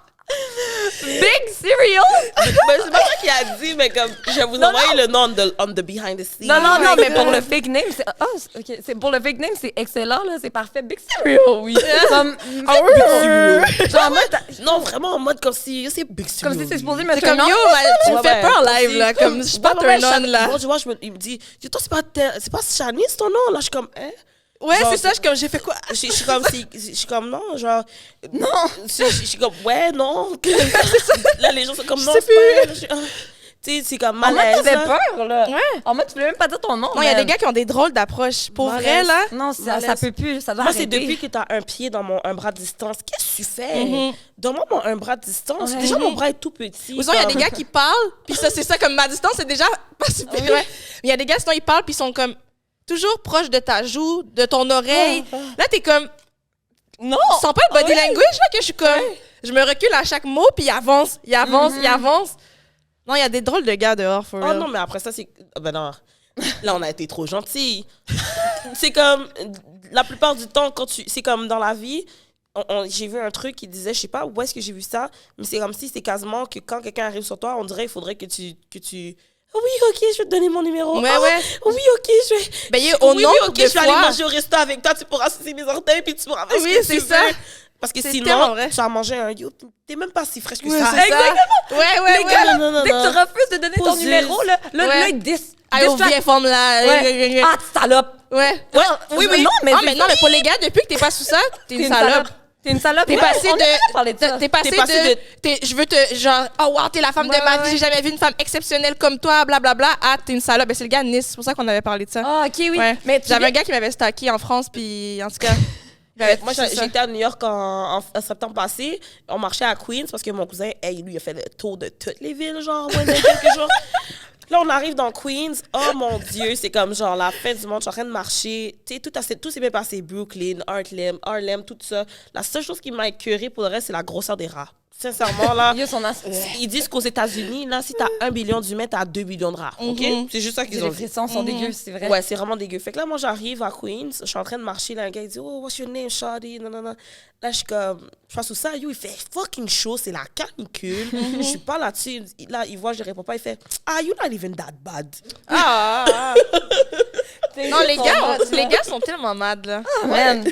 S1: Big Cereal?
S3: Mais c'est pas ça qu'il a dit, mais comme, je vais vous envoyer le nom on the behind the scenes.
S1: Non, non, non,
S2: my
S1: mais pour
S2: God.
S1: le fake name, c'est... Ah, ok, c'est pour le fake name, c'est excellent, là, c'est parfait. Big Cereal, oui. Comme...
S3: Big Cereal.
S1: Genre, en mode...
S3: Non, vraiment en mode comme si c'est Big Cereal.
S1: Comme si c'est
S3: oui.
S1: supposé
S2: C'est
S1: mettre un
S2: comme
S1: nom.
S2: yo, tu me
S3: Ouais,
S2: fais
S3: ouais,
S2: peur en
S3: comme
S2: live,
S3: si-
S2: là. Comme, je suis pas
S3: Ouais, ouais,
S2: turn on, là.
S3: Bon, tu vois, il me dit, toi, c'est pas Shanice ton nom? Là, je suis comme, hein?
S2: Ouais,
S3: Genre,
S2: c'est ça, je suis comme, j'ai fait quoi?
S3: Je suis comme, je suis comme, non, genre.
S1: Non.
S3: Je suis comme, ouais, non. Là, les gens sont comme, non,
S2: sais
S3: c'est pas elle. Je suis, ah. Tu sais, c'est comme
S1: En mode,
S3: malaise.
S1: t'avais
S3: là.
S1: peur, là.
S2: Ouais.
S1: En mode, tu voulais même pas dire ton nom,
S2: Non, il y a
S1: man.
S2: des gars qui ont des drôles d'approche. Pour
S3: Malaise.
S2: vrai, là.
S1: Non, ça
S3: Malaise.
S1: peut plus, ça doit
S3: Moi, c'est
S1: arrêter.
S3: depuis que t'as un pied dans un bras de distance. Qu'est-ce que tu fais?
S2: Mhm.
S3: Donne-moi un bras de distance.
S1: Ouais.
S3: Déjà, mon bras est tout petit.
S2: Ou sinon, il y a
S3: comme-
S2: des gars qui parlent, puis ça, c'est ça, comme ma distance, c'est déjà pas super.
S1: Oui.
S2: Ouais. Mais il y a des gars, sinon, ils parlent, puis ils sont comme toujours proches de ta joue, de ton oreille. Là, t'es comme,
S1: Non!
S2: tu sens pas le body language, là, que je suis comme, je me recule à chaque mot, puis il avance, il avance, il avance. Non, il y a des drôles de gars dehors, for
S3: Oh
S2: real.
S3: non, mais après ça, c'est... Ben non, là, on a été trop gentils. C'est comme, la plupart du temps, quand tu... C'est comme dans la vie, j'ai vu un truc qui disait, je sais pas où est-ce que j'ai vu ça, mais c'est comme si c'est quasiment que quand quelqu'un arrive sur toi, on dirait qu'il faudrait que tu... Ah oui, ok, je vais te donner mon numéro.
S2: Ouais,
S3: Ah,
S2: ouais.
S3: Oui, ok, je vais...
S2: Ben, au
S3: oui,
S2: nombre
S3: oui, ok,
S2: de
S3: je vais aller
S2: fois-
S3: manger au resto avec toi, tu pourras sucer mes orteils, puis tu pourras faire
S2: Oui,
S3: ce que
S2: c'est
S3: tu
S2: ça.
S3: veux. Parce que
S2: C'est
S3: sinon,
S2: tellement vrai.
S3: tu vas manger un yo, t'es même pas si fraîche que
S2: Ouais,
S3: ça.
S2: c'est ça. Ouais.
S1: Les gars, là,
S3: non, non,
S1: dès que
S3: non.
S1: tu refuses de donner ton
S3: Posez.
S1: numéro, là,
S2: Ouais.
S1: ils disent.
S2: Ah, on vient forme là.
S1: Ouais. Ah, tu salope.
S2: Ouais.
S1: Oui. Non, mais
S2: Ah, mais non, mais pour les gars, depuis que t'es pas sous ça, t'es une salope.
S1: T'es une salope.
S2: T'es
S1: Ouais,
S2: passé
S1: on a
S2: de-
S1: déjà parlé de ça.
S2: T'es passé de je veux te genre oh wow t'es la femme
S1: Ouais,
S2: de ma
S1: ouais,
S2: vie, j'ai jamais vu une femme exceptionnelle comme toi, blablabla, ah t'es une salope. Ben, c'est le gars de Nice, c'est pour ça qu'on avait parlé de ça.
S1: Ah, ok, oui.
S2: Ouais.
S1: Mais
S2: J'avais un gars qui m'avait stalké en France, puis en tout cas
S3: Moi,
S2: c'est ça.
S3: j'étais à New York en septembre passé. On marchait à Queens parce que mon cousin, lui, il a fait le tour de toutes les villes, genre, ouais, dans quelques jours. Là, on arrive dans Queens. Oh mon Dieu, c'est comme genre la fin du monde. Je suis en train de marcher. Tu sais, tout s'est bien passé. Brooklyn, Harlem, tout ça. La seule chose qui m'a écœurée pour le reste, c'est la grosseur des rats. Sincèrement, là.
S1: Yo, son
S3: Ils disent qu'aux États-Unis, là, si t'as 1 billion d'humains, t'as 2 billions de rats. OK? C'est juste ça qu'ils ont
S1: Les
S3: dit.
S1: frissons sont dégueux, c'est vrai.
S3: Ouais, c'est vraiment dégueu. Fait que là, moi, j'arrive à Queens, je suis en train de marcher, là, un gars, il dit « Oh, what's your name, shawty? » Non. Là, je suis comme, je passe sous ça, yo, il fait fucking chaud, c'est la canicule. Je suis pas là-dessus. Là, il voit, je réponds pas, il fait « Ah, you're not even that bad.
S2: Ah. Non, les gars sont tellement mad là.
S1: Ah, man.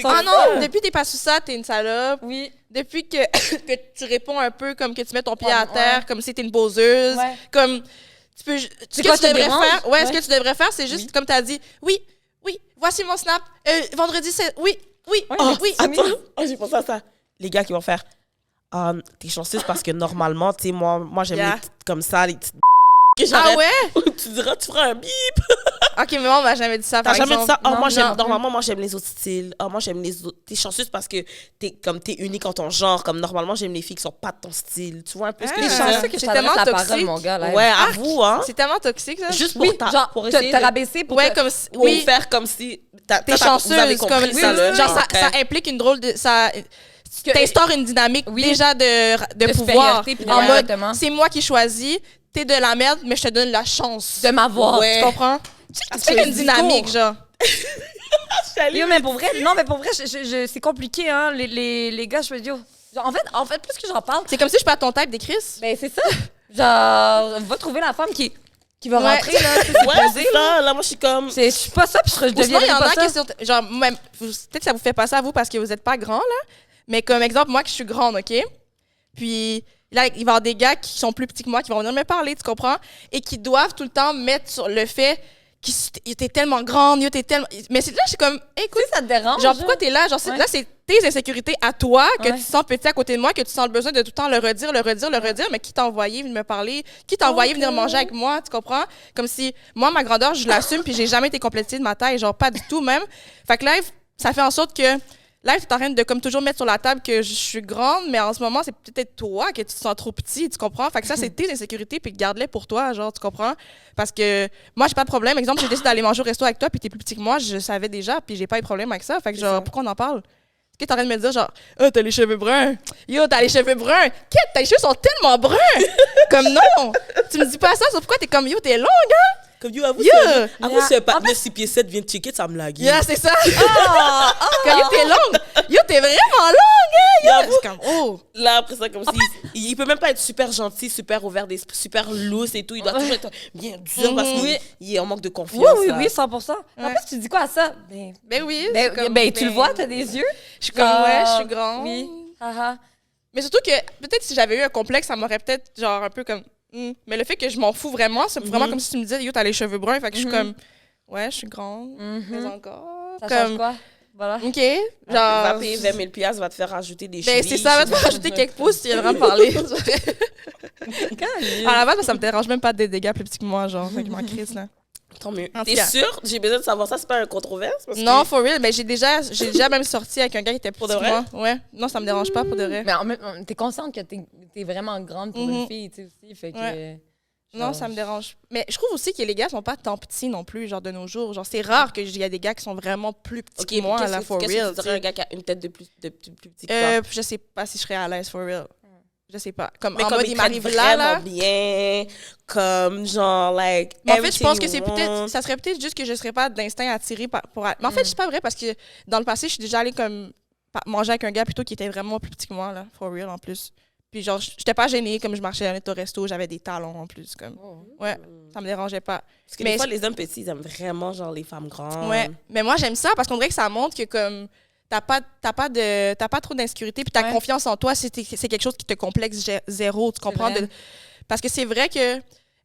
S2: Ah non, depuis que t'es pas sous ça, t'es une salope.
S1: Oui.
S2: Depuis que, que tu réponds un peu comme que tu mets ton pied
S1: Ouais,
S2: à terre,
S1: ouais.
S2: comme si t'es une boseuse,
S1: Ouais.
S2: comme ce que
S1: quoi,
S2: tu
S1: ça te
S2: devrais
S1: dérange?
S2: faire, ouais, ce
S1: Ouais.
S2: que tu devrais faire, c'est juste comme t'as dit, oui, voici mon snap, vendredi c'est, oui,
S1: Ouais,
S2: oui.
S3: Attends, j'ai pensé à ça. Les gars qui vont faire t'es chanceuse parce que normalement, tu sais, moi j'aime
S2: Yeah.
S3: les petites comme ça, les petites que
S2: Ah
S3: j'arrête.
S2: ouais?
S3: Tu diras, tu feras un bip.
S2: Ok, mais moi, on m'a jamais dit ça.
S3: T'as
S2: par
S3: jamais dit
S2: exemple.
S3: ça?
S2: Non,
S3: Moi, j'aime,
S2: non.
S3: normalement, moi, j'aime les autres styles. Moi, j'aime les autres. T'es chanceuse parce que t'es unique en ton genre. Comme normalement, j'aime les filles qui sont pas de ton style. Tu vois un peu ce que
S2: Ah.
S3: je
S1: T'es
S3: veux
S1: chanceux
S3: dire?
S1: que je
S2: C'est
S1: t'adresse
S2: tellement
S1: la parole,
S2: toxique.
S1: mon gars. Là.
S3: Ouais, avoue, hein.
S2: C'est tellement toxique, ça.
S3: Juste pour,
S1: Oui, genre,
S3: pour
S1: te
S3: essayer
S1: rabaisser pour
S2: Ouais,
S1: te-
S2: comme si,
S3: ou
S2: oui,
S3: faire comme si
S2: t'es
S3: vous avez
S2: chanceuse.
S3: compris
S2: Comme,
S3: ça, là.
S2: genre, ça,
S3: Ok.
S2: ça implique une drôle de. Ça t'instaure une dynamique
S1: Oui.
S2: déjà de pouvoir.
S1: supériorité, puis de-
S2: En mode,
S1: exactement.
S2: c'est moi qui choisis, t'es de la merde, mais je te donne la chance.
S1: de m'avoir.
S3: Ouais.
S2: Tu comprends? C'est
S1: fais
S2: une
S1: le
S2: dynamique,
S1: discours.
S2: genre.
S1: Yo, mais pour vrai, non, mais pour vrai, c'est compliqué, hein. Les gars, je me dis, yo, genre, en fait, plus que j'en parle,
S2: C'est comme si je suis pas ton type des Chris.
S1: ben c'est ça. Genre, va trouver la femme qui va
S2: Ouais.
S1: rentrer, là. C'est
S3: Ouais,
S1: posé,
S3: c'est
S1: là.
S3: ça. Là, moi, je suis comme.
S1: Je suis pas ça, puis je
S2: Ou sinon, il
S1: deviendrai
S2: y en
S1: pas
S2: a
S1: ça.
S2: qui sont. Genre, même, peut-être que ça vous fait passer à vous parce que vous êtes pas grand, là. Mais comme exemple, moi, que je suis grande, OK? Puis là, il va y avoir des gars qui sont plus petits que moi qui vont venir me parler, tu comprends? Et qui doivent tout le temps mettre sur le fait que t'es tellement grande, yo, t'es tellement. Mais c'est là, je suis comme, écoute,
S1: Ça te dérange?
S2: genre, pourquoi t'es là? Genre,
S1: Ouais.
S2: là, c'est tes insécurités à toi que
S1: Ouais.
S2: tu sens petit à côté de moi, que tu sens le besoin de tout le temps le redire, mais qui t'a envoyé venir me parler? Qui t'a envoyé venir manger avec moi? Tu comprends? Comme si, moi, ma grandeur, je l'assume, puis j'ai jamais été complétée de ma taille, genre, pas du tout même. Fait que là, ça fait en sorte que là, tu es en train de comme toujours mettre sur la table que je suis grande, mais en ce moment, c'est peut-être toi que tu te sens trop petit, tu comprends? Fait que ça, c'est tes insécurités, puis garde-les pour toi, genre, tu comprends? Parce que moi, j'ai pas de problème. Exemple, j'ai décidé d'aller manger au resto avec toi, puis t'es plus petit que moi, je savais déjà, puis j'ai pas eu de problème avec ça. Fait que genre,
S3: ça.
S2: pourquoi on en parle? Est-ce que t'es en train de me dire, genre, oh, t'as les cheveux bruns? Yo, t'as les cheveux bruns! Qu'est-ce tes cheveux sont tellement bruns! Comme non! Tu me dis pas ça, c'est pourquoi t'es comme, yo, t'es longue, hein?
S3: Comme you, avoue,
S2: Yeah.
S3: c'est un partenaire 6 pieds 7 vient de checker, ça me lague.
S2: Yeah, c'est ça! Comme, yo, t'es longue! Yo, t'es vraiment longue, hein? Yo!
S3: J'avoue.
S2: C'est comme, oh!
S3: Là, après ça, comme si. Il peut même pas être super gentil, super ouvert d'esprit, super loose et tout. Il doit toujours être bien dur parce qu'il est en manque de confiance.
S1: Oui,
S3: là.
S1: 100%. En plus, tu dis quoi à ça? Ben,
S2: Ben oui.
S1: ben,
S2: c'est comme,
S1: ben, tu le vois, t'as des yeux.
S2: Je suis comme, ouais, je suis grande.
S1: Oui. Haha.
S2: Mais surtout que peut-être si j'avais eu un complexe, ça m'aurait peut-être genre un peu comme. Mais le fait que je m'en fous vraiment, c'est vraiment comme si tu me disais, yo, t'as les cheveux bruns. Fait que je suis comme, ouais, je suis grande. Mais encore.
S1: Ça
S2: comme,
S1: change quoi? Voilà.
S2: OK.
S3: Va
S2: Genre.
S3: payer 20 000 $, va te faire rajouter des
S2: Ben,
S3: chevilles.
S2: c'est ça, va te faire rajouter quelques pouces si elle va me parler. À la base, ça me dérange même pas des dégâts plus petits que moi, genre. Fait que je m'en crisse, là.
S3: Tant mieux.
S2: En tout
S3: T'es
S2: cas.
S3: sûre? J'ai besoin de savoir ça, c'est pas une controverse? Parce
S2: Non,
S3: que...
S2: for real, mais j'ai déjà même sorti avec un gars qui était plus
S3: de
S2: petit que
S3: vrai?
S2: moi. Ouais. Non, ça me dérange pas pour de vrai.
S1: Mais en même t'es consciente que t'es vraiment grande pour une fille, tu sais, aussi. Fait que.
S2: Ouais.
S1: genre,
S2: Non, ça me dérange. Mais je trouve aussi que les gars sont pas tant petits non plus, genre de nos jours. Genre, c'est rare qu'il y a des gars qui sont vraiment plus petits
S3: Ok,
S2: que moi, là, for
S3: qu'est-ce
S2: real.
S3: que tu dirais à un gars qui a une tête de plus petit que toi?
S2: Je sais pas si je serais à l'aise, for real. je sais pas. Comme
S3: Mais
S2: en
S3: comme
S2: mode,
S3: ils
S2: il
S3: prennent
S2: m'arrive là.
S3: vraiment bien, comme genre, like,
S2: Mais en fait, je pense que
S3: everything
S2: c'est
S3: you
S2: peut-être,
S3: want.
S2: ça serait peut-être juste que je serais pas d'instinct attiré pour. Mais en fait, c'est pas vrai parce que dans le passé, je suis déjà allée comme manger avec un gars plutôt qui était vraiment plus petit que moi, là, for real en plus. Puis genre, j'étais pas gênée comme je marchais au resto, j'avais des talons en plus. Comme. Ouais, ça me dérangeait pas.
S3: Parce que
S2: mais
S3: des fois, les hommes petits, ils aiment vraiment, genre, les femmes grandes.
S2: Ouais, mais moi, j'aime ça parce qu'on dirait que ça montre que comme t'as pas trop d'insécurité puis ta
S1: Ouais.
S2: confiance en toi, c'est quelque chose qui te complexe zéro, tu comprends?
S1: vrai.
S2: Parce que c'est vrai que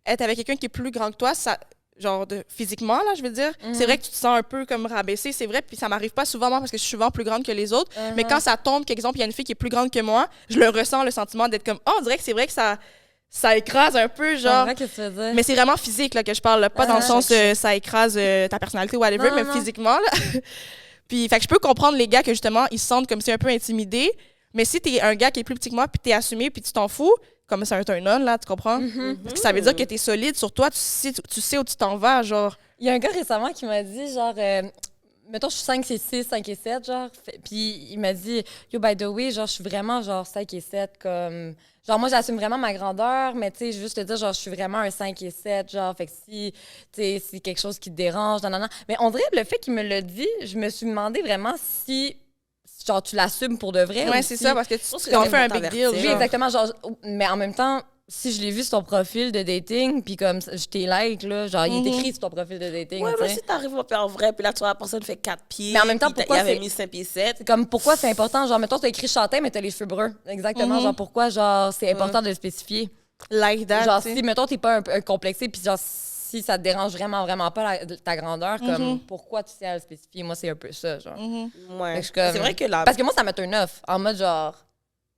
S2: être avec quelqu'un qui est plus grand que toi, ça, genre physiquement, là, je veux dire, c'est vrai que tu te sens un peu comme rabaissé, c'est vrai, puis ça m'arrive pas souvent, moi, parce que je suis souvent plus grande que les autres, mais quand ça tombe, par exemple, il y a une fille qui est plus grande que moi, je le ressens, le sentiment d'être comme, oh, on dirait que c'est vrai que ça écrase un peu, genre...
S1: Qu'est-ce que tu veux dire?
S2: Mais c'est vraiment physique là, que je parle, là. Pas dans le sens ça écrase ta personnalité ou whatever,
S1: Non,
S2: mais
S1: non.
S2: physiquement. Là. Puis, fait que je peux comprendre les gars que justement, ils se sentent comme si un peu intimidés. Mais si t'es un gars qui est plus petit que moi, puis t'es assumé, puis tu t'en fous, comme c'est un turn-on, là, tu comprends? Parce que ça veut dire que t'es solide sur toi, tu sais où tu t'en vas, genre.
S1: Il y a un gars récemment qui m'a dit, genre, mettons, je suis 5 et 6, 5 et 7, genre. Puis il m'a dit, yo, by the way, genre, je suis vraiment, genre, 5 et 7, comme. Genre, moi, j'assume vraiment ma grandeur, mais tu sais, je veux juste te dire, genre, je suis vraiment un 5 et 7, genre, fait que si, tu sais, si quelque chose qui te dérange, non, non, non. Mais on dirait, le fait qu'il me l'a dit, je me suis demandé vraiment si, genre, tu l'assumes pour de vrai.
S2: Ouais,
S1: ou
S2: c'est
S1: si-
S2: ça, parce que
S3: pense que
S2: tu en
S3: c'est
S2: fais un
S3: pour
S2: big deal.
S3: t'avertir.
S1: Oui,
S2: genre.
S1: exactement. Genre, mais en même temps, si je l'ai vu sur ton profil de dating, puis comme je t'ai like, là, genre, il est écrit sur ton profil de dating.
S3: Ouais,
S1: tu
S3: mais
S1: sais.
S3: si t'arrives en vrai, puis là, tu vois, la personne fait 4 pieds.
S1: Mais en même temps,
S3: puis
S1: pourquoi
S3: il avait
S1: c'est-
S3: mis 5 pieds 7.
S1: C'est comme pourquoi c'est important. Genre, mettons, t'as écrit Chantin, mais t'as les cheveux bruns. Exactement. Genre, pourquoi, genre, c'est important de le spécifier.
S2: Like that,
S1: Genre,
S2: tu sais.
S1: si, mettons, t'es pas un complexé, puis genre, si ça te dérange vraiment, vraiment pas ta grandeur, comme pourquoi tu sais à le spécifier? Moi, c'est un peu ça, genre.
S3: Ouais.
S1: Fait que je suis comme-
S3: C'est vrai que là,
S1: Parce que moi, ça me turn off. En mode, genre,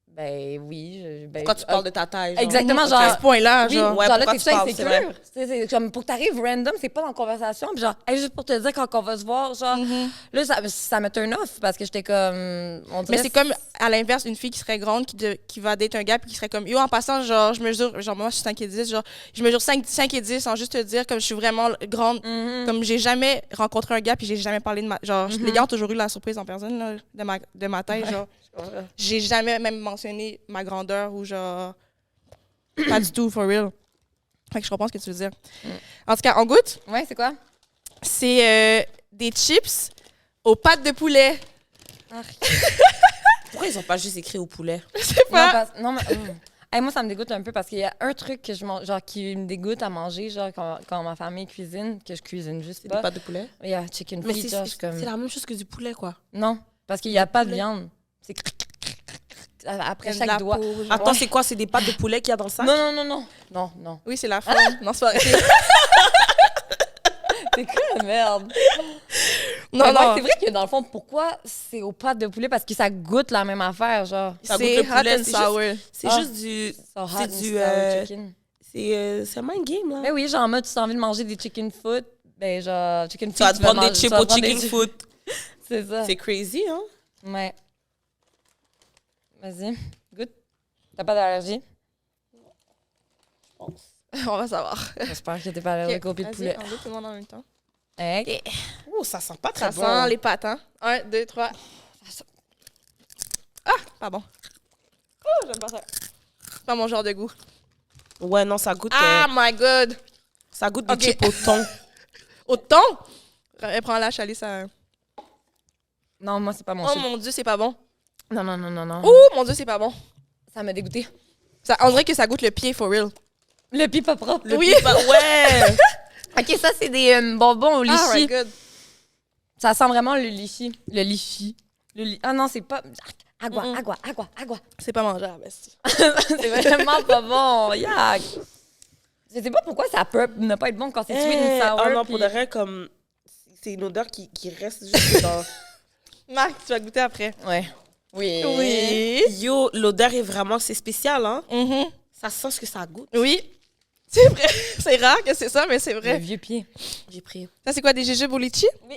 S1: ben oui. Ben,
S3: pourquoi tu parles de ta taille? genre?
S1: Exactement,
S3: Ok.
S1: genre.
S2: À ce point-là,
S1: Oui,
S2: genre.
S3: Ouais,
S1: genre là,
S3: pourquoi
S1: t'es
S3: tu
S1: tout
S3: parles, c'est vrai.
S1: insécure. C'est comme pour que t'arrives random, c'est pas dans la conversation. Puis genre, hey, juste pour te dire quand on va se voir, genre, là, ça me turn off parce que j'étais comme. On dirait
S2: Mais c'est comme, à l'inverse, une fille qui serait grande, qui va date un gars, puis qui serait comme, yo, en passant, genre, je mesure, genre, moi, je suis 5 et 10, genre, je mesure 5 et 10 sans juste te dire, comme, je suis vraiment grande. Comme, j'ai jamais rencontré un gars, puis j'ai jamais parlé de ma. Genre, les gars ont toujours eu la surprise en personne, là, de ma taille, genre. J'ai jamais même mentionné ma grandeur ou genre. Pas du tout, for real. Fait que je comprends ce que tu veux dire. En tout cas, on goûte.
S1: Ouais, c'est quoi?
S2: C'est des chips aux pâtes de poulet.
S3: Pourquoi ils ont pas juste écrit au poulet?
S2: Je sais pas.
S1: Non, mais. Hey, moi, ça me dégoûte un peu parce qu'il y a un truc que je mange, genre, qui me dégoûte à manger, genre, quand ma famille cuisine, que je cuisine juste
S3: C'est
S1: pas.
S3: des pâtes de poulet?
S1: Il y a chicken
S3: Mais
S1: feet, genre, je suis comme.
S3: c'est la même chose que du poulet, quoi.
S1: Non, parce qu'il n'y a pas de
S3: poulet.
S1: viande. C'est après
S2: Il y a de
S1: chaque
S2: la
S1: doigt.
S2: peau, genre.
S3: Attends, c'est quoi? C'est des pâtes de poulet qu'il y a dans le sac?
S1: Non, non, non, non. Non, non.
S2: Oui, c'est la forme. Non, c'est pas vrai.
S1: C'est quoi, merde?
S2: Non,
S1: Mais ouais,
S2: non.
S1: c'est vrai que dans le fond, pourquoi c'est aux pâtes de poulet? Parce que ça goûte la même affaire, genre.
S3: Ça goûte
S2: C'est
S3: le
S2: hot
S3: poulet,
S2: and
S3: c'est
S2: sour.
S3: C'est
S1: Ah.
S3: juste du...
S1: So hot
S3: C'est
S1: and
S3: du...
S1: sour chicken.
S3: C'est un mind game, là.
S1: Mais oui, genre, en mode, tu as envie de manger des chicken foot, ben genre, chicken feet.
S3: Tu vas te prendre des
S1: manger-
S3: chips
S1: tu vas
S3: au
S1: prendre des
S3: chicken
S1: chips.
S3: foot.
S1: C'est ça.
S3: C'est crazy, hein?
S1: Ouais. Vas-y, goûte. T'as pas d'allergie?
S2: On va savoir.
S1: J'espère que t'es pas allergique au pied de
S2: Vas-y,
S1: poulet.
S2: on goûte tout le monde en même temps.
S1: Hey.
S3: Oh, ça sent pas
S2: Ça
S3: très
S2: sent
S3: bon.
S2: les pâtes, hein? 1, 2, 3. Ah, pardon. Oh, j'aime pas ça. C'est pas mon genre de goût.
S3: Ouais, non, ça goûte...
S2: Ah, my God!
S3: ça goûte des
S2: Ok.
S3: chips au thon.
S2: Au thon? Prends-la, Chalice. Ça...
S1: Non, moi, c'est pas mon
S2: Oh
S1: shit.
S2: mon Dieu, c'est pas bon.
S1: Non, non, non, non, non.
S2: Oh mon Dieu, c'est pas bon.
S1: Ça m'a dégoûté.
S2: Ça, on dirait que ça goûte le pied, for real.
S1: Le pied pas propre.
S2: Oui.
S3: Ouais!
S1: OK, ça, c'est des bonbons au
S2: Ah,
S1: litchi.
S2: right, good.
S1: Ça sent vraiment le litchi. Le litchi. Ah non, c'est pas... Agua,
S2: Mm-mm.
S1: agua.
S2: C'est pas mangeable, esti.
S1: C'est vraiment pas bon. Yak. Je sais pas pourquoi ça peut ne pas être bon quand c'est sweet and sour.
S3: Oh non,
S1: puis-
S3: pour de vrai, comme... C'est une odeur qui reste juste dans...
S2: Marc, tu vas goûter après.
S1: Ouais. Oui.
S2: Oui.
S3: Yo, l'odeur est vraiment... C'est spécial, hein?
S2: Mhm.
S3: Ça sent ce que ça goûte.
S2: Oui. C'est vrai. C'est rare que c'est ça, mais c'est
S1: Le
S2: vrai.
S1: vieux pied.
S3: J'ai pris.
S2: Ça, c'est quoi, des jujubes au litchi?
S1: Oui.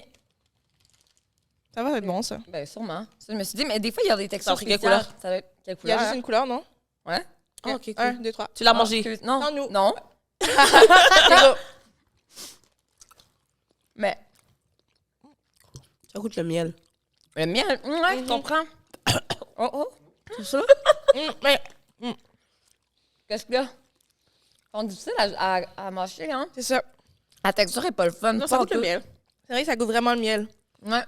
S2: Ça va être bon, ça.
S1: Ben, sûrement. Ça, je me suis dit, mais des fois, il y a des textures
S3: Ça a pris quelle
S1: spéciales.
S3: couleur?
S1: Ça va être quelle
S2: Il y a
S1: couleur?
S2: juste une couleur, non?
S1: Ouais.
S3: Ah, ok, cool.
S2: 1, 2, 3.
S3: Tu l'as
S1: Ah,
S3: mangé?
S1: excuse- Non.
S2: Non, nous.
S1: Non. Mais
S3: Ça goûte le miel.
S1: le miel, ouais, je comprends. Oh, oh. C'est ça?
S2: Mais
S1: Qu'est-ce qu'il y a? Ils sont difficiles à mâcher, hein?
S2: C'est ça.
S1: La texture est pas le fun.
S3: Non, ça goûte le miel.
S2: C'est vrai que ça goûte vraiment le miel.
S1: Ouais.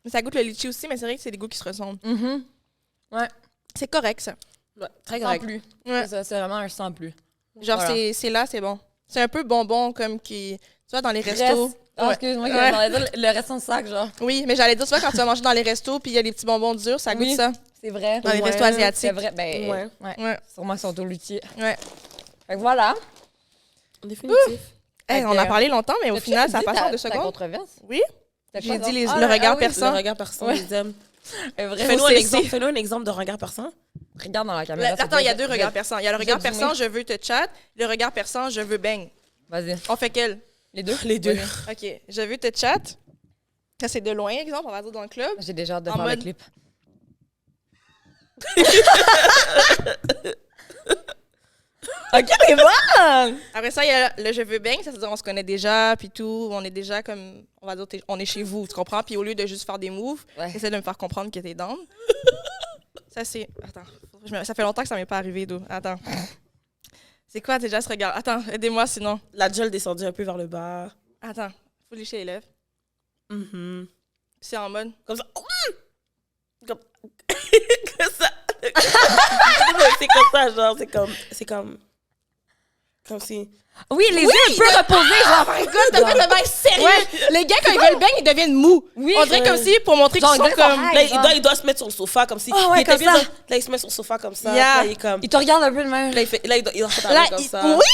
S2: Mais ça goûte le litchi aussi, mais c'est vrai que c'est des goûts qui se ressemblent.
S1: Ouais.
S2: C'est correct, ça.
S3: Ouais, très
S1: Sans
S3: correct.
S1: plus.
S2: Ouais.
S1: C'est ça, c'est vraiment un sans plus.
S2: Genre,
S1: Voilà.
S2: c'est là, c'est bon. C'est un peu bonbon, comme qui... Tu vois, dans les restos.
S1: Ah,
S2: Ouais.
S1: excuse-moi,
S2: Ouais.
S1: j'allais dire le restant de sac, genre.
S2: Oui, mais j'allais dire, tu vois, quand tu vas manger dans les restos, puis il y a des petits bonbons durs, ça goûte
S1: Oui.
S2: ça.
S1: C'est vrai.
S2: Dans les restos
S1: C'est
S2: asiatiques.
S1: vrai. Ben,
S3: Ouais.
S2: Ouais.
S1: Sûrement qu'ils sont au luthier.
S2: Ouais.
S1: Fait que voilà.
S3: Définitif.
S2: Hey, on a parlé longtemps, mais au
S1: As-tu
S2: final, ça
S1: dit
S2: passe en 2
S1: ta
S2: secondes.
S1: controverse?
S2: Oui.
S1: T'as
S2: J'ai
S1: quoi,
S2: dit
S1: donc?
S2: le regard
S1: oui,
S2: perçant.
S3: Le regard perçant,
S1: Ouais.
S3: ils aiment.
S1: Vrai.
S3: Fais-nous un exemple de regard perçant.
S1: Regarde dans la caméra.
S2: Attends, il y a 2 regards perçants. Il y a le regard
S1: Zoomé.
S2: perçant, je veux te chat. Le regard perçant, je veux bang.
S1: Vas-y.
S2: On fait quel?
S1: Les deux?
S3: Les deux.
S2: OK. Je veux te chat. Ça, c'est de loin, exemple, on va dire dans le club.
S1: J'ai déjà hâte de
S2: En
S1: faire le
S2: mode-
S1: clip. OK, c'est bon!
S2: Après ça, il y a le je veux bang, ça veut dire on se connaît déjà, puis tout. On est déjà comme, on va dire, on est chez vous, tu comprends? Puis au lieu de juste faire des moves,
S1: Ouais.
S2: essaie de me faire comprendre que t'es down. Ça, c'est. Attends. Ça fait longtemps que ça m'est pas arrivé, d'où. Attends. C'est quoi déjà ce regard? Attends, aidez-moi sinon.
S3: La gel descendue un peu vers le bas.
S2: Attends. Faut lécher les lèvres.
S3: Mhm.
S2: Puis c'est en mode.
S3: Comme ça. Comme... comme ça. C'est comme ça, genre. C'est comme... Comme si...
S1: Oui, les yeux un peu reposés, genre.
S2: Oh my god, t'as fait le bail sérieux! Les gars, quand ils veulent bang, ils deviennent mous.
S1: Oui.
S2: On dirait comme si, pour montrer qu'ils
S1: Genre,
S2: sont
S1: ils sont
S2: comme.
S1: high.
S3: Là, il doit se mettre sur le sofa comme si...
S1: Ah ouais,
S3: il était
S1: comme
S3: bien
S1: ça.
S3: Là, il se met sur le sofa comme ça.
S2: Yeah.
S3: Là, il est comme...
S1: Ils te regardent un peu de même.
S3: Là, il doit faire
S2: Là,
S3: comme ça.
S2: Oui!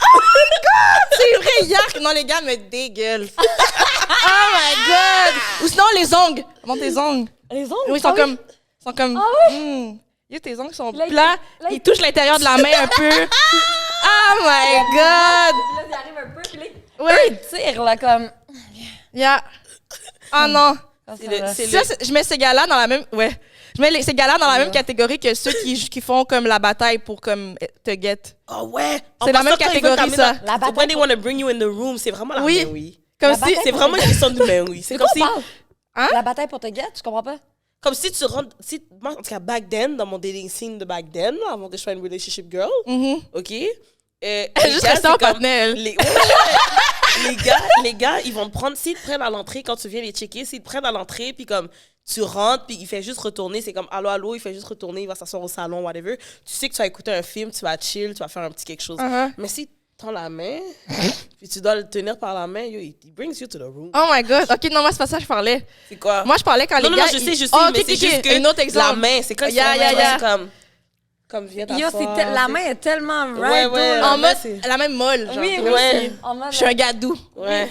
S2: Oh my god! C'est vrai, yark! Non, les gars me dégueulent. Oh my god! Ou sinon, les ongles. Montre tes ongles.
S1: Les ongles?
S2: Oui, ils sont comme. Ils sont comme. Yo, tes ongles sont
S1: Là,
S2: plats.
S1: là,
S2: Ils touchent l'intérieur de la main un peu. Oh my god!
S1: Là, ils arrivent un peu, puis là,
S2: Oui!
S1: ils tirent, là, comme...
S2: Yeah. Oh non!
S3: C'est
S2: Je mets ces gars-là dans la même. Ouais. Je mets ces gars-là dans la même catégorie que ceux qui font comme la bataille pour comme te get.
S3: Oh ouais!
S2: C'est la même catégorie, ça.
S1: La bataille
S3: When they want to bring you in the room, c'est vraiment la
S2: Oui.
S3: main, oui.
S2: Comme
S1: La
S2: si.
S1: bataille
S3: C'est vraiment une question de main, oui. C'est comme si...
S2: Hein?
S1: La bataille pour te get, je comprends pas.
S3: Comme si tu rentres... Moi, en tout cas, back then, dans mon dating scene de back then, là, avant que je sois une relationship girl,
S2: Mhm.
S3: OK?
S2: Juste rester en partenaire.
S3: Les gars, ils vont te prendre... S'ils te prennent à l'entrée, quand tu viens les checker, s'ils te prennent à l'entrée, puis comme... Tu rentres, puis il fait juste retourner. C'est comme allô, allô, il fait juste retourner, il va s'asseoir au salon, whatever. Tu sais que tu vas écouter un film, tu vas chill, tu vas faire un petit quelque chose.
S2: Uh-huh.
S3: Mais si tu tends la main, puis tu dois le tenir par la main, yo, it brings you to the room.
S2: Oh my god. Ok, non, moi, c'est pas ça que je parlais.
S3: C'est quoi?
S2: Moi, je parlais quand
S3: non,
S2: les
S3: non,
S2: gars.
S3: non, je sais,
S2: Oh,
S3: mais
S2: ok,
S3: c'est
S2: ok,
S3: juste que
S2: un autre exemple.
S3: la main, c'est comme
S2: Yeah,
S3: si
S2: yeah, yeah.
S3: comme viens
S1: Yo,
S3: t'asseoir.
S1: c'est la main est tellement
S3: Ouais,
S1: right,
S3: ouais.
S1: dude.
S2: En
S3: la main,
S2: mode.
S3: c'est-
S2: La même molle. Genre.
S1: Oui,
S3: Ouais.
S1: En mode...
S2: Je suis un gars doux.
S3: Ouais.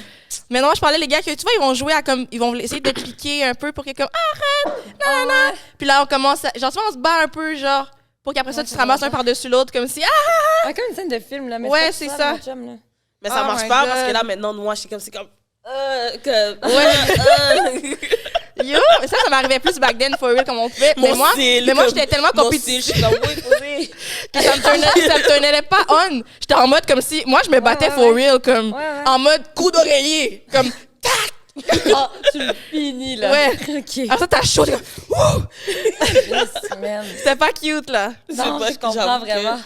S2: Mais non, je parlais les gars que tu vois, ils vont jouer à comme. Ils vont essayer de piquer un peu pour que comme. Arrête!
S1: Oh, ouais.
S2: Puis là, on commence à. Genre, tu vois, on se bat un peu, genre. Pour qu'après ça,
S1: Ouais,
S2: tu
S1: c'est
S2: te ramasses
S1: vrai,
S2: un par-dessus l'autre, comme si. Ah!
S1: Ah, comme une scène de film, là. Mais
S2: Ouais,
S1: pas
S2: c'est
S1: tout
S2: ça.
S1: mon chum, là.
S3: Mais ça
S2: Oh
S3: marche
S2: my
S3: pas
S2: God.
S3: parce que là, maintenant, moi, je suis comme... C'est comme
S2: Yo! Mais ça m'arrivait plus back then, for real, comme on pouvait.
S3: Mon
S2: Mais moi,
S3: style,
S2: mais moi
S3: comme-
S2: j'étais tellement
S3: Mon
S2: compétitive.
S3: style, je suis comme, oui, posé.
S2: que ça me tenait pas on. J'étais en mode comme si. Moi, je me battais
S1: ouais,
S2: for
S1: ouais.
S2: real, comme.
S1: Ouais, ouais.
S2: En mode coup d'oreiller. Comme.
S1: Oh, tu le finis, là.
S2: Ouais.
S1: OK.
S2: Après ça, t'as chaud. t'es comme, Wouh!
S1: Yes, man.
S2: C'était pas cute, là.
S1: Non,
S3: pas
S1: je
S3: que
S1: comprends
S3: j'avoue que-
S1: vraiment.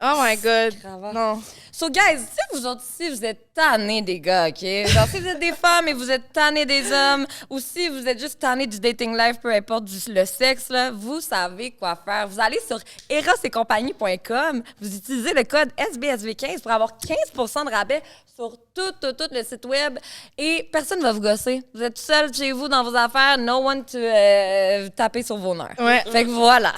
S2: Oh my god.
S1: Grave.
S2: Non.
S1: So, guys, si vous autres, si vous êtes tannés des gars, OK? Genre, si vous êtes des femmes et vous êtes tannés des hommes, ou si vous êtes juste tannés du dating life, peu importe le sexe, là, vous savez quoi faire. Vous allez sur erosetcompagnie.com, vous utilisez le code SBSV15 pour avoir 15% de rabais sur tout le site web et personne ne va vous gosser. Vous êtes seul chez vous dans vos affaires, no one to taper sur vos nerfs.
S2: Ouais.
S1: Fait que voilà.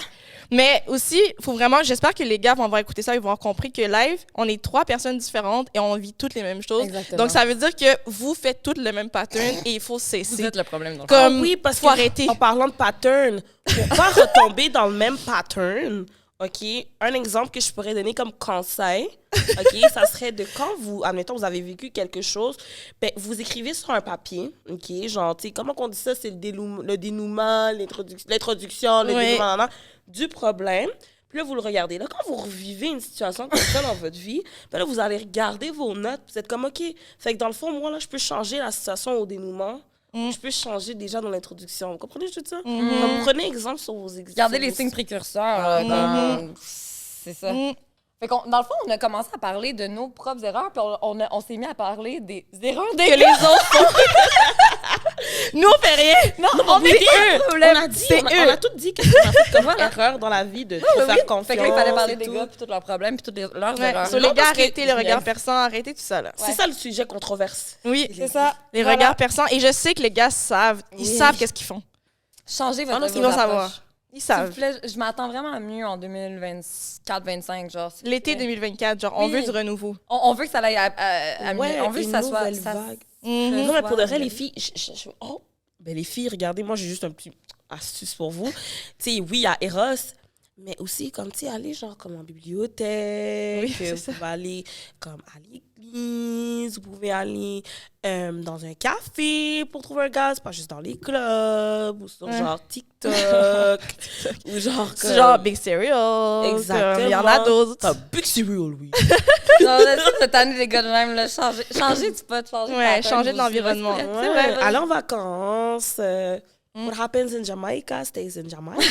S2: Mais aussi, faut vraiment, j'espère que les gars vont avoir écouté ça, ils vont avoir compris que live, on est 3 personnes différentes et on vit toutes les mêmes choses.
S1: Exactement.
S2: Donc ça veut dire que vous faites toutes le même pattern et il faut
S1: Vous
S2: cesser.
S1: êtes le problème. Donc.
S2: Comme,
S3: Oui, parce
S2: faut
S3: que
S2: arrêter.
S3: en parlant de pattern, pour pas retomber dans le même pattern, OK, un exemple que je pourrais donner comme conseil, OK, ça serait de quand vous, admettons, vous avez vécu quelque chose, ben, vous écrivez sur un papier, OK, genre, tu sais, comment on dit ça, c'est le dénouement, l'introduction, le
S2: Oui.
S3: dénouement, du problème. Puis là, vous le regardez. Là, quand vous revivez une situation comme ça dans votre vie, ben là, vous allez regarder vos notes. Vous êtes comme, OK, fait que dans le fond, moi, là, je peux changer la situation au dénouement. Je peux changer déjà dans l'introduction. Vous comprenez tout ça? Comme, prenez exemple sur vos exemples.
S1: Gardez les signes précurseurs. là, comme- C'est ça.
S2: Mm.
S1: Fait qu'on, dans le fond, on a commencé à parler de nos propres erreurs, puis on s'est mis à parler des erreurs
S2: Que les autres font. Nous, on fait rien.
S1: Non,
S3: on
S1: est eux.
S3: On a dit, on a tout dit qu'est-ce qu'on a fait comme erreur dans la vie de faire confiance.
S1: Fait que là, il fallait parler
S3: et
S1: des
S3: tout.
S1: gars, puis tous leurs problèmes, puis toutes leurs
S2: Ouais,
S1: erreurs.
S2: sur les
S3: Non,
S2: gars,
S3: parce que-
S2: arrêtez le regard perçant, arrêtez tout ça, là.
S3: C'est ça le sujet controversé.
S2: Oui,
S1: C'est ça.
S2: les
S1: Voilà.
S2: regards perçants. Et je sais que les gars savent. Ils
S3: Oui.
S2: savent qu'est-ce qu'ils font.
S1: Changez
S3: Ah non,
S1: votre
S3: ils
S2: Ils vont
S1: approche.
S2: savoir. Ils
S1: S'il vous
S2: savent.
S1: plaît, je m'attends vraiment à mieux en 2024-25, genre. s'il vous
S2: L'été
S1: plaît.
S2: 2024, genre, on
S1: Oui.
S2: veut du renouveau.
S1: On veut que ça aille à mieux.
S3: Ouais,
S1: On veut que
S3: une
S1: ça soit...
S3: nouvelle
S1: ça-
S3: vague.
S2: Mhm.
S3: Non, mais pour de vrai,
S1: Ouais.
S3: les filles, oh, ben les filles, regardez, moi, j'ai juste un petit astuce pour vous. Tu sais, oui, il y a Eros, mais aussi, comme, tu sais, aller, genre, comme en bibliothèque,
S2: Oui, c'est
S3: vous
S2: ça.
S3: pouvez aller, comme, à l'église, vous pouvez aller dans un café pour trouver un gars, c'est pas juste dans les clubs, ou sur,
S2: Ouais.
S3: genre, TikTok, ou genre,
S2: C'est
S3: comme...
S2: genre Big Cereal.
S3: Exactement.
S2: Il y en a d'autres.
S3: T'as Big Cereal, oui.
S1: Non, là, cette année, les gars de même, là, changer du pot, changer de
S2: Ouais,
S1: pattern,
S2: changer
S1: vous
S2: d'environnement.
S1: aussi,
S2: C'est
S3: Ouais,
S2: vrai, vrai.
S3: aller en vacances. What happens in Jamaica stays in Jamaica.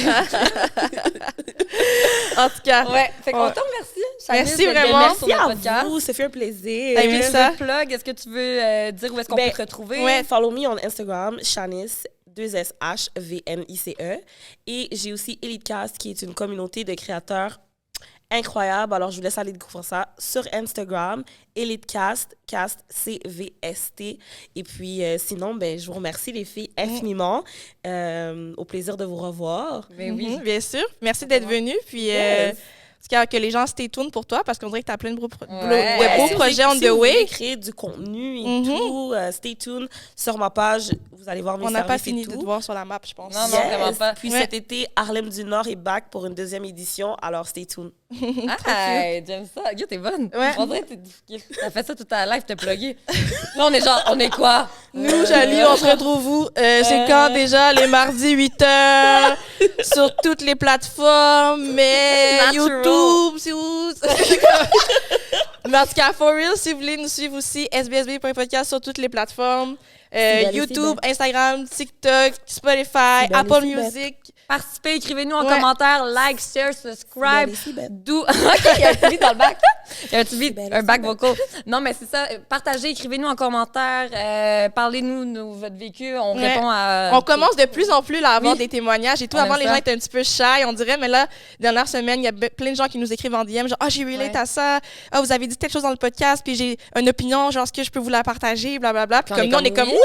S2: En tout cas.
S1: Ouais, fait qu'on
S2: Ouais.
S1: te remercie.
S2: Merci
S1: Chanice, d'être
S2: vraiment.
S1: venue sur
S3: Merci
S1: notre
S3: à
S1: podcast.
S3: vous, ça fait un plaisir.
S2: Hey, oui,
S1: Est-ce que
S2: ça.
S1: tu veux plug? Est-ce que tu veux dire où est-ce qu'on
S3: Ben,
S1: peut te retrouver?
S3: Ouais, follow me on Instagram, Shanice, 2SHVNICE. Et j'ai aussi EliteCast, qui est une communauté de créateurs incroyables. Alors, je vous laisse aller découvrir ça sur Instagram, EliteCast, Cast, CVST. Et puis, sinon, ben, je vous remercie, les filles, infiniment. Au plaisir de vous revoir.
S1: Mais oui.
S2: Mhm, bien sûr. Merci d'être venu. Puis,
S3: Yes.
S2: que les gens stay tuned pour toi parce qu'on dirait que tu as plein de beaux,
S1: Ouais.
S2: de beaux
S3: Si vous
S2: projets on
S3: si
S2: the
S3: vous voulez
S2: way.
S3: créer du contenu et
S2: Mhm.
S3: tout, stay tuned sur ma page. Vous allez voir mes
S2: On n'a pas
S3: services et
S2: fini de
S3: tout.
S2: te voir sur la map, je pense.
S1: Non, non, vraiment pas.
S3: Puis
S2: Ouais.
S3: cet été, Harlem du Nord est back pour une deuxième édition, alors stay tuned.
S1: Ah, j'aime ça. Yo, t'es bonne.
S2: Ouais.
S1: On dirait que t'as fait ça toute ta life, t'es plugué. Là, on est genre, on est quoi?
S2: Nous, Jali, on se retrouve où? C'est quand déjà? Les mardis 8h sur toutes les plateformes, mais
S1: Natural.
S2: YouTube, c'est où? Mais en tout cas, for real, si vous voulez nous suivre aussi, sbsb.podcast sur toutes les plateformes.
S3: belle,
S2: YouTube,
S3: c'est
S2: Instagram, TikTok, Spotify,
S3: C'est belle,
S2: Apple
S3: c'est belle.
S2: Music.
S1: Participez, écrivez-nous en
S2: Ouais.
S1: commentaire, like, share, subscribe.
S3: Ici, ben.
S1: D'où. OK, il y a un petit beat dans le bac. Il y a un petit beat,
S3: belle,
S1: un
S3: c'est
S1: bac
S3: belle.
S1: vocal. Non, mais c'est ça. Partagez, écrivez-nous en commentaire. Parlez-nous de votre vécu. On
S2: Ouais.
S1: répond à.
S2: On commence de plus en plus là, à avoir
S1: Oui.
S2: des témoignages et tout.
S1: On
S2: Avant,
S1: aime
S2: les
S1: ça.
S2: gens étaient un petit peu shy, on dirait, mais là, dernière semaine, il y a plein de gens qui nous écrivent en DM, genre, ah, j'ai relate
S1: Ouais.
S2: à ça, ah, vous avez dit telle chose dans le podcast, puis j'ai une opinion, genre, est-ce que je peux vous la partager, blablabla. Puis comme nous, on est comme, oui!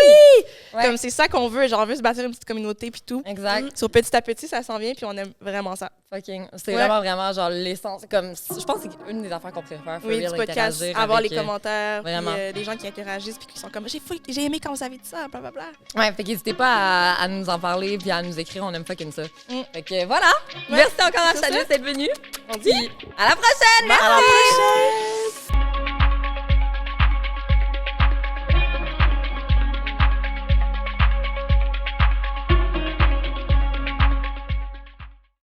S1: Ouais.
S2: Comme c'est ça qu'on veut, genre, on veut se bâtir une petite communauté, puis tout.
S1: Exact.
S2: Sur petit à petit, ça s'en vient, puis on aime vraiment ça.
S1: Fucking. C'est
S2: Ouais.
S1: vraiment, genre, l'essence. Comme, je pense que c'est une des affaires qu'on préfère. for
S2: Oui,
S1: real,
S2: du podcast,
S1: interagir
S2: avoir
S1: avec,
S2: les commentaires, puis
S1: vraiment.
S2: des gens qui interagissent, puis qui sont comme, j'ai aimé quand vous avez dit ça, blablabla.
S1: Ouais, fait qu'hésitez pas à nous en parler puis à nous écrire. On aime fucking ça.
S2: Mm.
S1: Fait que voilà. Merci encore à
S2: c'est ça.
S1: Chanice d'être venue.
S2: On dit
S1: Puis à la prochaine!
S3: À la prochaine!